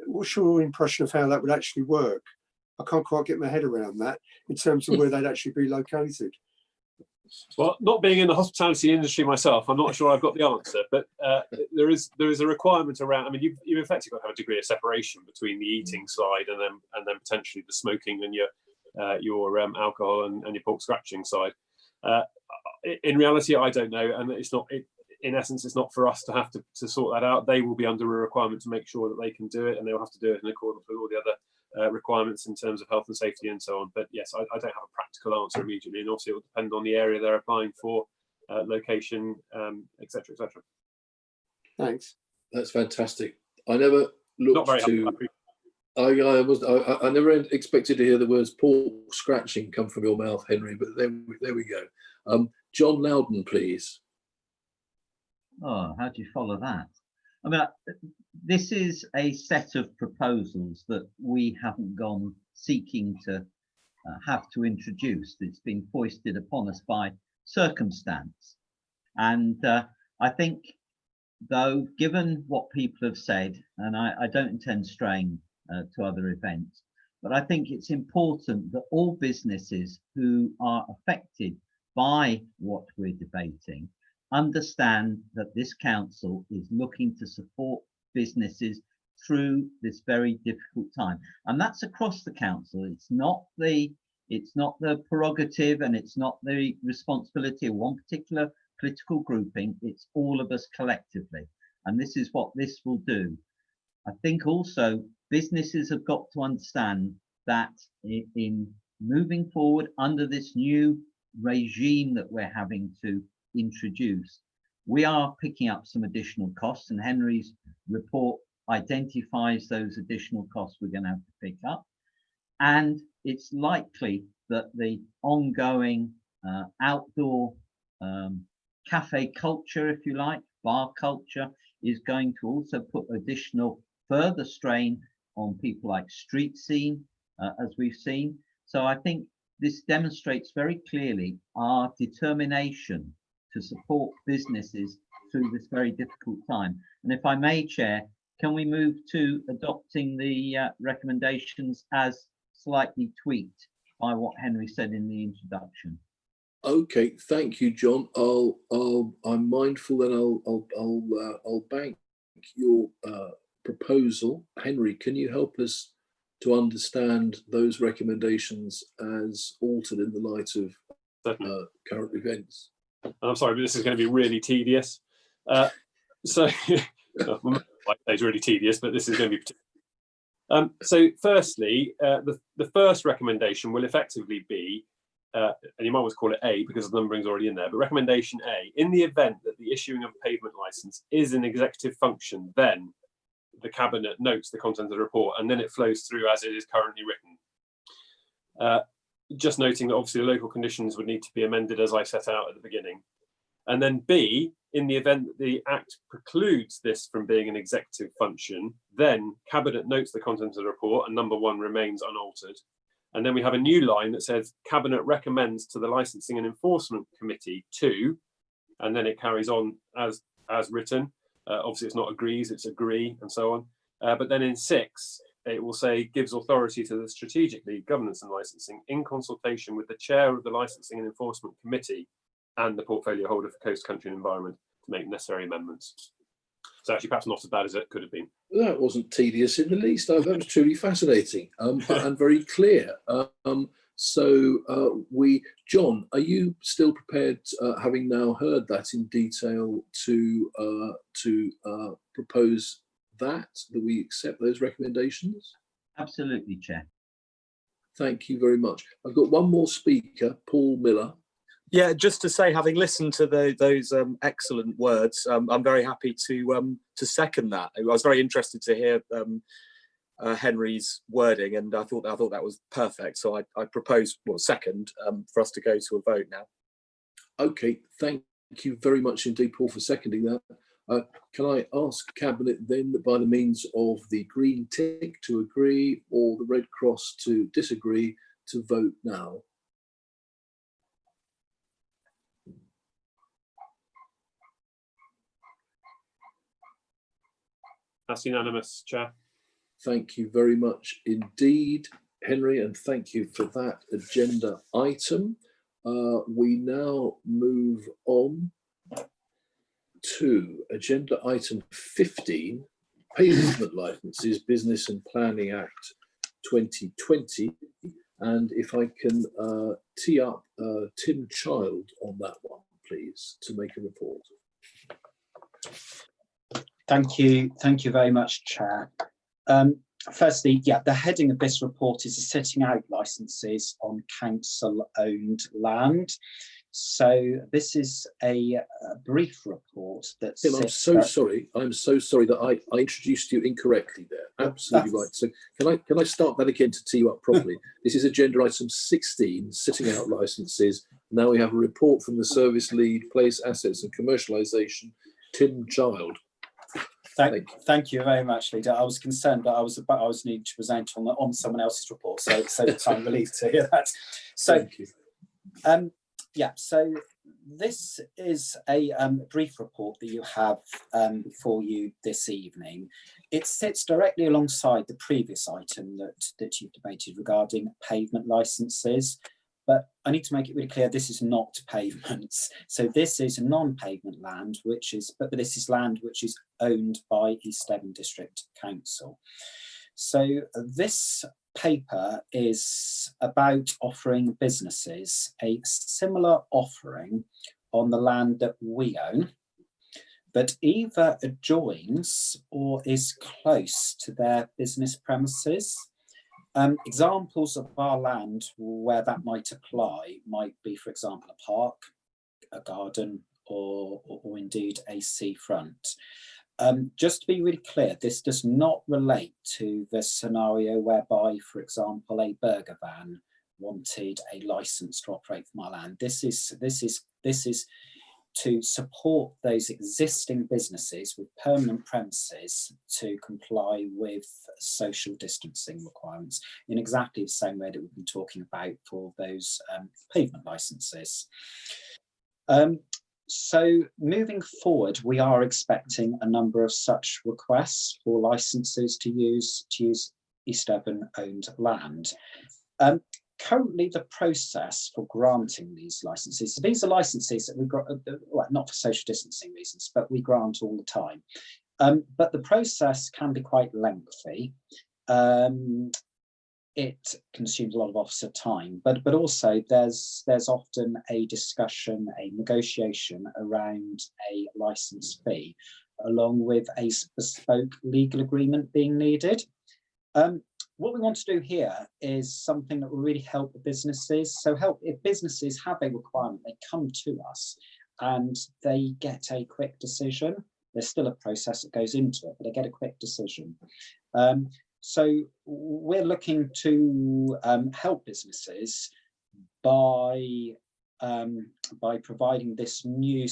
what's your impression of how that would actually work? I can't quite get my head around that in terms of where they'd actually be located. Well, not being in the hospitality industry myself, I'm not sure I've got the answer, but there is a requirement around. I mean, you've effectively got to have a degree of separation between the eating side and then potentially the smoking and your alcohol and your pork scratching side. In reality, I don't know, and it's not. In essence, it's not for us to have to sort that out. They will be under a requirement to make sure that they can do it, and they'll have to do it in accordance with all the other requirements in terms of health and safety and so on. But yes, I don't have a practical answer immediately, and also it will depend on the area they're applying for, location, etc., etc. Thanks. That's fantastic. I never looked to. I never expected to hear the words pork scratching come from your mouth, Henry, but there we go. John Loudon, please. Oh, how do you follow that? I mean, this is a set of proposals that we haven't gone seeking to have to introduce. It's been foisted upon us by circumstance. And I think, though, given what people have said, and I don't intend straying to other events, but I think it's important that all businesses who are affected by what we're debating understand that this council is looking to support businesses through this very difficult time, and that's across the council. It's not the prerogative, and it's not the responsibility of one particular political grouping. It's all of us collectively, and this is what this will do. I think also businesses have got to understand that in moving forward under this new regime that we're having to introduce, we are picking up some additional costs, and Henry's report identifies those additional costs we're going to have to pick up. And it's likely that the ongoing outdoor cafe culture, if you like, bar culture, is going to also put additional further strain on people like Street Scene, as we've seen. So I think this demonstrates very clearly our determination to support businesses through this very difficult time. And if I may, Chair, can we move to adopting the recommendations as slightly tweaked by what Henry said in the introduction? Okay, thank you, John. I'm mindful that I'll bank your proposal. Henry, can you help us to understand those recommendations as altered in the light of current events? I'm sorry, but this is going to be really tedious. So it's really tedious, but this is going to be. So firstly, the first recommendation will effectively be, and you might always call it A because the numbering's already in there, but recommendation A, in the event that the issuing of a pavement licence is an executive function, then the Cabinet notes the content of the report, and then it flows through as it is currently written. Just noting that obviously the local conditions would need to be amended as I set out at the beginning. And then B, in the event that the Act precludes this from being an executive function, then Cabinet notes the content of the report and number 1 remains unaltered. And then we have a new line that says Cabinet recommends to the Licensing and Enforcement Committee to, and then it carries on as written. Obviously it's not agrees, it's agree and so on. But then in 6, it will say gives authority to the Strategic Lead Governance and Licensing in consultation with the chair of the Licensing and Enforcement Committee and the portfolio holder for Coast, Country and Environment to make necessary amendments. So actually perhaps not as bad as it could have been. That wasn't tedious in the least. That was truly fascinating and very clear. John, are you still prepared, having now heard that in detail, to propose that we accept those recommendations? Absolutely, Chair. Thank you very much. I've got one more speaker, Paul Miller. Yeah, just to say, having listened to those excellent words, I'm very happy to second that. I was very interested to hear Henry's wording, and I thought that was perfect. So I propose, second, for us to go to a vote now. Okay, thank you very much indeed, Paul, for seconding that. Can I ask Cabinet then, by the means of the green tick to agree or the red cross to disagree, to vote now? That's unanimous, Chair. Thank you very much indeed, Henry, and thank you for that agenda item. We now move on to agenda item 15, Pavement Licences, Business and Planning Act 2020. And if I can tee up Tim Child on that one, please, to make a report. Thank you very much, Chair. Firstly, the heading of this report is setting out licences on council-owned land. So this is a brief report that. Tim, I'm so sorry that I introduced you incorrectly there. absolutely right. So can I start that again to tee you up properly? This is agenda item 16, sitting out licenses. Now we have a report from the service lead, place assets and commercialisation, Tim Child. Thank you very much, Leader. I was concerned that I was needing to present on someone else's report, so I'm relieved to hear that. So, thank you. Yeah, so this is a brief report that you have for you this evening. It sits directly alongside the previous item that you've debated regarding pavement licenses. But I need to make it really clear, this is not pavements. So this is non-pavement land, but this is land which is owned by East Devon District Council. So this paper is about offering businesses a similar offering on the land that we own, but either adjoins or is close to their business premises. Examples of our land where that might apply might be, for example, a park, a garden, or indeed a seafront. Just to be really clear, this does not relate to the scenario whereby, for example, a burger van wanted a license to operate from our land. This is to support those existing businesses with permanent premises to comply with social distancing requirements in exactly the same way that we've been talking about for those pavement licenses. So moving forward, we are expecting a number of such requests for licenses to use East Devon owned land. Currently, the process for granting these licenses, so these are licenses that we grant, well, not for social distancing reasons, but we grant all the time. But the process can be quite lengthy. It consumes a lot of officer time, but also there's often a discussion, a negotiation around a license fee, along with a bespoke legal agreement being needed. What we want to do here is something that will really help the businesses. So if businesses have a requirement, they come to us and they get a quick decision. There's still a process that goes into it, but they get a quick decision. So we're looking to help businesses by providing this new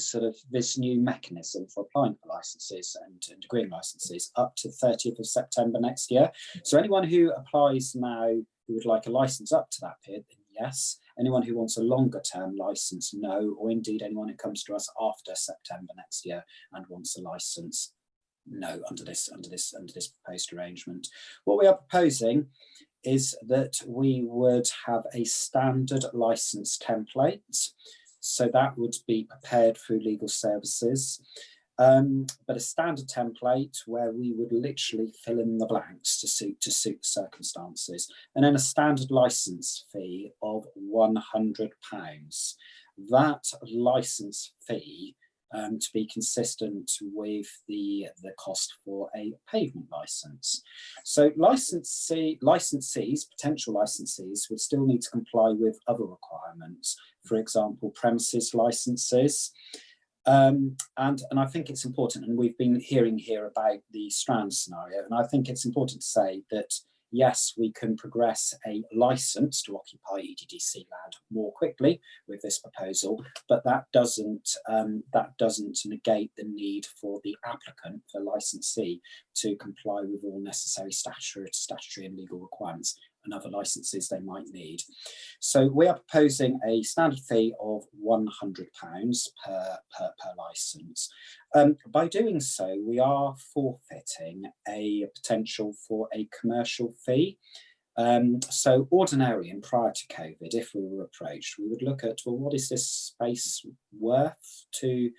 mechanism for applying for licenses and agreeing licenses up to 30th of September next year. So anyone who applies now who would like a license up to that period, then yes. Anyone who wants a longer term license, no. Or indeed anyone who comes to us after September next year and wants a license, no, under this proposed arrangement. What we are proposing is that we would have a standard license template. So that would be prepared through legal services, but a standard template where we would literally fill in the blanks to suit circumstances. And then a standard license fee of £100. That license fee to be consistent with the cost for a pavement license. So licensees, potential licensees, would still need to comply with other requirements, for example, premises licenses. And I think it's important, and we've been hearing here about the Strand scenario, and I think it's important to say that yes, we can progress a license to occupy EDDC land more quickly with this proposal, but that doesn't negate the need for the applicant, the licensee, to comply with all necessary statutory and legal requirements and other licenses they might need. So we are proposing a standard fee of £100 per license. By doing so, we are forfeiting a potential for a commercial fee. So ordinarily and prior to COVID, if we were approached, we would look at, well, what is this space worth to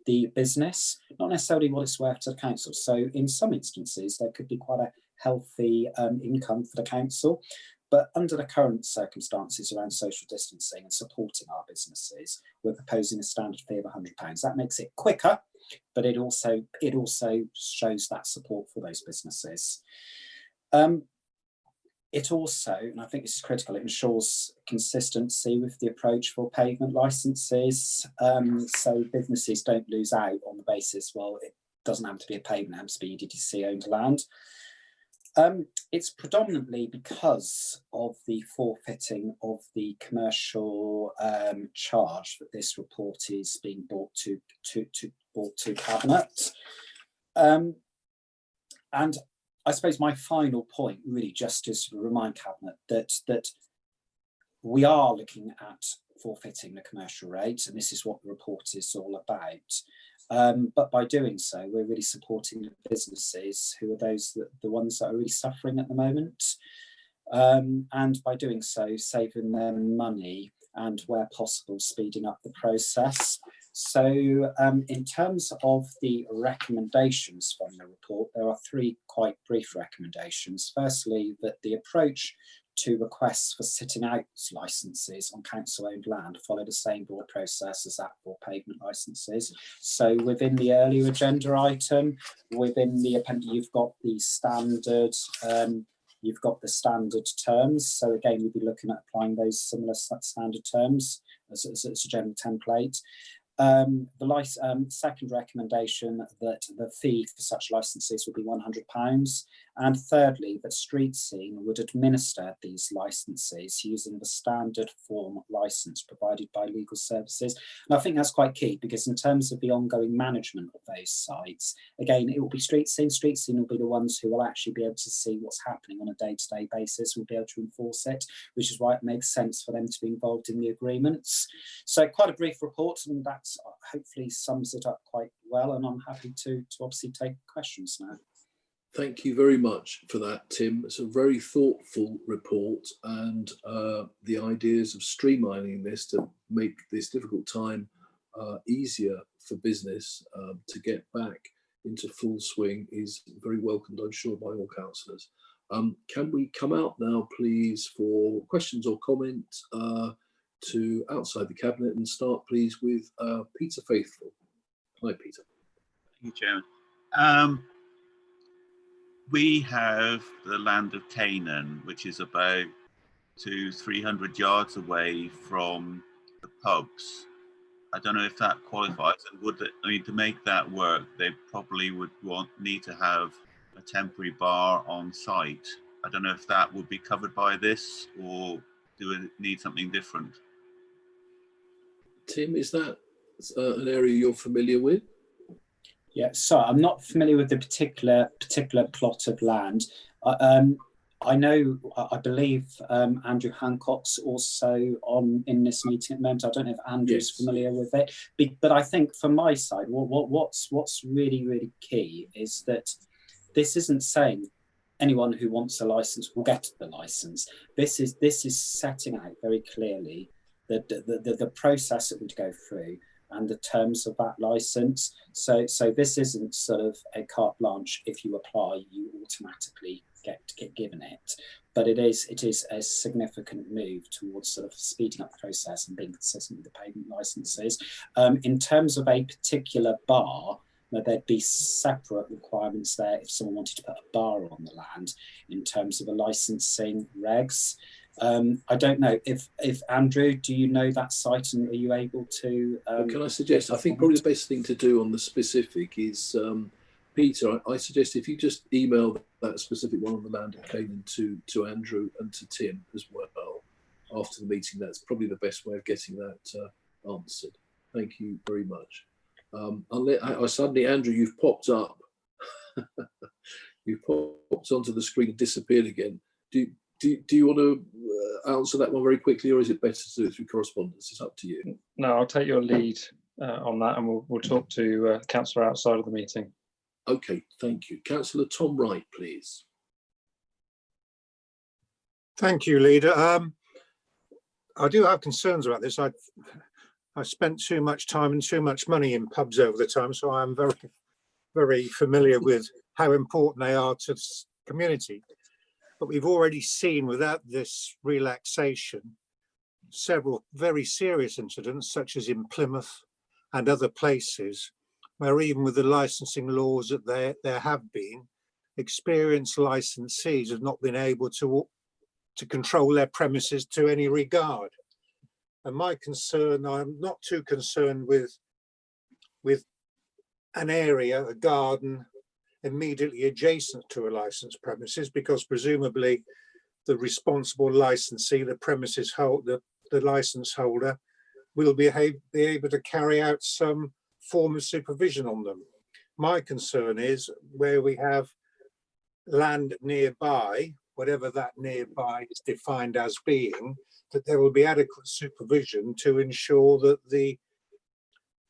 the business? Not necessarily what it's worth to the council. So in some instances, there could be quite a healthy income for the council. But under the current circumstances around social distancing and supporting our businesses, we're proposing a standard fee of £100. That makes it quicker, but it also shows that support for those businesses. It also, and I think this is critical, it ensures consistency with the approach for pavement licenses. So businesses don't lose out on the basis, well, it doesn't have to be a pavement, it has to be EDDC owned land. It's predominantly because of the forfeiting of the commercial charge that this report is being brought to Cabinet. And I suppose my final point, really, just to sort of remind Cabinet that we are looking at forfeiting the commercial rate, and this is what the report is all about. But by doing so, we're really supporting the businesses who are the ones that are really suffering at the moment. And by doing so, saving them money and where possible, speeding up the process. So in terms of the recommendations from the report, there are three quite brief recommendations. Firstly, that the approach to requests for sitting out licences on council-owned land follow the same broad process as that for pavement licences. So within the earlier agenda item, within the appendix, you've got the standard terms. So again, we'll be looking at applying those similar standard terms as a general template. The second recommendation that the fee for such licences would be £100, and thirdly that Street Scene would administer these licences using the standard form licence provided by legal services. And I think that's quite key, because in terms of the ongoing management of those sites, again, it will be Street Scene. Street Scene will be the ones who will actually be able to see what's happening on a day-to-day basis, will be able to enforce it, which is why it makes sense for them to be involved in the agreements. So quite a brief report, and that hopefully sums it up quite well, and I'm happy to obviously take questions now. Thank you very much for that, Tim. It's a very thoughtful report, and the ideas of streamlining this to make this difficult time easier for business to get back into full swing is very welcomed, I'm sure, by all councillors. Can we come out now, please, for questions or comments to outside the Cabinet, and start, please, with Peter Faithful. Hi, Peter. Thank you, Chairman. We have the land of Canaan, which is about 200-300 yards away from the pubs. I don't know if that qualifies, and to make that work, they probably would need to have a temporary bar on site. I don't know if that would be covered by this, or do it need something different? Tim, is that an area you're familiar with? Yeah, so I'm not familiar with the particular plot of land. I believe Andrew Hancock's also in this meeting at the moment. I don't know if Andrew's familiar with it, but I think from my side, what's really, really key is that this isn't saying anyone who wants a license will get the license. This is setting out very clearly the process that would go through and the terms of that license. So this isn't sort of a carte blanche. If you apply, you automatically get given it. But it is a significant move towards sort of speeding up the process and being consistent with the payment licenses. In terms of a particular bar, there'd be separate requirements there if someone wanted to put a bar on the land in terms of the licensing regs. I don't know if Andrew, do you know that site, and are you able to? Can I suggest? I think probably the best thing to do on the specific is, Peter. I suggest if you just email that specific one on the land of Canaan to Andrew and to Tim as well after the meeting. That's probably the best way of getting that answered. Thank you very much. Suddenly, Andrew, you've popped up. You've popped onto the screen and disappeared again. Do you want to answer that one very quickly, or is it better to do it through correspondence? It's up to you. No, I'll take your lead on that, and we'll talk to Councillor outside of the meeting. Okay, thank you. Councillor Tom Wright, please. Thank you, Leader. I do have concerns about this. I spent too much time and too much money in pubs over the time, so I'm very, very familiar with how important they are to the community. But we've already seen, without this relaxation, several very serious incidents, such as in Plymouth and other places, where even with the licensing laws that there have been, experienced licensees have not been able to control their premises to any regard. And my concern, I'm not too concerned with an area, a garden, immediately adjacent to a licensed premises, because presumably the responsible licensee, the premises holder, the license holder, will be able to carry out some form of supervision on them. My concern is where we have land nearby, whatever that nearby is defined as being, that there will be adequate supervision to ensure that the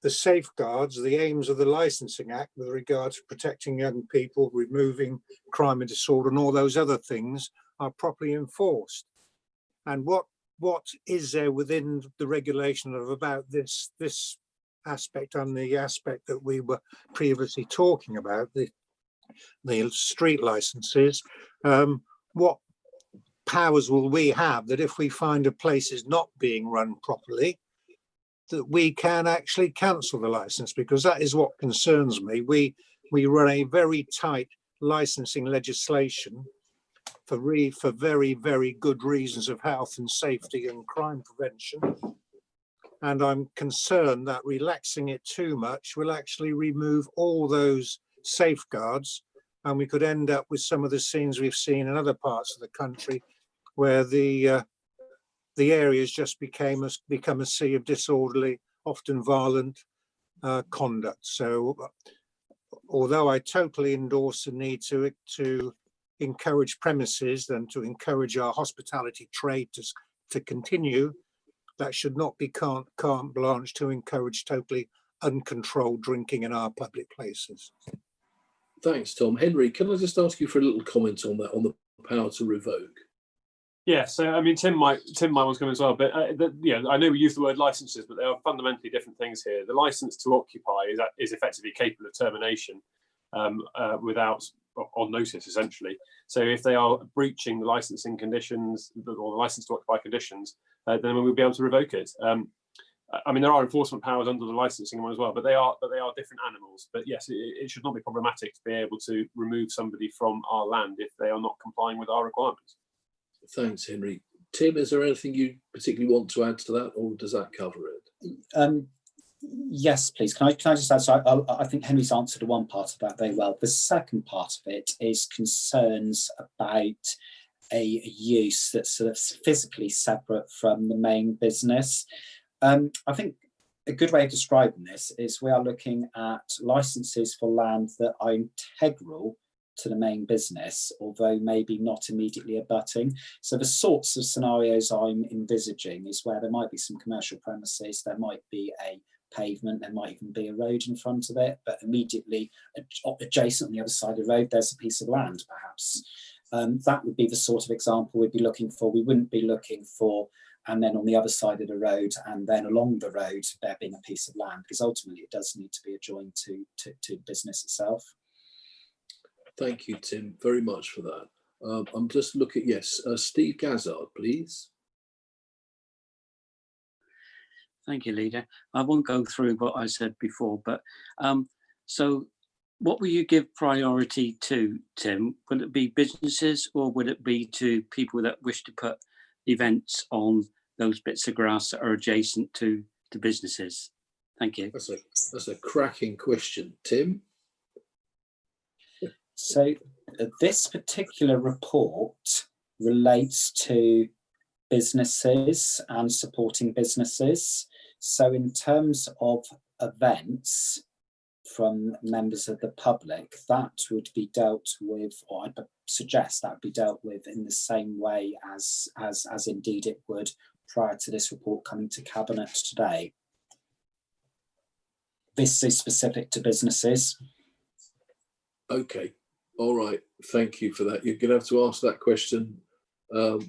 safeguards, the aims of the Licensing Act with regard to protecting young people, removing crime and disorder and all those other things are properly enforced. And what is there within the regulation of about this aspect and the aspect that we were previously talking about, the street licenses, what powers will we have that if we find a place is not being run properly, that we can actually cancel the license? Because that is what concerns me. We run a very tight licensing legislation for very, very good reasons of health and safety and crime prevention. And I'm concerned that relaxing it too much will actually remove all those safeguards, and we could end up with some of the scenes we've seen in other parts of the country where the areas just become a sea of disorderly, often violent conduct. So although I totally endorse the need to encourage premises and to encourage our hospitality trade to continue, that should not be carte blanche to encourage totally uncontrolled drinking in our public places. Thanks, Tom. Henry, can I just ask you for a little comment on that, on the power to revoke? Yeah, so I mean, Tim might want to come as well, but yeah, I know we use the word licenses, but they are fundamentally different things here. The license to occupy is effectively capable of termination without on notice, essentially. So if they are breaching the licensing conditions or the license to occupy conditions, then we'll be able to revoke it. I mean, there are enforcement powers under the licensing one as well, but they are different animals. But yes, it should not be problematic to be able to remove somebody from our land if they are not complying with our requirements. Thanks, Henry. Tim, is there anything you particularly want to add to that, or does that cover it? Yes, please. Can I just add? So I think Henry's answered one part of that very well. The second part of it is concerns about a use that's sort of physically separate from the main business. I think a good way of describing this is we are looking at licenses for land that are integral to the main business, although maybe not immediately abutting. So the sorts of scenarios I'm envisaging is where there might be some commercial premises, there might be a pavement, there might even be a road in front of it, but immediately adjacent on the other side of the road, there's a piece of land, perhaps. That would be the sort of example we'd be looking for. We wouldn't be looking for, and then on the other side of the road, and then along the road, there being a piece of land, because ultimately it does need to be adjoined to the business itself. Thank you, Tim, very much for that. I'm just looking, yes, Steve Gazzard, please. Thank you, Leader. I won't go through what I said before, but so what will you give priority to, Tim? Will it be businesses or will it be to people that wish to put events on those bits of grass that are adjacent to the businesses? Thank you. That's a cracking question, Tim. So this particular report relates to businesses and supporting businesses. So in terms of events from members of the public, that would be dealt with, or I'd suggest that would be dealt with in the same way as indeed it would prior to this report coming to Cabinet today. This is specific to businesses. Okay. All right, thank you for that. You're going to have to ask that question by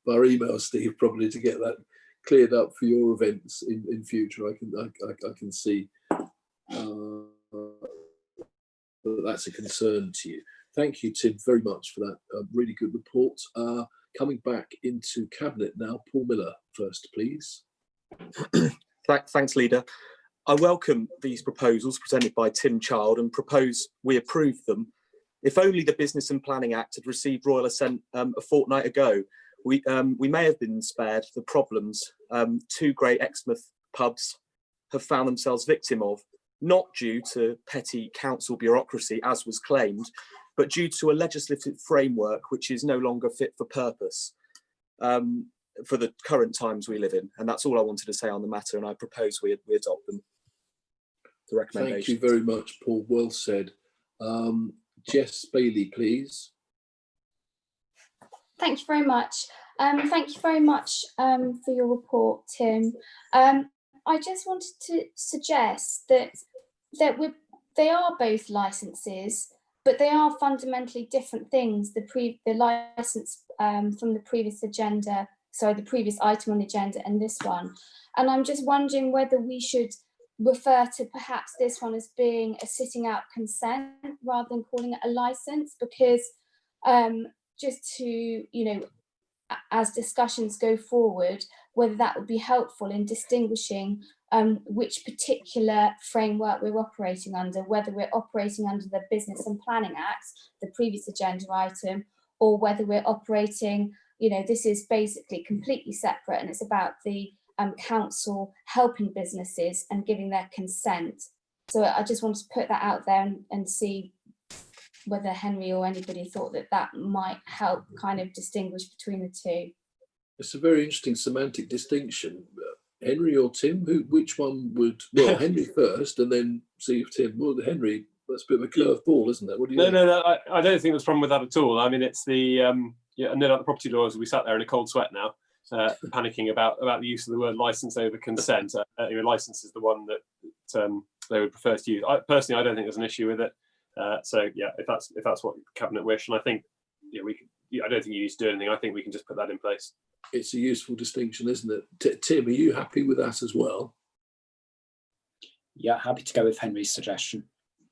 email, Steve, probably to get that cleared up for your events in future. I can see that's a concern to you. Thank you, Tim, very much for that really good report. Coming back into Cabinet now, Paul Miller first, please. Thanks, Leader. I welcome these proposals presented by Tim Child and propose we approve them. If only the Business and Planning Act had received royal assent a fortnight ago, we may have been spared the problems two great Exmouth pubs have found themselves victim of, not due to petty council bureaucracy, as was claimed, but due to a legislative framework which is no longer fit for purpose for the current times we live in. And that's all I wanted to say on the matter, and I propose we adopt them. The recommendation. Thank you very much, Paul. Well said. Jess Bailey, please. Thank you very much. Thank you very much for your report, Tim. I just wanted to suggest that they are both licenses, but they are fundamentally different things. The license from the previous agenda, sorry, the previous item on the agenda, and this one. And I'm just wondering whether we should refer to perhaps this one as being a sitting out consent rather than calling it a license, because just to, you know, as discussions go forward, whether that would be helpful in distinguishing which particular framework we're operating under, whether we're operating under the Business and Planning Act, the previous agenda item, or whether we're operating, you know, this is basically completely separate and it's about the council helping businesses and giving their consent. So I just wanted to put that out there and see whether Henry or anybody thought that that might help kind of distinguish between the two. It's a very interesting semantic distinction. Henry or Tim, which one would, well, Henry first and then see if Tim, well, Henry, that's a bit of a curveball, isn't it? What do you think? No, I don't think there's a problem with that at all. I mean, it's the, yeah, and then at the property lawyers, we sat there in a cold sweat now, panicking about the use of the word license over consent. License is the one that they would prefer to use. Personally, I don't think there's an issue with it. So yeah, if that's what Cabinet wish, and I think we could. I don't think you need to do anything. I think we can just put that in place. It's a useful distinction, isn't it? Tim, are you happy with that as well? Yeah, happy to go with Henry's suggestion.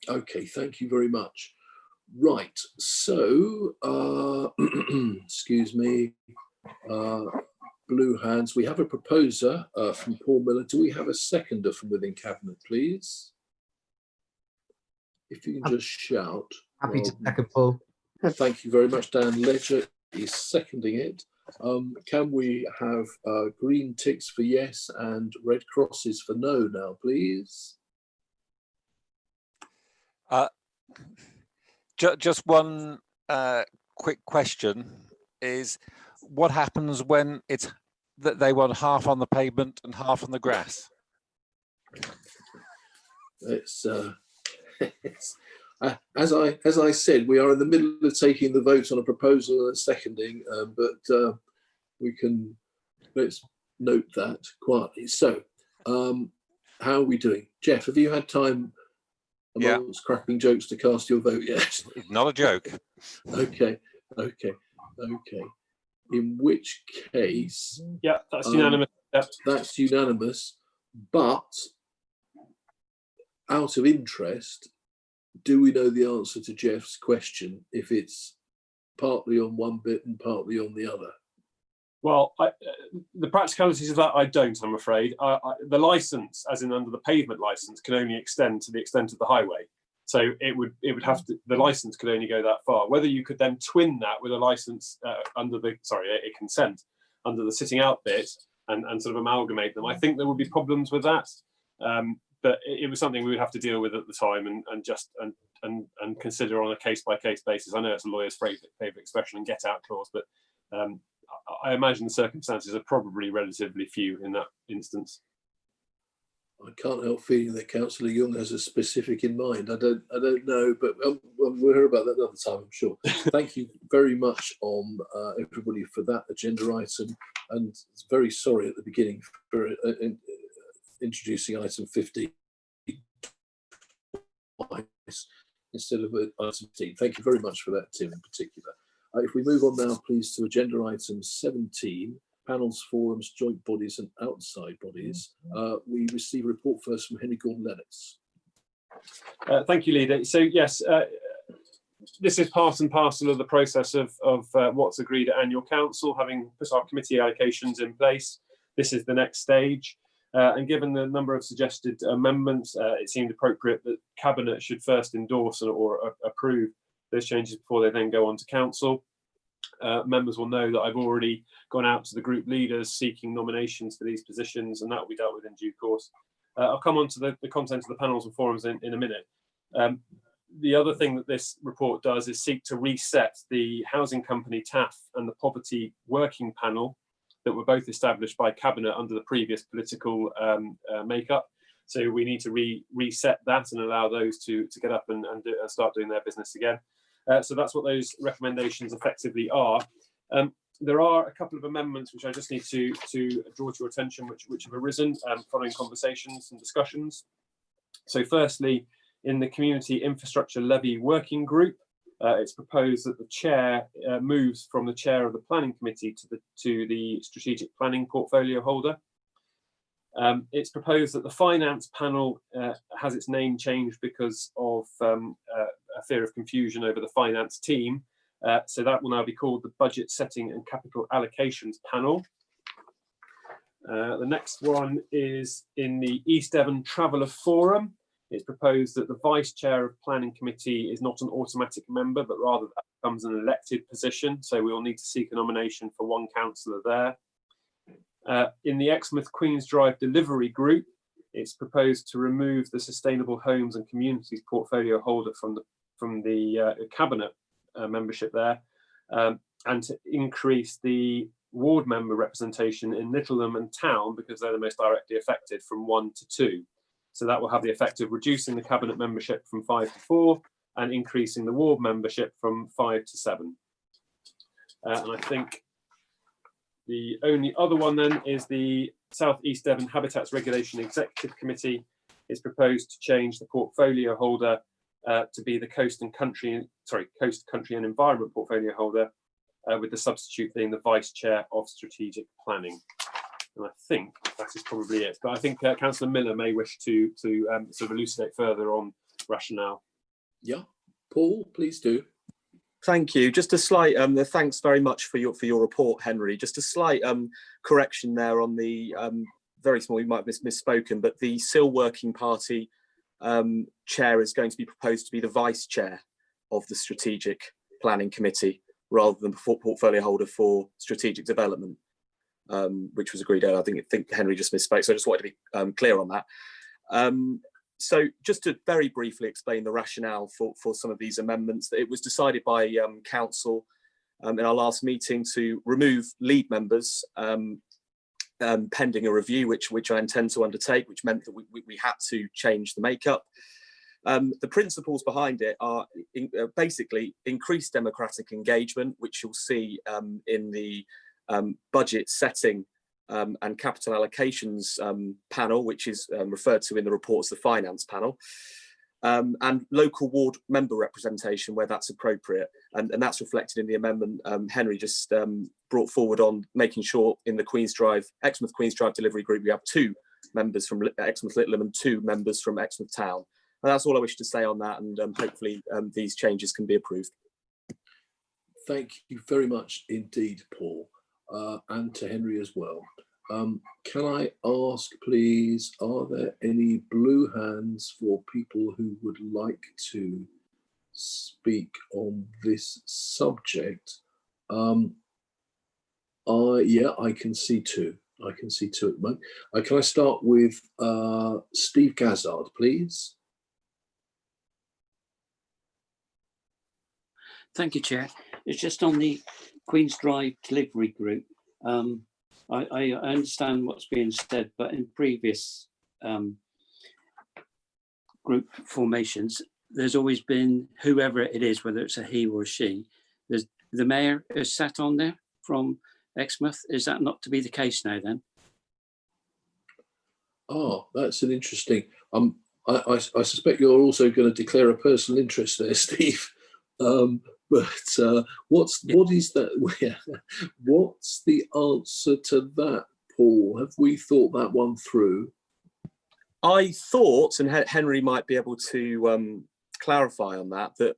Okay, thank you very much. Right, so excuse me, blue hands. We have a proposer from Paul Miller. Do we have a seconder from within Cabinet, please? If you can just shout. Happy to second, Paul. Thank you very much. Dan Ledger is seconding it. Can we have green ticks for yes and red crosses for no now, please? Just one quick question is, what happens when it's that they want half on the pavement and half on the grass? It's as I said, we are in the middle of taking the vote on a proposal and seconding, but let's note that quietly. So, how are we doing? Jeff, have you had time amongst cracking jokes to cast your vote yet? Not a joke. Okay. In which case, yeah, that's unanimous. Yep. That's unanimous. But out of interest, do we know the answer to Jeff's question if it's partly on one bit and partly on the other? Well, the practicalities of that I don't, I'm afraid. The license, as in under the pavement license, can only extend to the extent of the highway. So it would have to, the license could only go that far. Whether you could then twin that with a license under the, a consent under the sitting out bit and sort of amalgamate them, I think there would be problems with that. But it was something we would have to deal with at the time and consider on a case-by-case basis. I know it's a lawyer's favourite expression and get-out clause, but I imagine the circumstances are probably relatively few in that instance. I can't help feeling that Councillor Young has a specific in mind. I don't know, but we'll hear about that another time, I'm sure. Thank you very much on everybody for that agenda item, and very sorry at the beginning for introducing item 15 instead of item 15. Thank you very much for that, Tim, in particular. If we move on now, please, to agenda item 17, panels, forums, joint bodies and outside bodies. We receive a report first from Henry Gordon-Lennox. Thank you, Leader. So yes, this is part and parcel of the process of what's agreed at annual council, having put our committee allocations in place. This is the next stage. And given the number of suggested amendments, it seemed appropriate that Cabinet should first endorse or approve those changes before they then go on to council. Members will know that I've already gone out to the group leaders seeking nominations for these positions, and that will be dealt with in due course. I'll come on to the content of the panels and forums in a minute. The other thing that this report does is seek to reset the Housing Company TAF and the Poverty Working Panel that were both established by Cabinet under the previous political makeup. So we need to reset that and allow those to get up and start doing their business again. So that's what those recommendations effectively are. There are a couple of amendments which I just need to draw to your attention, which have arisen following conversations and discussions. So firstly, in the Community Infrastructure Levy Working Group, it's proposed that the chair moves from the chair of the Planning Committee to the Strategic Planning Portfolio holder. It's proposed that the Finance Panel has its name changed because of a fear of confusion over the finance team. So that will now be called the Budget Setting and Capital Allocations Panel. The next one is in the East Devon Traveller Forum. It's proposed that the Vice Chair of Planning Committee is not an automatic member, but rather that becomes an elected position. So we will need to seek a nomination for one councillor there. In the Exmouth Queen's Drive Delivery Group, it's proposed to remove the Sustainable Homes and Communities portfolio holder from the Cabinet membership there, and to increase the ward member representation in Littleham and Town, because they're the most directly affected, from 1 to 2. So that will have the effect of reducing the Cabinet membership from 5 to 4 and increasing the ward membership from 5 to 7. And I think the only other one then is the South East Devon Habitats Regulation Executive Committee. It's proposed to change the portfolio holder to be the Coast, Country and Environment portfolio holder, with the substitute being the Vice Chair of Strategic Planning. And I think that is probably it. But I think Councillor Miller may wish to sort of elucidate further on rationale. Yeah, Paul, please do. Thank you. Just a slight, thanks very much for your report, Henry. Just a slight correction there on the, very small, you might have misspoken, but the SIL Working Party chair is going to be proposed to be the Vice Chair of the Strategic Planning Committee, rather than portfolio holder for strategic development, which was agreed earlier. I think Henry just misspoke, so I just wanted to be clear on that. So just to very briefly explain the rationale for some of these amendments, it was decided by Council in our last meeting to remove lead members pending a review, which I intend to undertake, which meant that we had to change the makeup. The principles behind it are basically increased democratic engagement, which you'll see in the budget setting and capital allocations panel, which is referred to in the report as the finance panel, and local ward member representation where that's appropriate. And that's reflected in the amendment Henry just brought forward on making sure in the Exmouth Queen's Drive Delivery Group, we have 2 members from Exmouth Littleham and 2 members from Exmouth Town. And that's all I wish to say on that, and hopefully these changes can be approved. Thank you very much indeed, Paul, and to Henry as well. Can I ask, please, are there any blue hands for people who would like to speak on this subject? Yeah, I can see 2. I can see 2 at the moment. Can I start with Steve Gazzard, please? Thank you, Chair. It's just on the Queen's Drive Delivery Group. I understand what's being said, but in previous group formations, there's always been whoever it is, whether it's a he or a she. There's the mayor is sat on there from Exmouth. Is that not to be the case now then? Oh, that's an interesting. I suspect you're also going to declare a personal interest there, Steve. But what is that? Yeah. What's the answer to that, Paul? Have we thought that one through? I thought, and Henry might be able to clarify on that, that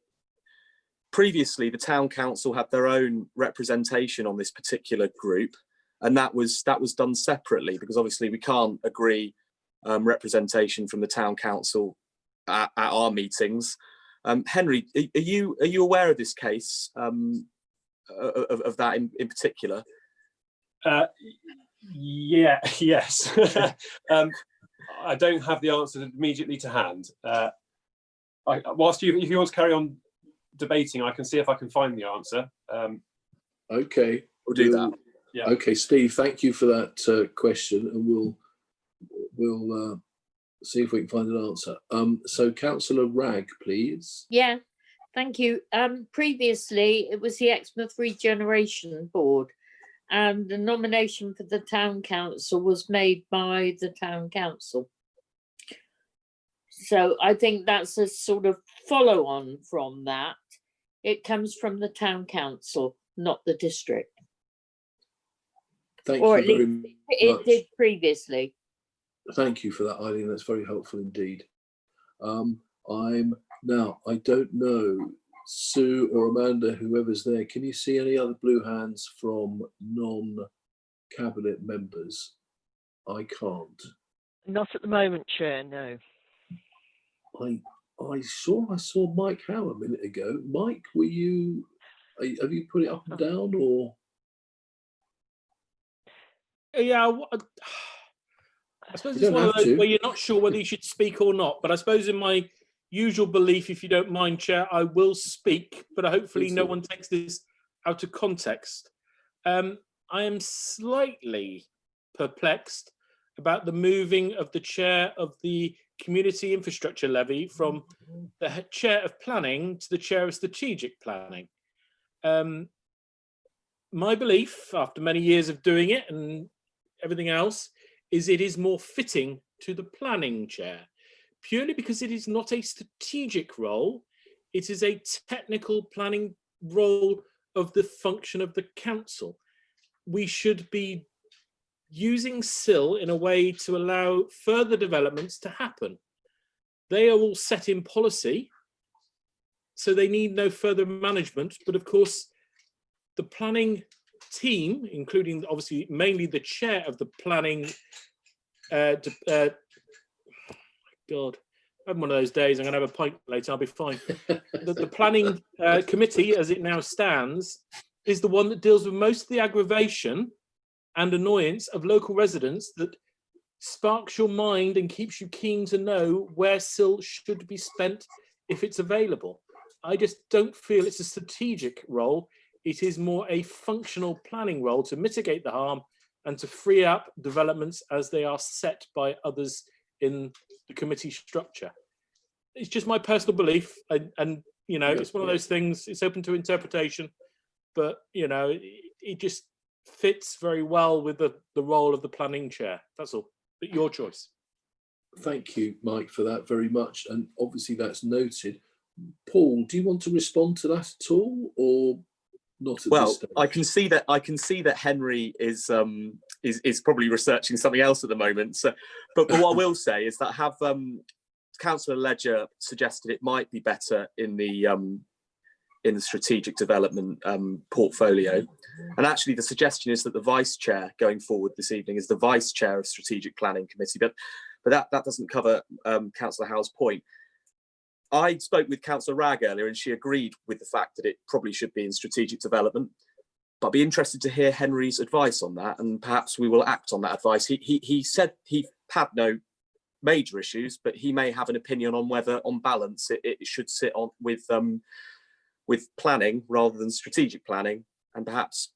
previously the town council had their own representation on this particular group, and that was done separately, because obviously we can't agree representation from the town council at our meetings. Henry, are you aware of this case, of that in particular? Yeah, yes. I don't have the answer immediately to hand. Whilst if you want to carry on debating, I can see if I can find the answer. Okay, we'll do that. Yeah. Okay, Steve, thank you for that question, and we'll see if we can find an answer. So, Councillor Ragg, please. Yeah, thank you. Previously, it was the Exmouth Regeneration Board, and the nomination for the town council was made by the town council. So I think that's a sort of follow on from that. It comes from the town council, not the district. Thank Or you at very least much. it did previously. Thank you for that, Eileen. That's very helpful indeed. I don't know, Sue or Amanda, whoever's there, can you see any other blue hands from non-cabinet members? I can't. Not at the moment, Chair, no. I saw Mike Howe a minute ago. Mike, have you put it up and down, or? Yeah, I suppose You it's don't one of have those to. where you're not sure whether you should speak or not. But I suppose in my usual belief, if you don't mind, Chair, I will speak, but hopefully no one takes this out of context. I am slightly perplexed about the moving of the chair of the Community Infrastructure Levy from the chair of planning to the chair of strategic planning. My belief, after many years of doing it and everything else, is it is more fitting to the planning chair, purely because it is not a strategic role. It is a technical planning role of the function of the council. We should be using SIL in a way to allow further developments to happen. They are all set in policy, so they need no further management. But of course, the planning team, including obviously mainly the chair of the planning, God, I'm one of those days, I'm going to have a pint later, I'll be fine. The planning committee, as it now stands, is the one that deals with most of the aggravation and annoyance of local residents that sparks your mind and keeps you keen to know where SIL should be spent if it's available. I just don't feel it's a strategic role. It is more a functional planning role to mitigate the harm and to free up developments as they are set by others in the committee structure. It's just my personal belief, and you know, it's one of those things, it's open to interpretation, but you know, it just fits very well with the role of the planning chair. That's all, but your choice. Thank you, Mike, for that very much. And obviously that's noted. Paul, do you want to respond to that at all, or not at this stage? I can see that Henry is probably researching something else at the moment. So, but what I will say is that have Councillor Ledger suggested it might be better in the strategic development portfolio, and actually the suggestion is that the vice chair going forward this evening is the vice chair of strategic planning committee. But that doesn't cover Councillor Howe's point. I spoke with Councillor Ragg earlier and she agreed with the fact that it probably should be in strategic development. But I'd be interested to hear Henry's advice on that, and perhaps we will act on that advice. He said he had no major issues, but he may have an opinion on whether, on balance, it should sit on with planning rather than strategic planning, and perhaps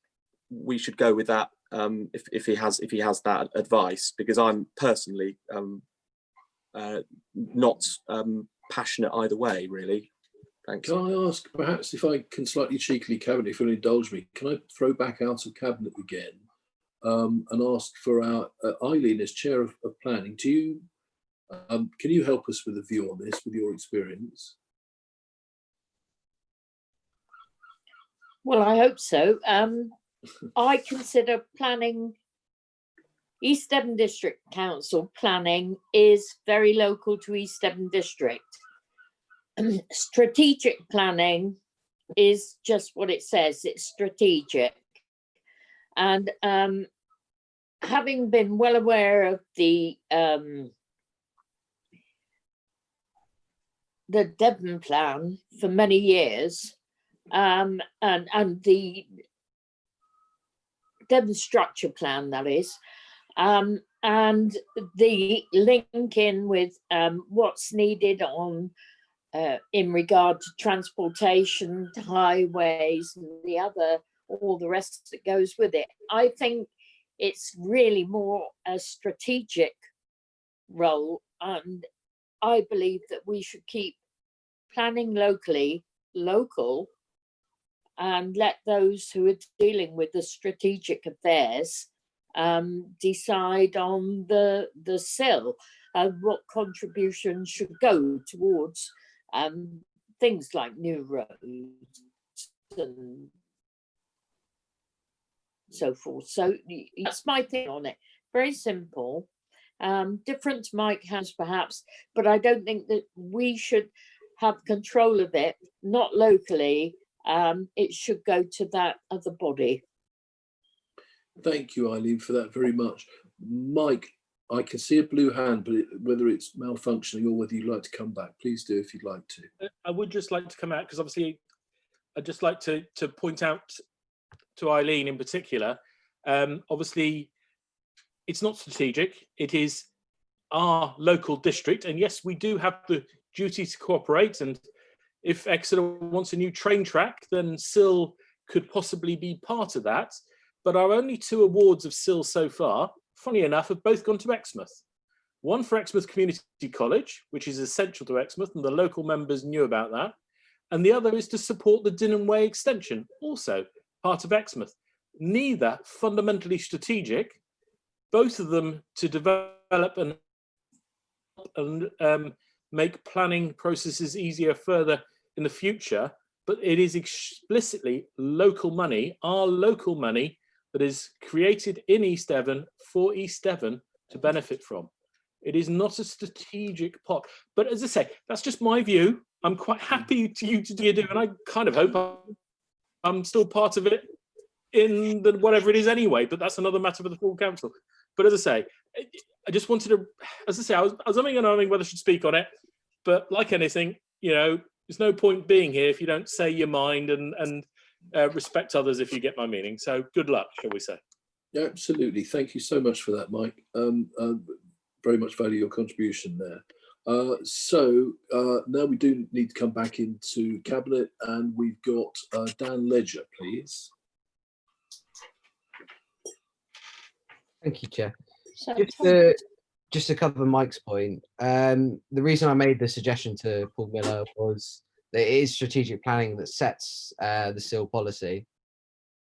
we should go with that if he has that advice, because I'm personally not passionate either way, really. Thanks. Can I ask, perhaps if I can slightly cheekily, Cabinet, if you'll indulge me, can I throw back out of Cabinet again and ask for our Eileen as Chair of Planning? Do you can you help us with a view on this, with your experience? Well, I hope so. I consider planning, East Devon District Council planning is very local to East Devon District. Strategic planning is just what it says, it's strategic. And having been well aware of the Devon plan for many years, and the Devon structure plan, that is, and the link in with what's needed on in regard to transportation, highways, and all the rest that goes with it. I think it's really more a strategic role, and I believe that we should keep planning local, and let those who are dealing with the strategic affairs decide on the SIL and what contributions should go towards things like new roads and so forth. So that's my thing on it. Very simple, different to Mike has perhaps, but I don't think that we should have control of it, not locally. It should go to that other body. Thank you, Eileen, for that very much. Mike, I can see a blue hand, but whether it's malfunctioning or whether you'd like to come back, please do if you'd like to. I would just like to come out because obviously I'd just like to point out to Eileen in particular, obviously it's not strategic, it is our local district, and yes, we do have the duty to cooperate, and if Exeter wants a new train track, then SIL could possibly be part of that. But our only 2 awards of SIL so far, funny enough, have both gone to Exmouth. One for Exmouth Community College, which is essential to Exmouth, and the local members knew about that. And the other is to support the Dinham Way extension, also part of Exmouth. Neither fundamentally strategic, both of them to develop and make planning processes easier further in the future, but it is explicitly local money, our local money, that is created in East Devon for East Devon to benefit from. It is not a strategic pot, but as I say, that's just my view. I'm quite happy to you to do, and I kind of hope I'm still part of it in the whatever it is anyway, but that's another matter for the full council. But as I say, I just wanted to, as I say, I was umming and ahhing whether I should speak on it, but like anything, you know, there's no point being here if you don't say your mind and respect others, if you get my meaning. So good luck, shall we say. Yeah, absolutely. Thank you so much for that, Mike. Very much value your contribution there. So now we do need to come back into Cabinet, and we've got Dan Ledger, please. Thank you, Chair. So Just to cover Mike's point, the reason I made the suggestion to Paul Miller was that it is strategic planning that sets the SIL policy.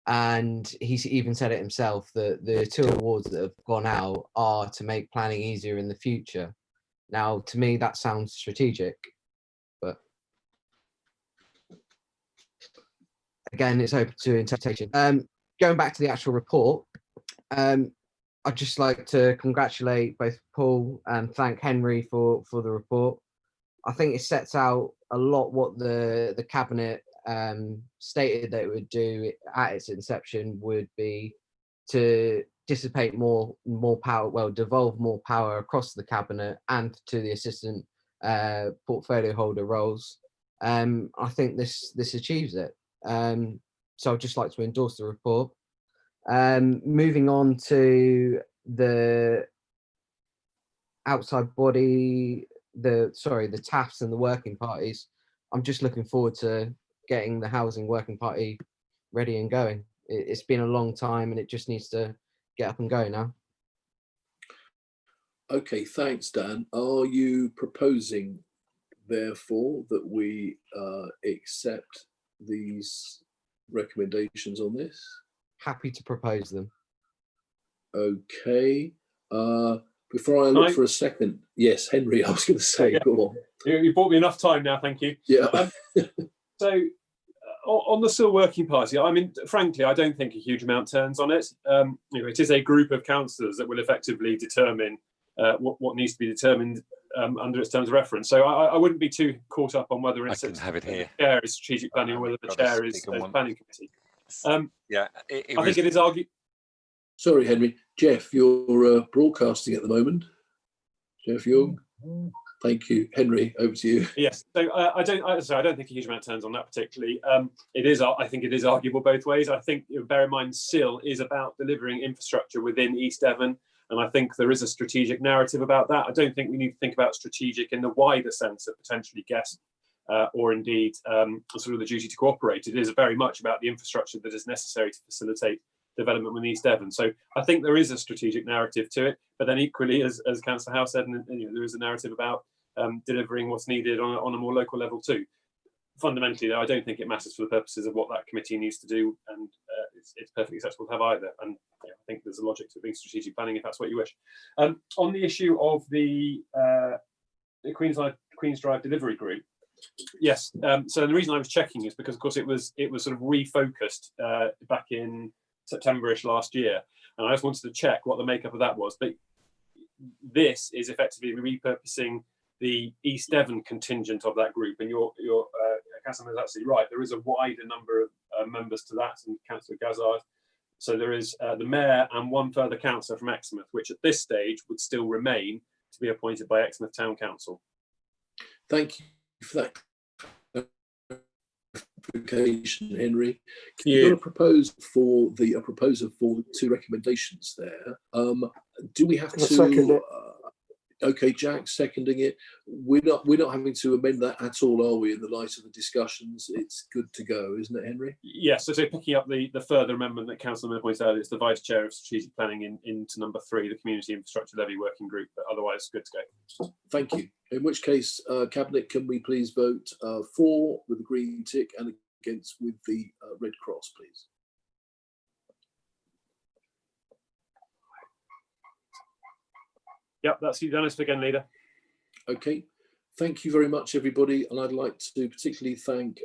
And he's even said it himself that the 2 awards that have gone out are to make planning easier in the future. Now, to me, that sounds strategic, but again, it's open to interpretation. Going back to the actual report, I'd just like to congratulate both Paul and thank Henry for the report. I think it sets out a lot what the Cabinet stated that it would do at its inception would be to dissipate more power, well, devolve more power across the Cabinet and to the assistant portfolio holder roles. I think this achieves it. So I'd just like to endorse the report. Moving on to the outside body, the TAFs and the working parties, I'm just looking forward to getting the housing working party ready and going. It's been a long time and it just needs to get up and go now. Okay, thanks, Dan. Are you proposing, therefore, that we accept these recommendations on this? Happy to propose them. Okay. Before I look for a second, yes, Henry, I was going to say, yeah. Go on. You bought me enough time now, thank you. Yeah. So on the SIL working party, I mean, frankly, I don't think a huge amount turns on it. You know, it is a group of councillors that will effectively determine what needs to be determined under its terms of reference. So I wouldn't be too caught up on whether it's I can have it here. The chair is strategic planning or whether the chair is planning committee. Yeah, I think it is argued. Sorry, Henry. Jeff, you're broadcasting at the moment. Jeff Young. Thank you, Henry. Over to you. Yes. So I don't think a huge amount turns on that particularly. I think it is arguable both ways. I think, bear in mind, SIL is about delivering infrastructure within East Devon. And I think there is a strategic narrative about that. I don't think we need to think about strategic in the wider sense of potentially guest or indeed sort of the duty to cooperate. It is very much about the infrastructure that is necessary to facilitate development within East Devon. So I think there is a strategic narrative to it, but then equally, as Councillor Howe said, there is a narrative about delivering what's needed on a more local level too. Fundamentally, though, I don't think it matters for the purposes of what that committee needs to do, and it's perfectly acceptable to have either. And I think there's a logic to being strategic planning if that's what you wish. On the issue of the Queen's Drive delivery group, yes. So the reason I was checking is because, of course, it was sort of refocused back in September-ish last year, and I just wanted to check what the makeup of that was. But this is effectively repurposing the East Devon contingent of that group, and your Councillor is absolutely right. There is a wider number of members to that, and Councillor Gazzard. So there is the Mayor and one further councillor from Exmouth, which at this stage would still remain to be appointed by Exmouth Town Council. Thank you for that clarification, Henry. You've got a proposal for the two recommendations there. Do we have to second it? Okay, Jack seconding it. We're not having to amend that at all, are we? In the light of the discussions, it's good to go, isn't it, Henry? Yes. So picking up the further amendment that Councillor Miller pointed out, it's the Vice Chair of Strategic Planning into number 3, the Community Infrastructure Levy Working Group. But otherwise, good to go. Thank you. In which case, Cabinet, can we please vote for with the green tick and against with the red cross, please? Yep, that's unanimous again, Leader. Okay, thank you very much, everybody. And I'd like to particularly thank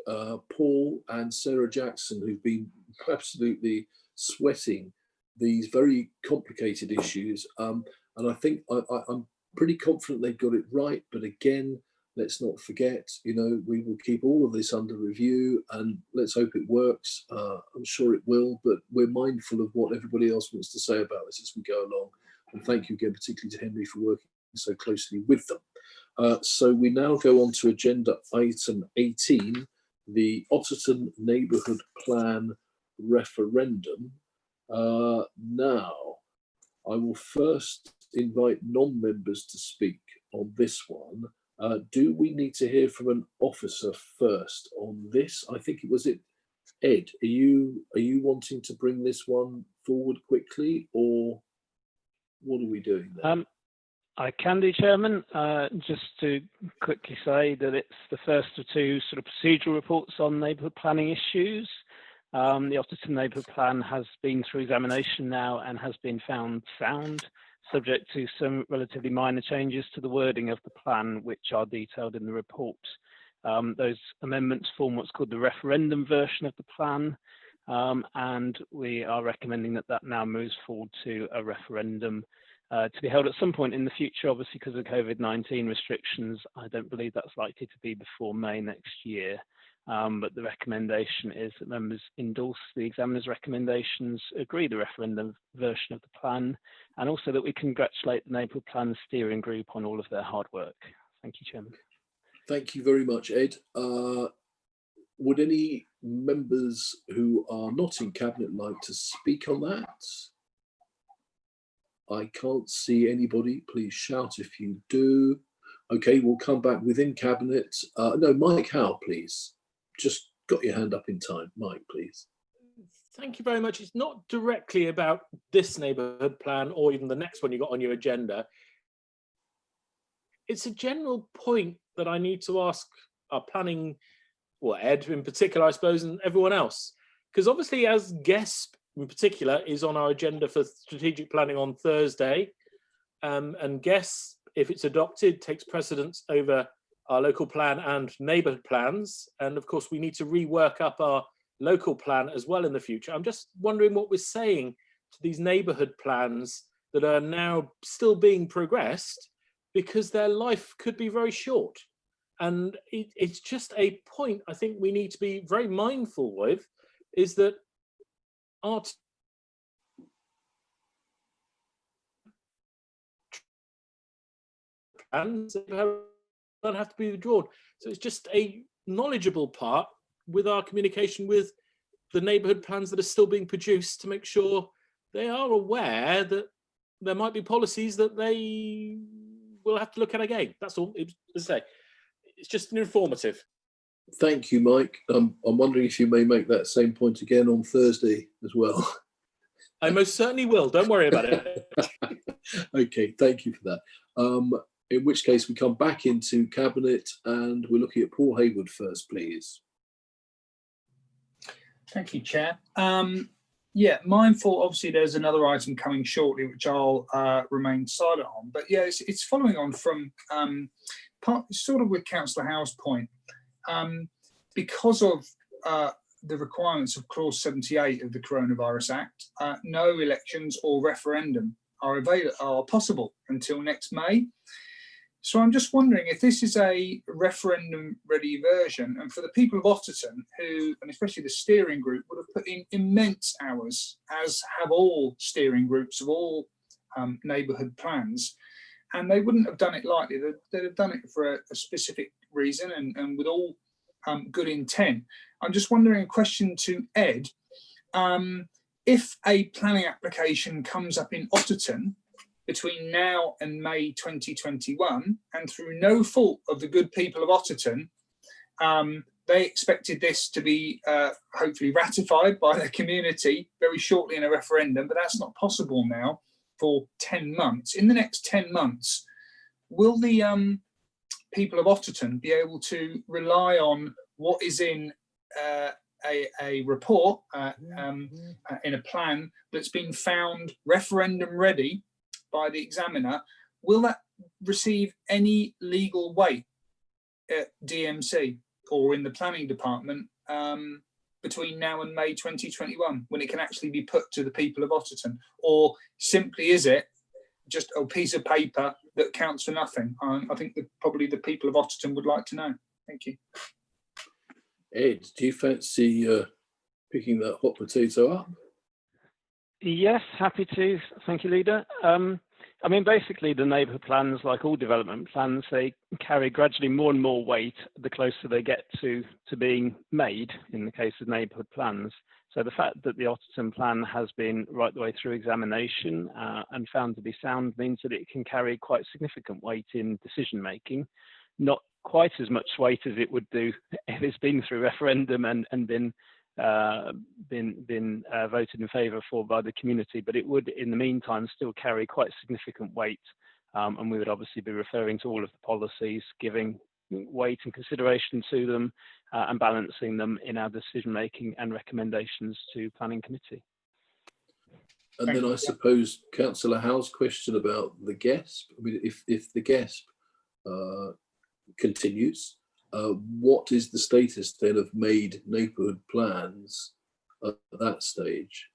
Paul and Sarah Jackson, who've been absolutely sweating these very complicated issues. And I think I'm pretty confident they've got it right. But again, let's not forget, we will keep all of this under review, and let's hope it works. I'm sure it will, but we're mindful of what everybody else wants to say about this as we go along. And thank you again, particularly to Henry, for working so closely with them. So we now go on to agenda item 18, the Otterton Neighbourhood Plan referendum. Now, I will first invite non-members to speak on this one. Do we need to hear from an officer first on this? I think Ed, are you wanting to bring this one forward quickly, or what are we doing there? I can do, Chairman. Just to quickly say that it's the first of two sort of procedural reports on neighbourhood planning issues. The Otterton Neighbourhood Plan has been through examination now and has been found sound, subject to some relatively minor changes to the wording of the plan, which are detailed in the report. Those amendments form what's called the referendum version of the plan, and we are recommending that now moves forward to a referendum to be held at some point in the future. Obviously, because of COVID-19 restrictions, I don't believe that's likely to be before May next year. But the recommendation is that members endorse the examiner's recommendations, agree the referendum version of the plan, and also that we congratulate the Neighbourhood Plan Steering Group on all of their hard work. Thank you, Chairman. Thank you very much, Ed. Would any members who are not in Cabinet like to speak on that? I can't see anybody. Please shout if you do. Okay, we'll come back within Cabinet. No, Mike Howe, please. Just got your hand up in time. Mike, please. Thank you very much. It's not directly about this neighbourhood plan or even the next one you got on your agenda. It's a general point that I need to ask our planning, well, Ed in particular, I suppose, and everyone else. Because obviously, as GESP in particular is on our agenda for strategic planning on Thursday, and GESP, if it's adopted, takes precedence over our local plan and neighbourhood plans. And of course, we need to rework up our local plan as well in the future. I'm just wondering what we're saying to these neighbourhood plans that are now still being progressed, because their life could be very short. And it's just a point I think we need to be very mindful with, is that our plans don't have to be withdrawn. So it's just a knowledgeable part with our communication with the neighbourhood plans that are still being produced, to make sure they are aware that there might be policies that they will have to look at again. That's all. As I say, it's just an informative. Thank you, Mike. I'm wondering if you may make that same point again on Thursday as well. I most certainly will. Don't worry about it. Okay, thank you for that. In which case we come back into Cabinet and we're looking at Paul Hayward first, please. Thank you, Chair. Yeah, mindful, obviously there's another item coming shortly, which I'll remain silent on. But yeah, it's following on from sort of with Councillor Howe's point. Because of the requirements of Clause 78 of the Coronavirus Act, no elections or referendum are possible until next May. So I'm just wondering if this is a referendum-ready version, and for the people of Otterton, who, and especially the steering group, would have put in immense hours, as have all steering groups of all neighbourhood plans, and they wouldn't have done it lightly. They'd have done it for a specific reason and with all good intent. I'm just wondering, a question to Ed, if a planning application comes up in Otterton between now and May 2021, and through no fault of the good people of Otterton, they expected this to be hopefully ratified by the community very shortly in a referendum, but that's not possible now for 10 months. In the next 10 months, will the people of Otterton be able to rely on what is in a report, in a plan that's been found referendum ready by the examiner? Will that receive any legal weight at DMC or in the planning department between now and May 2021, when it can actually be put to the people of Otterton? Or simply is it just a piece of paper that counts for nothing? I think that probably the people of Otterton would like to know. Thank you. Ed, do you fancy picking that hot potato up? Yes, happy to. Thank you, Leader. I mean, basically, the neighbourhood plans, like all development plans, they carry gradually more and more weight the closer they get to being made, in the case of neighbourhood plans. So the fact that the Otterton plan has been right the way through examination and found to be sound means that it can carry quite significant weight in decision making, not quite as much weight as it would do if it's been through referendum and been voted in favour for by the community, but it would in the meantime still carry quite significant weight, and we would obviously be referring to all of the policies, giving weight and consideration to them and balancing them in our decision making and recommendations to planning committee. And then I suppose Councillor Howe's question about the GESP. I mean, if the GESP continues, what is the status then of made neighbourhood plans at that stage?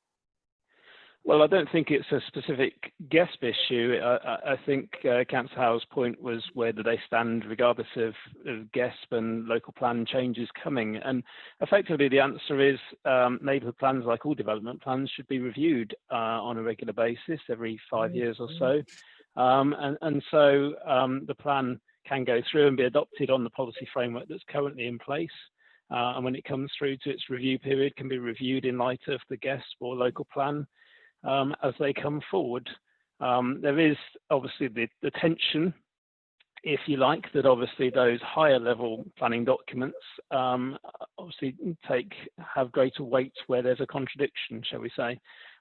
Well, I don't think it's a specific GESP issue. I think Councillor Howe's point was where do they stand regardless of GESP and local plan changes coming. And effectively the answer is neighbourhood plans, like all development plans, should be reviewed on a regular basis every 5 years or so. And so the plan can go through and be adopted on the policy framework that's currently in place. And when it comes through to its review period, can be reviewed in light of the GESP or local plan as they come forward. There is obviously the tension, if you like, that obviously those higher level planning documents obviously have greater weight where there's a contradiction, shall we say,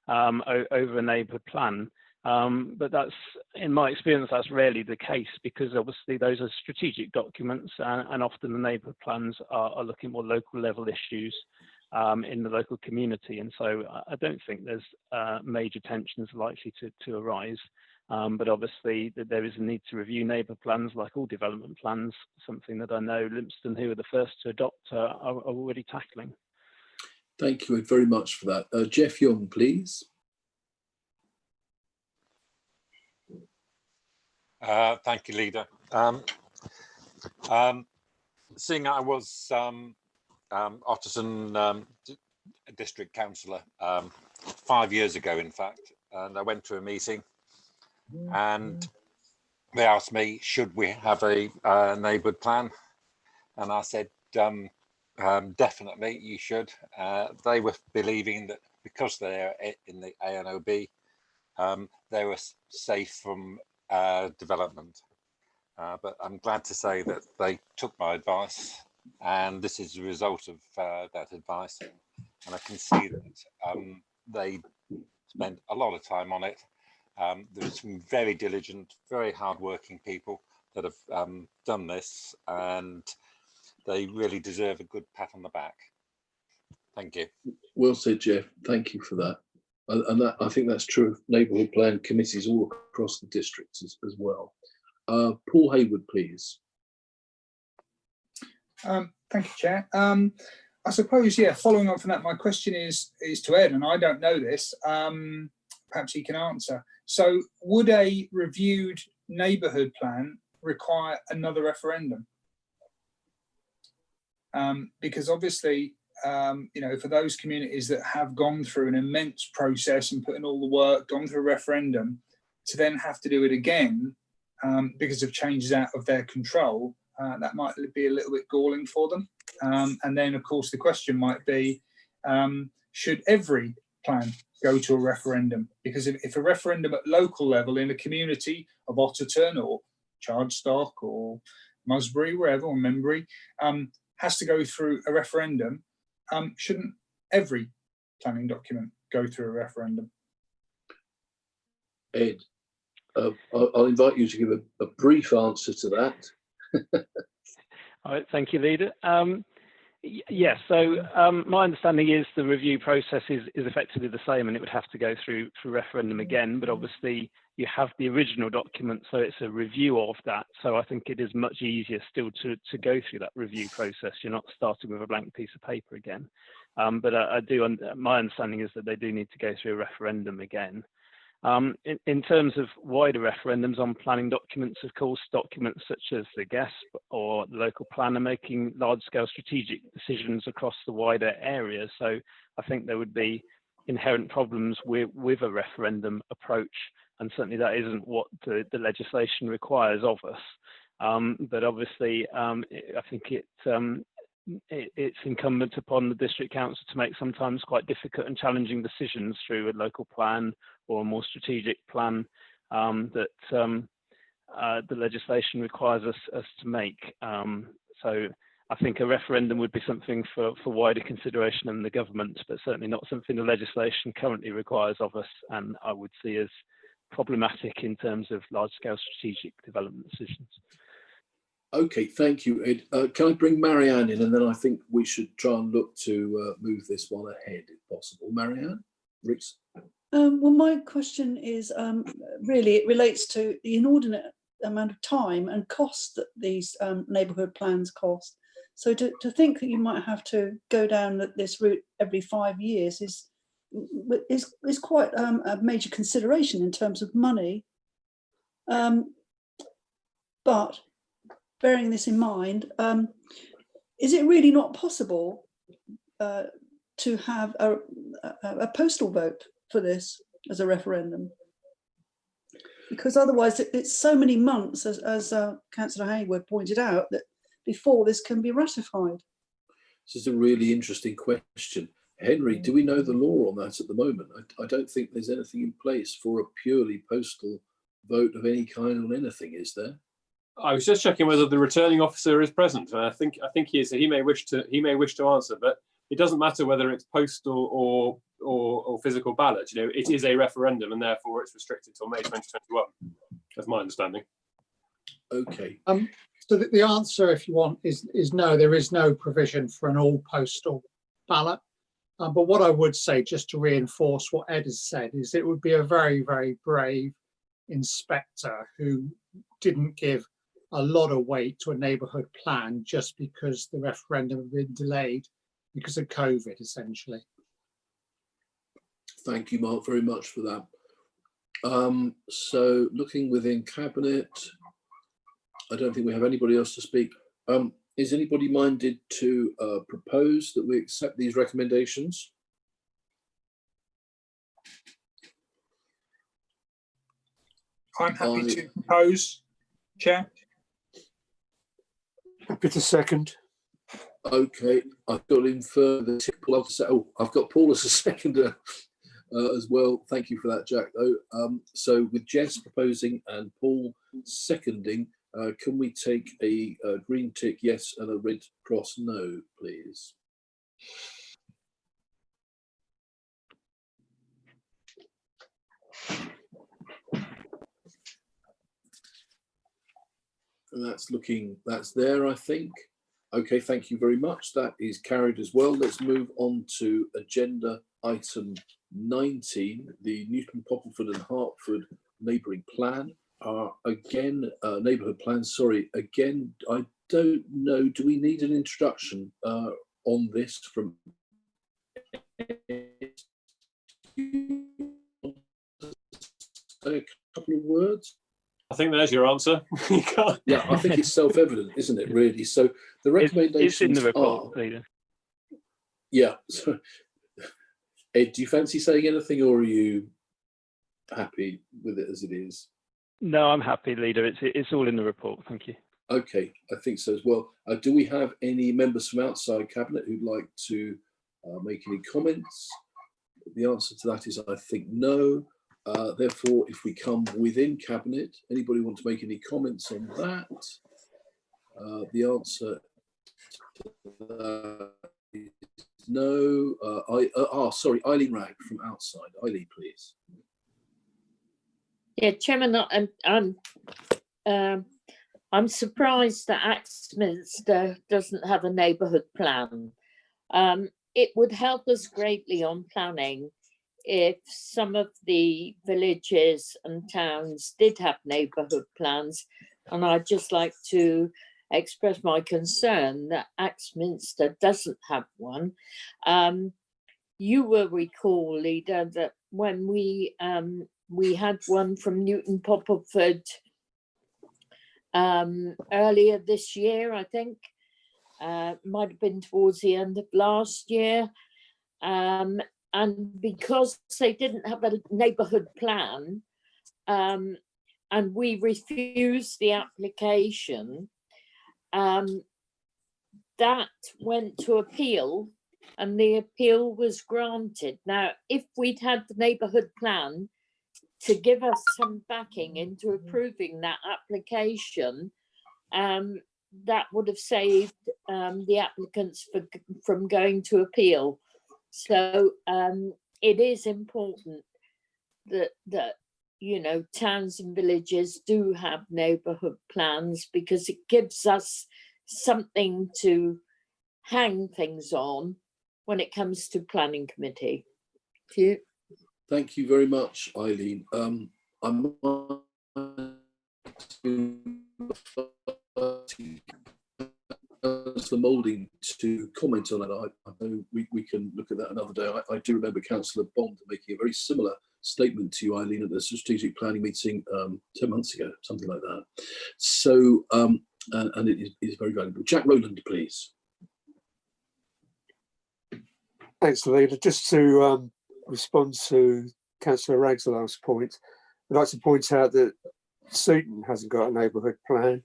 over a neighbourhood plan. But that's, in my experience, that's rarely the case, because obviously those are strategic documents and often the neighbourhood plans are looking more local level issues in the local community. And so I don't think there's major tensions likely to arise. But obviously there is a need to review neighbourhood plans like all development plans, something that I know Lympstone, who are the first to adopt, are already tackling. Thank you very much for that. Jeff Young, please. Thank you, Leader. Seeing I was Otterton District Councillor 5 years ago, in fact, and I went to a meeting and they asked me, should we have a neighbourhood plan? And I said, definitely you should. They were believing that because they're in the ANOB, they were safe from development. But I'm glad to say that they took my advice, and this is the result of that advice. And I can see that they spent a lot of time on it. There's some very diligent, very hardworking people that have done this, and they really deserve a good pat on the back. Thank you. Well said, Jeff. Thank you for that. And that, I think that's true of neighbourhood plan committees all across the districts as well. Paul Hayward, please. Thank you, Chair. I suppose, yeah, following on from that, my question is to Ed, and I don't know this. Perhaps he can answer. So would a reviewed neighbourhood plan require another referendum? Because obviously, you know, for those communities that have gone through an immense process and put in all the work, gone through a referendum, to then have to do it again because of changes out of their control, that might be a little bit galling for them. And then, of course, the question might be, should every plan go to a referendum? Because if a referendum at local level in a community of Otterton or Chardstock or Musbury, wherever, or Membury, has to go through a referendum, shouldn't every planning document go through a referendum? Ed, I'll invite you to give a brief answer to that. All right, thank you, Leader. Yes, so my understanding is the review process is effectively the same, and it would have to go through referendum again, but obviously you have the original document, so it's a review of that. So I think it is much easier still to go through that review process. You're not starting with a blank piece of paper again. But my understanding is that they do need to go through a referendum again. In terms of wider referendums on planning documents, of course, documents such as the GESP or the local plan are making large-scale strategic decisions across the wider area. So I think there would be inherent problems with a referendum approach, and certainly that isn't what the legislation requires of us. But obviously, I think it's incumbent upon the district council to make sometimes quite difficult and challenging decisions through a local plan or a more strategic plan that the legislation requires us to make. So I think a referendum would be something for wider consideration in the government, but certainly not something the legislation currently requires of us, and I would see as problematic in terms of large-scale strategic development decisions. Okay, thank you, Ed. Can I bring Marianne in, and then I think we should try and look to move this one ahead if possible. Marianne, Rix. Well, my question is really it relates to the inordinate amount of time and cost that these neighbourhood plans cost. So to think that you might have to go down this route every 5 years is quite a major consideration in terms of money. But bearing this in mind, is it really not possible to have a postal vote for this as a referendum? Because otherwise it's so many months, as Councillor Hayward pointed out, that before this can be ratified. This is a really interesting question. Henry, do we know the law on that at the moment? I don't think there's anything in place for a purely postal vote of any kind on anything, is there? I was just checking whether the returning officer is present. I think he is. So he may wish to answer, but it doesn't matter whether it's postal or physical ballot. You know, it is a referendum, and therefore it's restricted till May 2021. That's my understanding. Okay. So the answer, if you want, is no. There is no provision for an all postal ballot. But what I would say, just to reinforce what Ed has said, is it would be a very, very brave inspector who didn't give a lot of weight to a neighbourhood plan just because the referendum had been delayed because of COVID, essentially. Thank you, Mark, very much for that. So looking within Cabinet, I don't think we have anybody else to speak. Is anybody minded to propose that we accept these recommendations? I'm happy to propose, Chair. Happy to second. Okay, I've got in further. I've got Paul as a seconder. as well. Thank you for that, Jack. Though, so with Jess proposing and Paul seconding, can we take a green tick yes and a red cross no, please? And that's there, I think. Okay, thank you very much. That is carried as well. Let's move on to agenda item 19, the Newton, Poppleford and Hertford neighbouring plan. Neighbourhood plan, sorry. Again, I don't know, do we need an introduction on this from a couple of words? I think there's your answer. You can't. Yeah, I think it's self-evident, isn't it, really? So the recommendations it's in the report, are, Leader. Yeah. So, Ed, do you fancy saying anything, or are you happy with it as it is? No, I'm happy, Leader. It's all in the report. Thank you. Okay, I think so as well. Do we have any members from outside Cabinet who'd like to make any comments? The answer to that is, I think, no. Therefore, if we come within Cabinet, anybody want to make any comments on that? The answer to that is no. Sorry, Eileen Ragg from outside. Eileen, please. Yeah, Chairman, I'm surprised that Axminster doesn't have a neighbourhood plan. It would help us greatly on planning if some of the villages and towns did have neighbourhood plans, and I'd just like to express my concern that Axminster doesn't have one. You will recall, Leader, that when we had one from Newton Poppleford earlier this year, I think, might have been towards the end of last year. And because they didn't have a neighbourhood plan, and we refused the application, that went to appeal, and the appeal was granted. Now, if we'd had the neighbourhood plan to give us some backing into approving that application, that would have saved the applicants from going to appeal. So it is important that you know, towns and villages do have neighbourhood plans, because it gives us something to hang things on when it comes to planning committee. Thank you. Thank you very much, Eileen. I'm Councillor Moulding to comment on that. I know we can look at that another day. I do remember Councillor Bond making a very similar statement to you, Eileen, at the strategic planning meeting 10 months ago, something like that. So, and it is very valuable. Jack Rowland, please. Thanks, Leader. Just to respond to Councillor Ragg's last point, I'd like to point out that Seaton hasn't got a neighbourhood plan,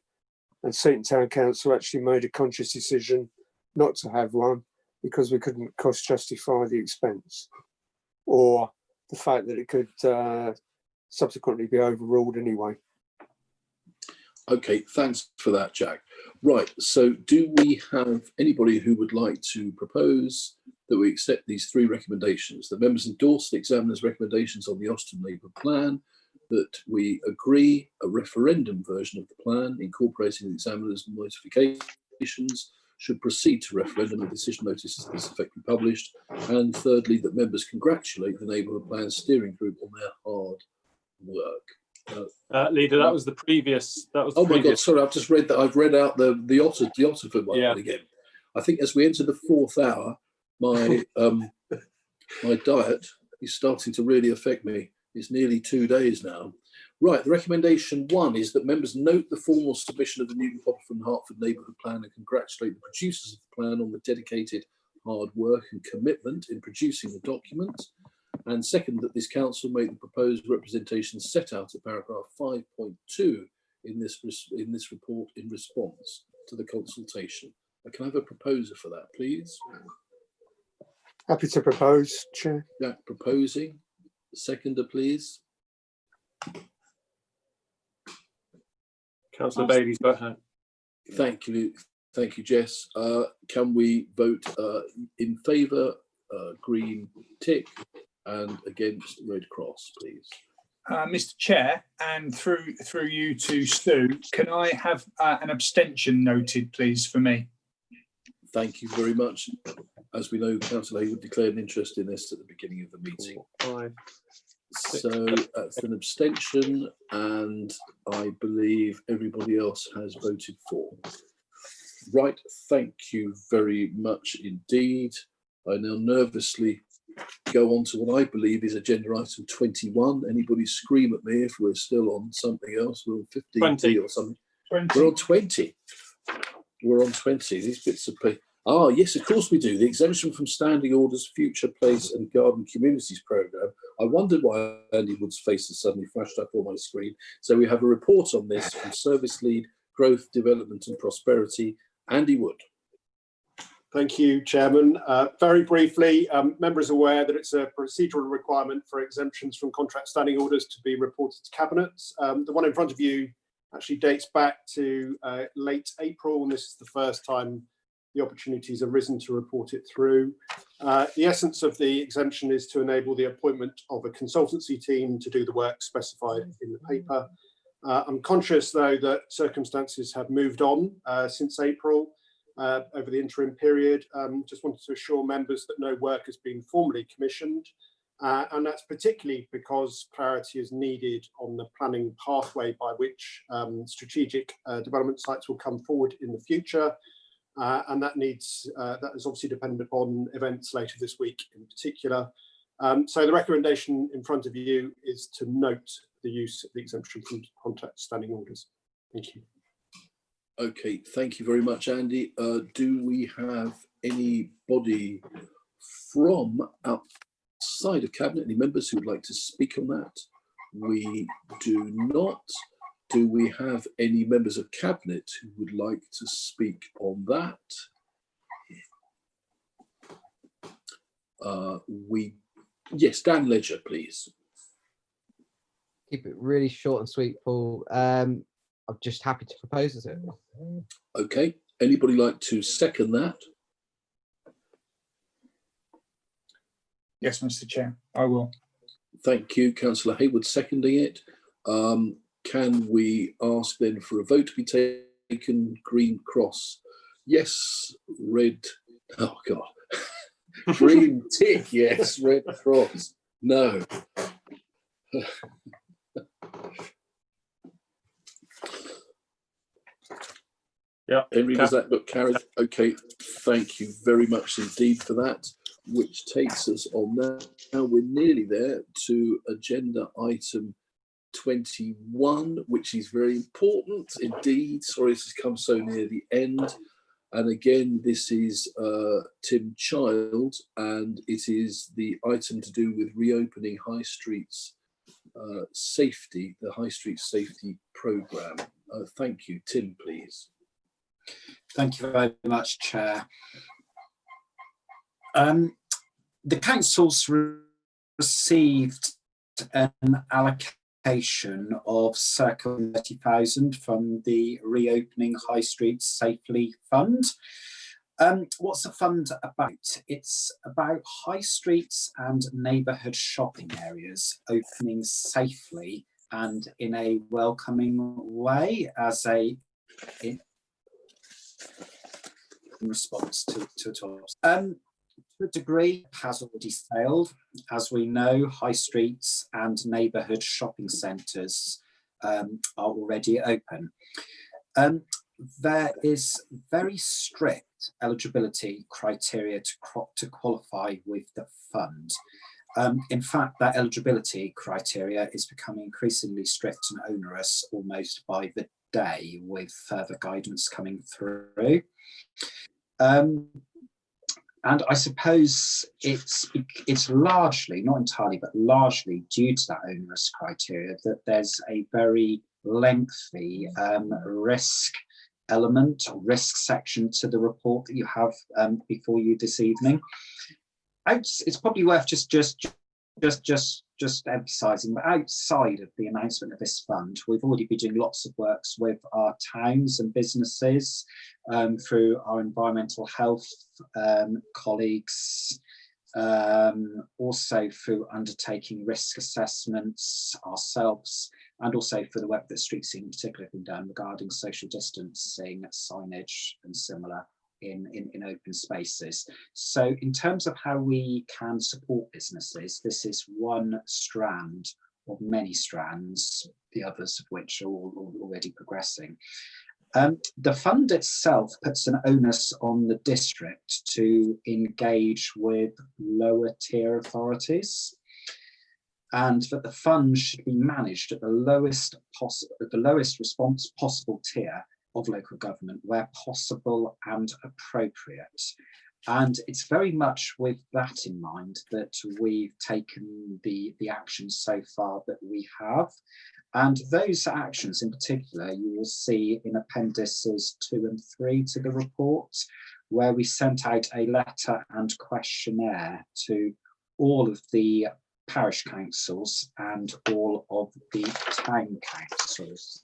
and Seaton Town Council actually made a conscious decision not to have one because we couldn't cost justify the expense or the fact that it could subsequently be overruled anyway. Okay, thanks for that, Jack. Right, so do we have anybody who would like to propose that we accept these three recommendations? The members endorse the examiner's recommendations on the Austin Neighbourhood Plan, that we agree a referendum version of the plan incorporating the examiner's modifications should proceed to referendum and decision notice is effectively published, and thirdly, that members congratulate the Neighbourhood Plan Steering Group on their hard work. Leader, that was the previous. That was. The my God! Sorry, I've just read that. I've read out the Otterford one again. I think as we enter the fourth hour, my my diet is starting to really affect me. It's nearly 2 days now. Right, the recommendation one is that members note the formal submission of the Newton, Poppleford and Hertford Neighbourhood Plan and congratulate the producers of the plan on the dedicated hard work and commitment in producing the document. And second, that this council make the proposed representation set out at paragraph 5.2 in this report in response to the consultation. Can I have a proposer for that, please? Happy to propose, Chair. Yeah, proposing. Seconder, please. Councillor Bailey's got her. Thank you, Jess. Can we vote in favour, green tick, and against red cross, please? Mr. Chair, and through you to Stu, can I have an abstention noted, please, for me? Thank you very much. As we know, Councillor Haywood declared an interest in this at the beginning of the meeting. 4, 5, 6, So that's an abstention, and I believe everybody else has voted for. Right, thank you very much indeed. I now nervously go on to what I believe is agenda item 21. Anybody scream at me if we're still on something else. We're on 15D or something. 20. We're on 20. We're on 20. These bits of paper. Ah, yes, of course we do. The exemption from standing orders, future place and garden communities programme. I wondered why Andy Wood's face has suddenly flashed up on my screen. So we have a report on this from Service Lead, Growth, Development and Prosperity, Andy Wood. Thank you, Chairman. Very briefly, members are aware that it's a procedural requirement for exemptions from contract standing orders to be reported to Cabinet. The one in front of you actually dates back to late April, and this is the first time the opportunity has arisen to report it through. The essence of the exemption is to enable the appointment of a consultancy team to do the work specified in the paper. I'm conscious, though, that circumstances have moved on since April. Over the interim period. Just wanted to assure members that no work has been formally commissioned, and that's particularly because clarity is needed on the planning pathway by which strategic development sites will come forward in the future, and that is obviously dependent upon events later this week in particular. So the recommendation in front of you is to note the use of the exemption from contract standing orders. Thank you. Okay, thank you very much, Andy. Do we have anybody from outside of Cabinet, any members who would like to speak on that? We do not. Do we have any members of Cabinet who would like to speak on that? Yes, Dan Ledger, please. Keep it really short and sweet, Paul. I'm just happy to propose it. Okay, anybody like to second that? Yes, Mr. Chair, I will. Thank you, Councillor Haywood seconding it. Can we ask then for a vote to be taken? Green cross, yes. Red, oh God. Green tick, yes. Red cross, no. Yeah, Henry, does that look carried? Okay, thank you very much indeed for that, which takes us on now. We're nearly there to agenda item 21, which is very important indeed. Sorry, this has come so near the end. And again, this is Tim Child, and it is the item to do with reopening High Streets safety, the High Street Safety Programme. Thank you, Tim, please. Thank you very much, Chair. The council's received an allocation of circa 30,000 from the Reopening High Streets Safely Fund. What's the fund about? It's about high streets and neighbourhood shopping areas opening safely and in a welcoming way as a in response to talks. To a degree, has already failed. As we know, high streets and neighbourhood shopping centres are already open. There is very strict eligibility criteria to qualify with the fund. In fact, that eligibility criteria is becoming increasingly strict and onerous almost by the day, with further guidance coming through. And I suppose it's largely, not entirely, but largely due to that onerous criteria that there's a very lengthy risk element, risk section to the report that you have before you this evening. It's probably worth just just emphasising that outside of the announcement of this fund, we've already been doing lots of works with our towns and businesses through our environmental health colleagues, also through undertaking risk assessments ourselves, and also for the work that Street Scene in particular have been done regarding social distancing, signage and similar in open spaces. So in terms of how we can support businesses, this is one strand of many strands, the others of which are all already progressing. The fund itself puts an onus on the district to engage with lower tier authorities, and that the fund should be managed at the lowest possible tier of local government where possible and appropriate. And it's very much with that in mind that we've taken the actions so far that we have. And those actions in particular, you will see in appendices 2 and 3 to the report, where we sent out a letter and questionnaire to all of the parish councils and all of the town councils.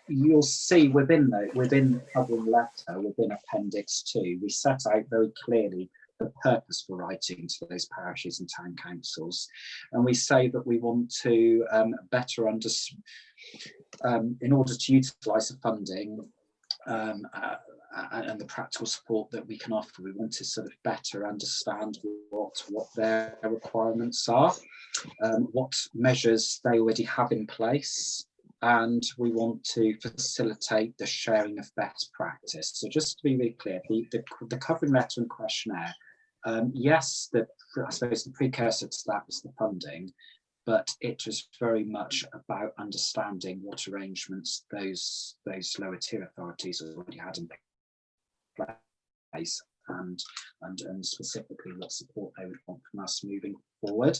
You'll see within the covering letter, within Appendix 2, we set out very clearly the purpose for writing to those parishes and town councils. And we say that we want to better understand, in order to utilise the funding and the practical support that we can offer, we want to sort of better understand what their requirements are, what measures they already have in place, and we want to facilitate the sharing of best practice. So just to be really clear, the covering letter and questionnaire, yes, I suppose the precursor to that was the funding, but it was very much about understanding what arrangements those lower tier authorities already had in place, and specifically what support they would want from us moving forward.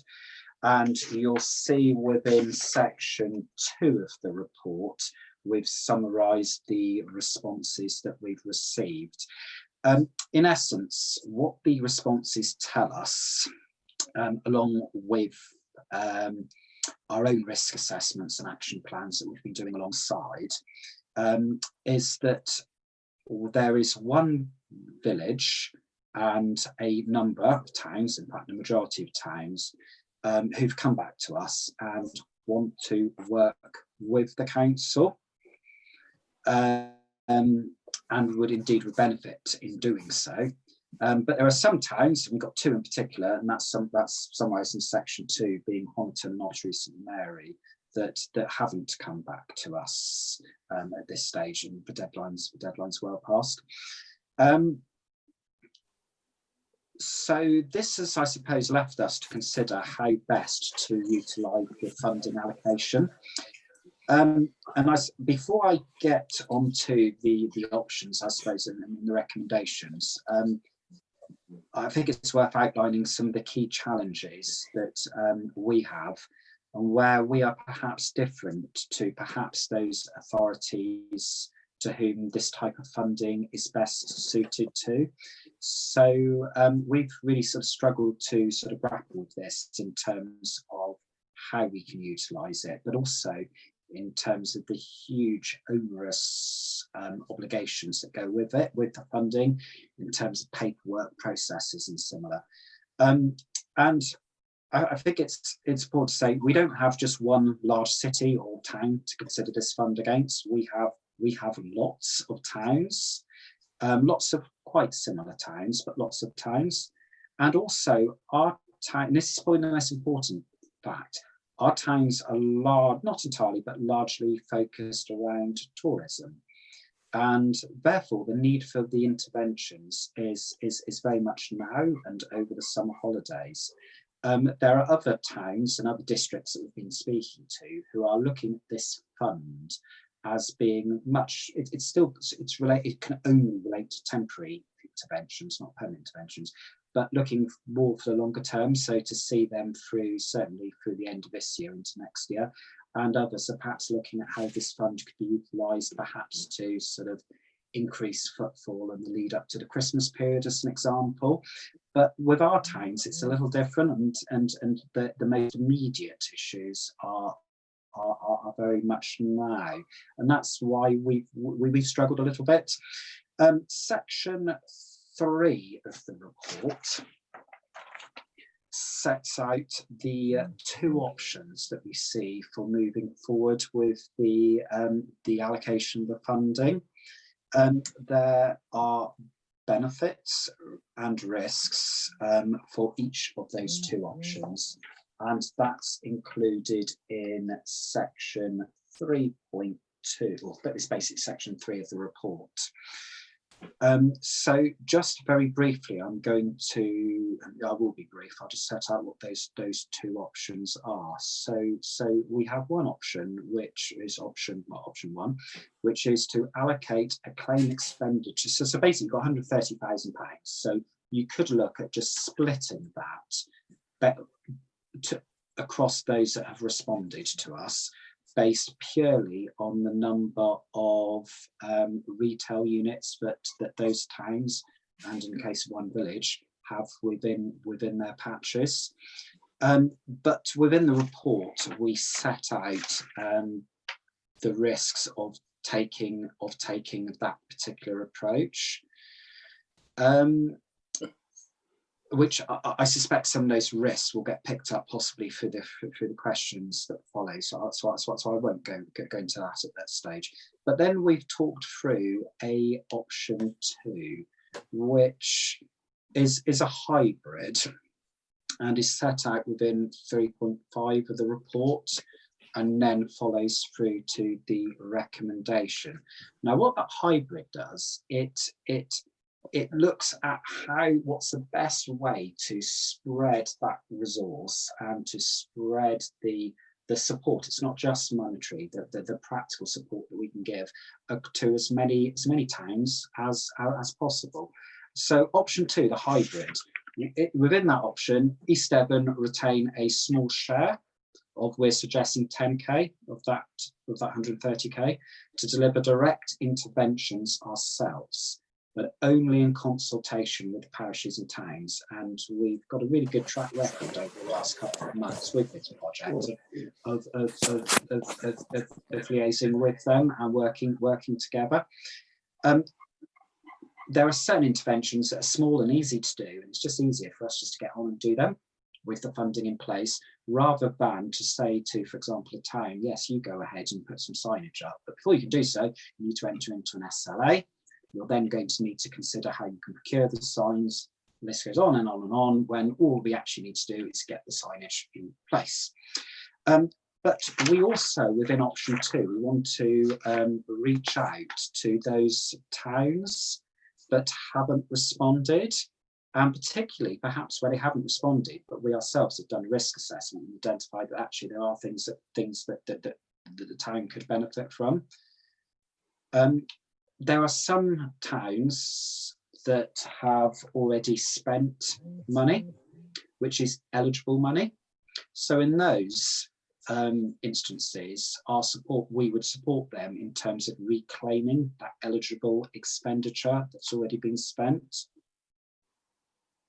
And you'll see within section 2 of the report, we've summarised the responses that we've received. In essence, what the responses tell us, along with our own risk assessments and action plans that we've been doing alongside, is that there is one village and a number of towns, in fact the majority of towns, who've come back to us and want to work with the council, and would benefit in doing so. But there are some towns, we've got 2 in particular, and that's summarised in section 2, being Honiton, Ottery, St Mary, that haven't come back to us at this stage, and the deadline's well past. So this has, I suppose, left us to consider how best to utilise the funding allocation. And before I get onto the options, I suppose, and the recommendations, I think it's worth outlining some of the key challenges that we have, and where we are perhaps different to perhaps those authorities to whom this type of funding is best suited to. So we've really sort of struggled to sort of grapple with this in terms of how we can utilise it, but also in terms of the huge onerous obligations that go with it, with the funding, in terms of paperwork processes and similar. And I think it's important to say we don't have just one large city or town to consider this fund against. We have lots of towns, lots of quite similar towns, but lots of towns. And also our town, and this is probably the most important fact, our towns are large, not entirely, but largely focused around tourism. And therefore the need for the interventions is very much now and over the summer holidays. There are other towns and other districts that we've been speaking to who are looking at this fund as being much, it can only relate to temporary interventions, not permanent interventions, but looking more for the longer term, so to see them through, certainly through the end of this year into next year. And others are perhaps looking at how this fund could be utilised perhaps to sort of increased footfall in the lead up to the Christmas period, as an example. But with our towns, it's a little different, and the most immediate issues are very much now, and that's why we've struggled a little bit. Section 3 of the report sets out the two options that we see for moving forward with the allocation of the funding. There are benefits and risks for each of those two options, and that's included in section 3.2, or it's basically section 3 of the report. So just very briefly, I will be brief, I'll just set out what those two options are. So we have one option, which is option 1, which is to allocate a claim expenditure. So basically you've got £130,000. So you could look at just splitting that across those that have responded to us, based purely on the number of retail units that those towns, and in the case of one village, have within their patches. But within the report, we set out the risks of taking that particular approach, which I suspect some of those risks will get picked up possibly through the questions that follow. So I won't go into that at that stage. But then we've talked through option 2, which is a hybrid and is set out within 3.5 of the report, and then follows through to the recommendation. Now, what that hybrid does, it looks at what's the best way to spread that resource and to spread the support. It's not just monetary, the practical support that we can give to as many towns as possible. So option 2, the hybrid, within that option, East Devon retain a small share of, we're suggesting 10k of that 130k, to deliver direct interventions ourselves, but only in consultation with parishes and towns. And we've got a really good track record over the last couple of months with this project of liaising with them and working together. There are certain interventions that are small and easy to do, and it's just easier for us just to get on and do them with the funding in place, rather than to say to, for example, a town, yes, you go ahead and put some signage up, but before you can do so, you need to enter into an SLA. You're then going to need to consider how you can procure the signs. And this goes on and on and on, when all we actually need to do is get the signage in place. But we also, within option 2, we want to reach out to those towns that haven't responded, and particularly perhaps where they haven't responded, but we ourselves have done a risk assessment and identified that actually there are things that the town could benefit from. There are some towns that have already spent money, which is eligible money. So in those instances, we would support them in terms of reclaiming that eligible expenditure that's already been spent.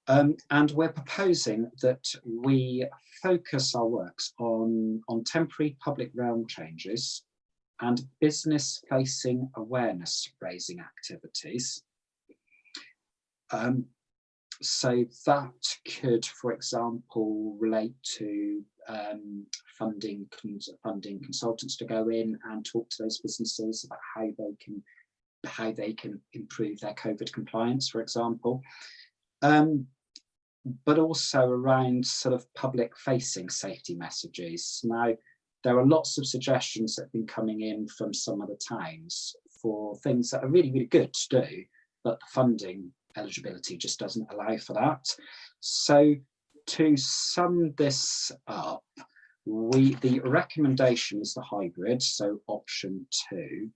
And we're proposing that we focus our works on temporary public realm changes and business-facing awareness-raising activities. So that could, for example, relate to funding consultants to go in and talk to those businesses about how they can improve their COVID compliance, for example. But also around sort of public-facing safety messages. Now, there are lots of suggestions that have been coming in from some other towns for things that are really, really good to do, but the funding eligibility just doesn't allow for that. So to sum this up, the recommendation is the hybrid, so option 2.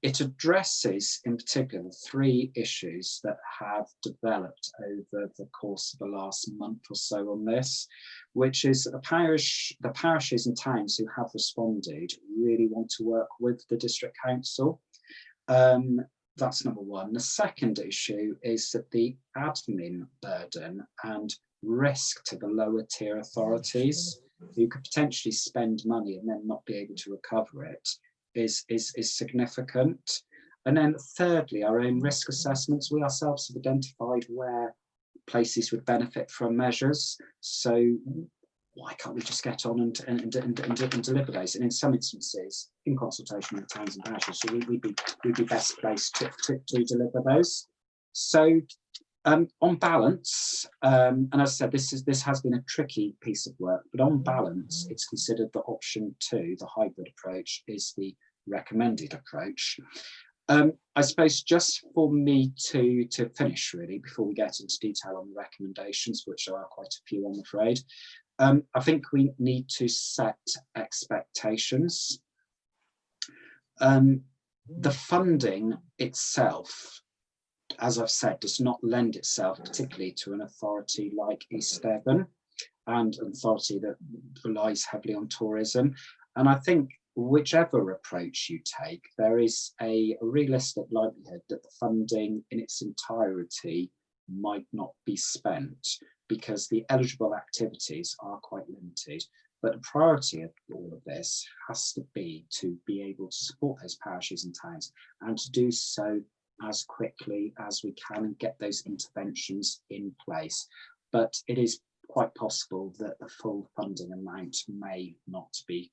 It addresses in particular the 3 issues that have developed over the course of the last month or so on this, which is the parishes and towns who have responded really want to work with the district council. That's number one. The second issue is that the admin burden and risk to the lower tier authorities who could potentially spend money and then not be able to recover it is significant. And then thirdly, our own risk assessments. We ourselves have identified where places would benefit from measures. So why can't we just get on and deliver those? And in some instances, in consultation with towns and parishes, so we'd be best placed to deliver those. So on balance, and as I said, this has been a tricky piece of work, but on balance, it's considered that option 2, the hybrid approach, is the recommended approach. I suppose just for me to finish really, before we get into detail on the recommendations, which there are quite a few, I'm afraid, I think we need to set expectations. The funding itself, as I've said, does not lend itself particularly to an authority like East Devon, and an authority that relies heavily on tourism. And I think whichever approach you take, there is a realistic likelihood that the funding in its entirety might not be spent, because the eligible activities are quite limited. But the priority of all of this has to be able to support those parishes and towns, and to do so as quickly as we can and get those interventions in place. But it is quite possible that the full funding amount may not be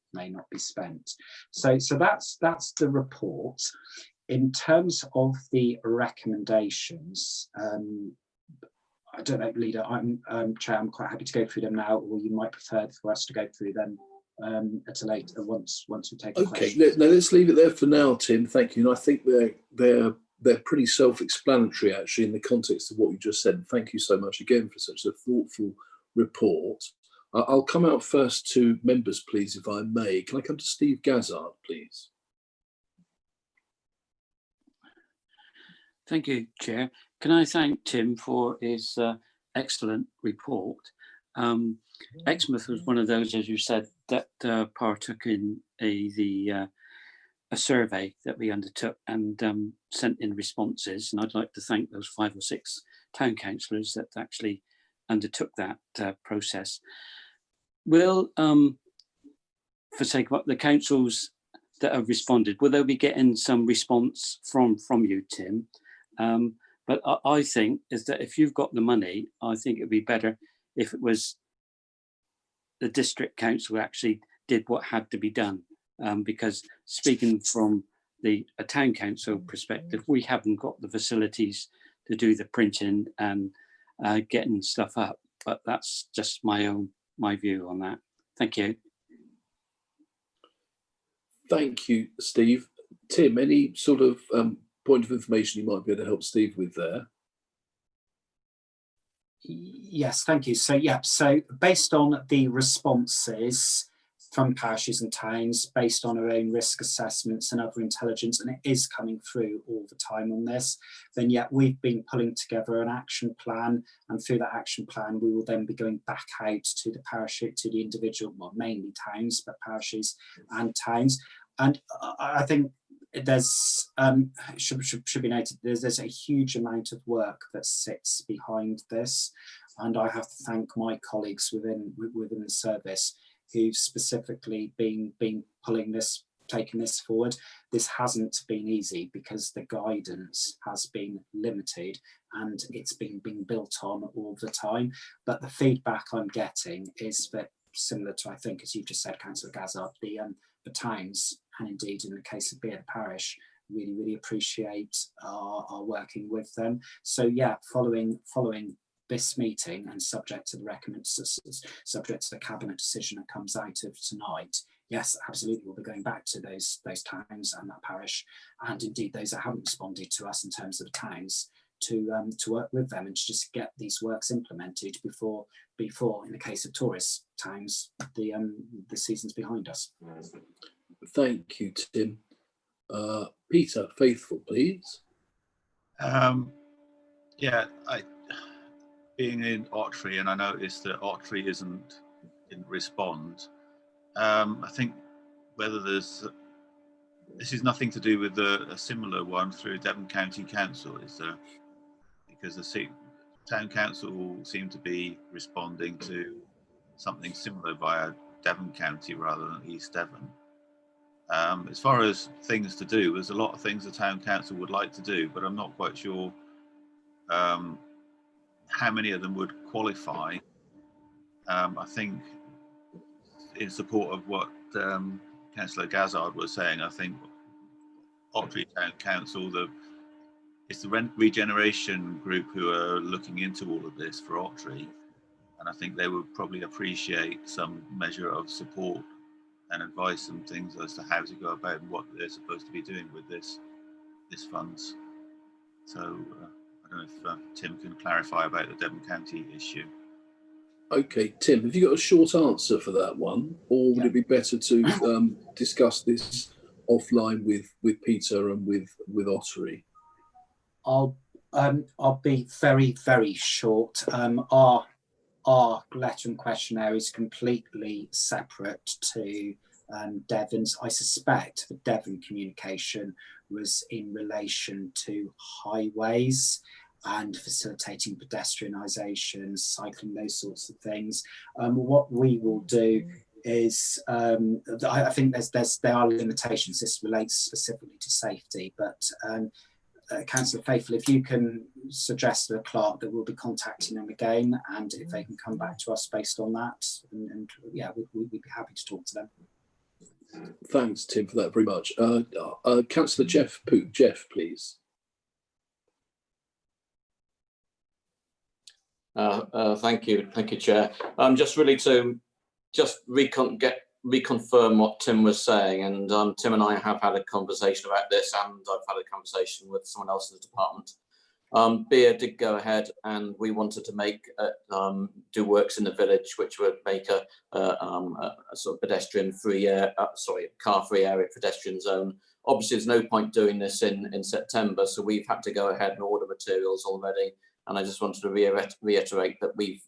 spent. So that's the report. In terms of the recommendations, I don't know, Leader, Chair, I'm quite happy to go through them now, or you might prefer for us to go through them at a later, once we take a Okay, question. let's leave it there for now, Tim. Thank you. And I think they're pretty self-explanatory actually in the context of what you just said. Thank you so much again for such a thoughtful report. I'll come out first to members, please, if I may. Can I come to Steve Gazzard, please? Thank you, Chair. Can I thank Tim for his excellent report? Exmouth was one of those, as you said, that partook in a survey that we undertook and sent in responses. And I'd like to thank those 5 or 6 town councillors that actually undertook that process. Will, for sake of the councils that have responded, will they be getting some response from you, Tim? But I think is that if you've got the money, I think it'd be better if it was the district council actually did what had to be done. Because speaking from a town council perspective, we haven't got the facilities to do the printing and getting stuff up. But that's just my view on that. Thank you. Thank you, Steve. Tim, any sort of point of information you might be able to help Steve with there? Yes, thank you. So yeah, so based on the responses from parishes and towns, based on our own risk assessments and other intelligence, and it is coming through all the time on this, then yeah, we've been pulling together an action plan, and through that action plan we will then be going back out to the parish, to the individual, well, mainly towns, but parishes and towns. And I think there's should be noted, there's a huge amount of work that sits behind this, and I have to thank my colleagues within the service who've specifically been pulling this, taking this forward. This hasn't been easy because the guidance has been limited and it's been built on all the time. But the feedback I'm getting is that, similar to, I think, as you just said, Councillor Gazzard, the towns, and indeed in the case of Beard Parish, really appreciate our working with them. So yeah, following this meeting and subject to the cabinet decision that comes out of tonight, yes, absolutely, we'll be going back to those towns and that parish, and indeed those that haven't responded to us in terms of the towns, to work with them and to just get these works implemented before in the case of tourist towns, the season's behind us. Thank you, Tim. Peter Faithful, please. Yeah, being in Ottery, and I noticed that Ottery didn't respond. I think whether there's this is nothing to do with a similar one through Devon County Council, is there? Because the Town Council seem to be responding to something similar via Devon County rather than East Devon. As far as things to do, there's a lot of things the Town Council would like to do, but I'm not quite sure how many of them would qualify. I think in support of what Councillor Gazzard was saying, I think Otley Town Council, it's the regeneration group who are looking into all of this for Otley, and I think they would probably appreciate some measure of support and advice and things as to how to go about and what they're supposed to be doing with this funds. So I don't know if Tim can clarify about the Devon County issue. Okay, Tim, have you got a short answer for that one, or would it be better to discuss this offline with Peter and with Ottery? I'll be very, very short. Our letter and questionnaire is completely separate to Devon's. I suspect the Devon communication was in relation to highways and facilitating pedestrianisation, cycling, those sorts of things. What we will do is, I think there are limitations. This relates specifically to safety, but Councillor Faithful, if you can suggest to the clerk that we'll be contacting them again, and if they can come back to us based on that, and yeah, we'd be happy to talk to them. Thanks, Tim, for that very much. Councillor Jeff Pook. Jeff, please. Thank you, Chair. Just really to reconfirm what Tim was saying, and Tim and I have had a conversation about this, and I've had a conversation with someone else in the department. Beer did go ahead, and we wanted to make do works in the village, which would make a sort of pedestrian-free, car-free area, pedestrian zone. Obviously, there's no point doing this in September, so we've had to go ahead and order materials already. And I just wanted to reiterate that we've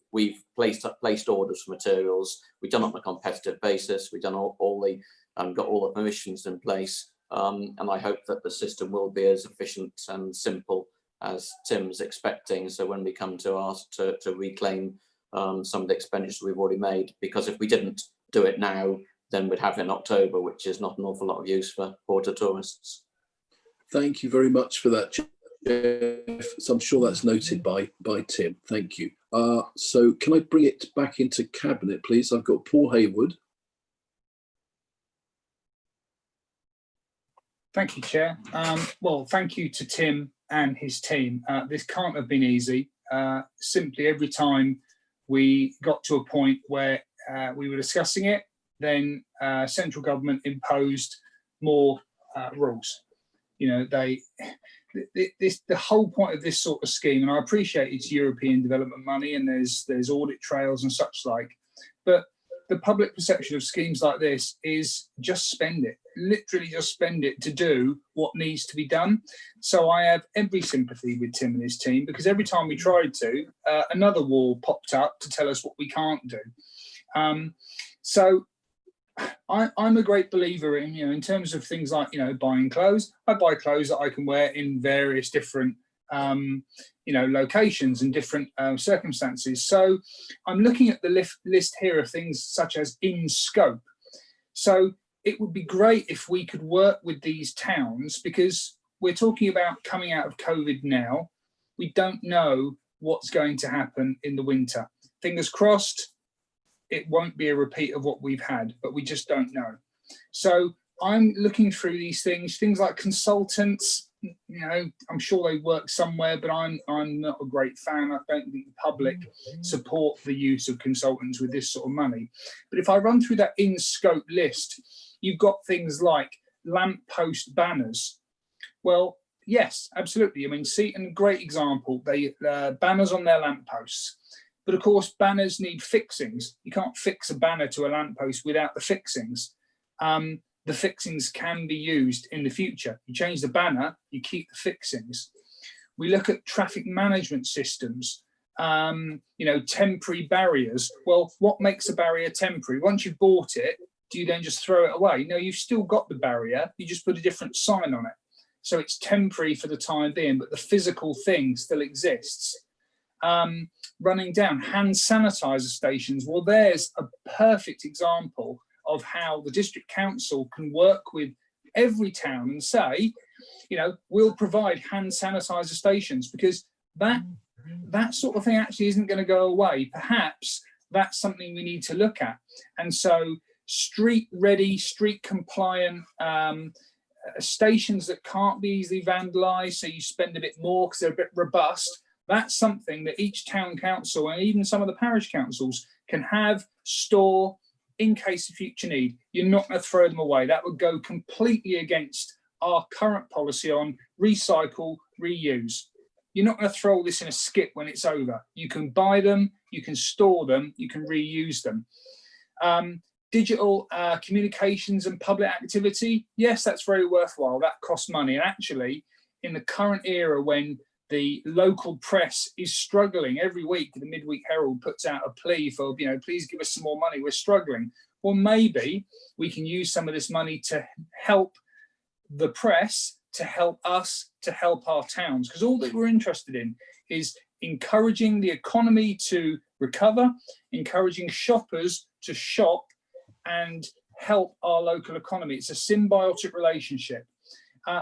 placed orders for materials. We've done it on a competitive basis. We've done got all the permissions in place, and I hope that the system will be as efficient and simple as Tim's expecting. So when we come to ask to reclaim some of the expenditures we've already made, because if we didn't do it now, then we'd have it in October, which is not an awful lot of use for porter tourists. Thank you very much for that, Jeff. So I'm sure that's noted by Tim. Thank you. So can I bring it back into Cabinet, please? I've got Paul Hayward. Thank you, Chair. Well, thank you to Tim and his team. This can't have been easy. Simply every time we got to a point where we were discussing it, then central government imposed more rules. You know, the whole point of this sort of scheme, and I appreciate it's European development money and there's audit trails and such like, but the public perception of schemes like this is just spend it, literally just spend it to do what needs to be done. So I have every sympathy with Tim and his team, because every time we tried to, another wall popped up to tell us what we can't do. So I'm a great believer in, in terms of things like, buying clothes. I buy clothes that I can wear in various different, locations and different circumstances. So I'm looking at the list here of things such as in scope. So it would be great if we could work with these towns, because we're talking about coming out of COVID now. We don't know what's going to happen in the winter. Fingers crossed, it won't be a repeat of what we've had, but we just don't know. So I'm looking through these things like consultants. I'm sure they work somewhere, but I'm not a great fan. I don't think the public support the use of consultants with this sort of money. But if I run through that in scope list, you've got things like lamppost banners. Well, yes, absolutely. I mean, Seaton, great example. They banners on their lampposts. But of course, banners need fixings. You can't fix a banner to a lamppost without the fixings. The fixings can be used in the future. You change the banner, you keep the fixings. We look at traffic management systems, temporary barriers. Well, what makes a barrier temporary? Once you've bought it, do you then just throw it away? No, you've still got the barrier, you just put a different sign on it. So it's temporary for the time being, but the physical thing still exists. Running down hand sanitizer stations. Well, there's a perfect example of how the district council can work with every town and say, you know, we'll provide hand sanitizer stations, because that sort of thing actually isn't going to go away. Perhaps that's something we need to look at. And so street ready, street compliant stations that can't be easily vandalized, so you spend a bit more because they're a bit robust. That's something that each town council and even some of the parish councils can have, store in case of future need. You're not going to throw them away. That would go completely against our current policy on recycle, reuse. You're not going to throw all this in a skip when it's over. You can buy them, you can store them, you can reuse them. Digital communications and public activity, yes, that's very worthwhile. That costs money. And actually, in the current era when the local press is struggling, every week the Midweek Herald puts out a plea for, you know, please give us some more money, we're struggling. Well, maybe we can use some of this money to help the press, to help us, to help our towns, because all that we're interested in is encouraging the economy to recover, encouraging shoppers to shop and help our local economy. It's a symbiotic relationship.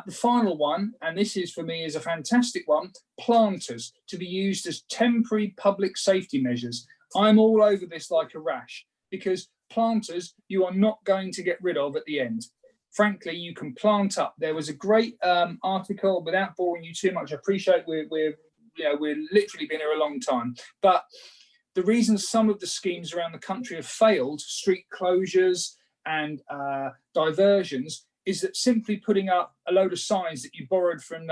The final one, and this is for me is a fantastic one, planters to be used as temporary public safety measures. I'm all over this like a rash, because planters you are not going to get rid of at the end. Frankly, you can plant up. There was a great article, without boring you too much, I appreciate we're literally been here a long time, but the reason some of the schemes around the country have failed, street closures and diversions, is that simply putting up a load of signs that you borrowed from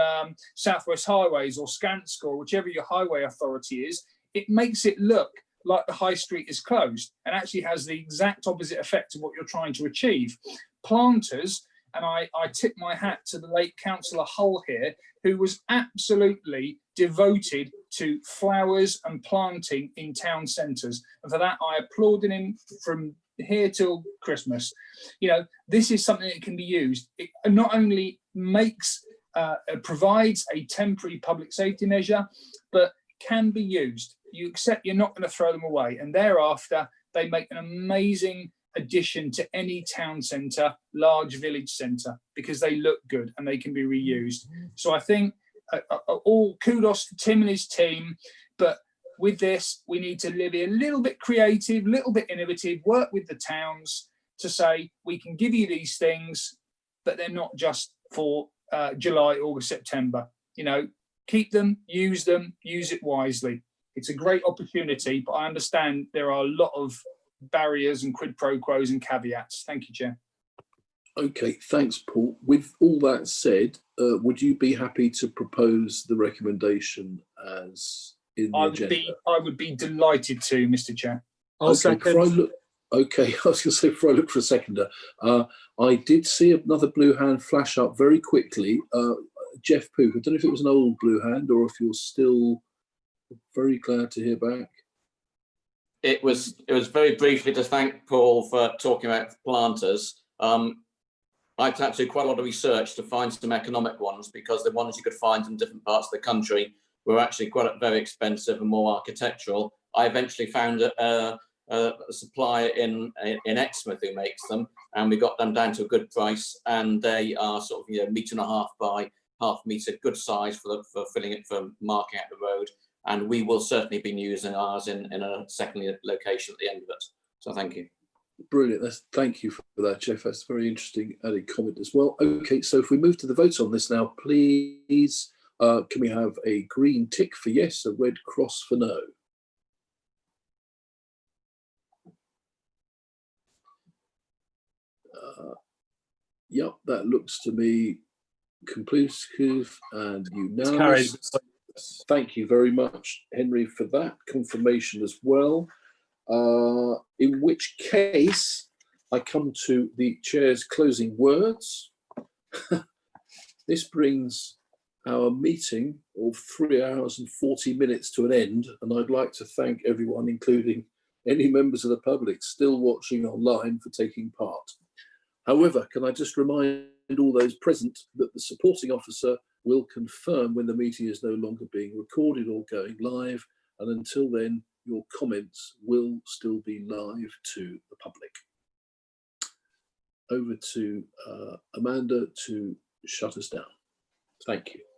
Southwest Highways or Skanska or whichever your highway authority is, it makes it look like the high street is closed and actually has the exact opposite effect of what you're trying to achieve. Planters, and I tip my hat to the late Councillor Hull here, who was absolutely devoted to flowers and planting in town centres. And for that, I applauded him from here till Christmas. You know, this is something that can be used. It not only makes, provides a temporary public safety measure, but can be used. You accept you're not going to throw them away. And thereafter, they make an amazing addition to any town centre, large village centre, because they look good and they can be reused. So I think all kudos to Tim and his team, but with this, we need to be a little bit creative, a little bit innovative, work with the towns to say, we can give you these things, but they're not just for July, August, September. You know, keep them, use it wisely. It's a great opportunity, but I understand there are a lot of barriers and quid pro quos and caveats. Thank you, Chair. Okay, thanks, Paul. With all that said, would you be happy to propose the recommendation as in the agenda? I would be delighted to, Mr. Chair. I'll second. Okay, I was going to say, before I look for a seconder, I did see another blue hand flash up very quickly. Jeff Pook, I don't know if it was an old blue hand or if you're still very glad to hear back. It was very briefly to thank Paul for talking about planters. I've had to do quite a lot of research to find some economic ones, because the ones you could find in different parts of the country were actually quite very expensive and more architectural. I eventually found a supplier in Exmouth who makes them, and we got them down to a good price, and they are sort of, you know, 1.5 metres by 0.5 metre, good size for filling it, for marking out the road. And we will certainly be using ours in a secondary location at the end of it. So thank you. Brilliant. Thank you for that, Jeff. That's a very interesting added comment as well. Okay, so if we move to the vote on this now, please, can we have a green tick for yes, a red cross for no? Yep, that looks to me conclusive and unanimous. Thank you very much, Henry, for that confirmation as well. In which case, I come to the chair's closing words. This brings our meeting of 3 hours and 40 minutes to an end, and I'd like to thank everyone, including any members of the public still watching online for taking part. However, can I just remind all those present that the supporting officer will confirm when the meeting is no longer being recorded or going live, and until then, your comments will still be live to the public. Over to Amanda to shut us down. Thank you.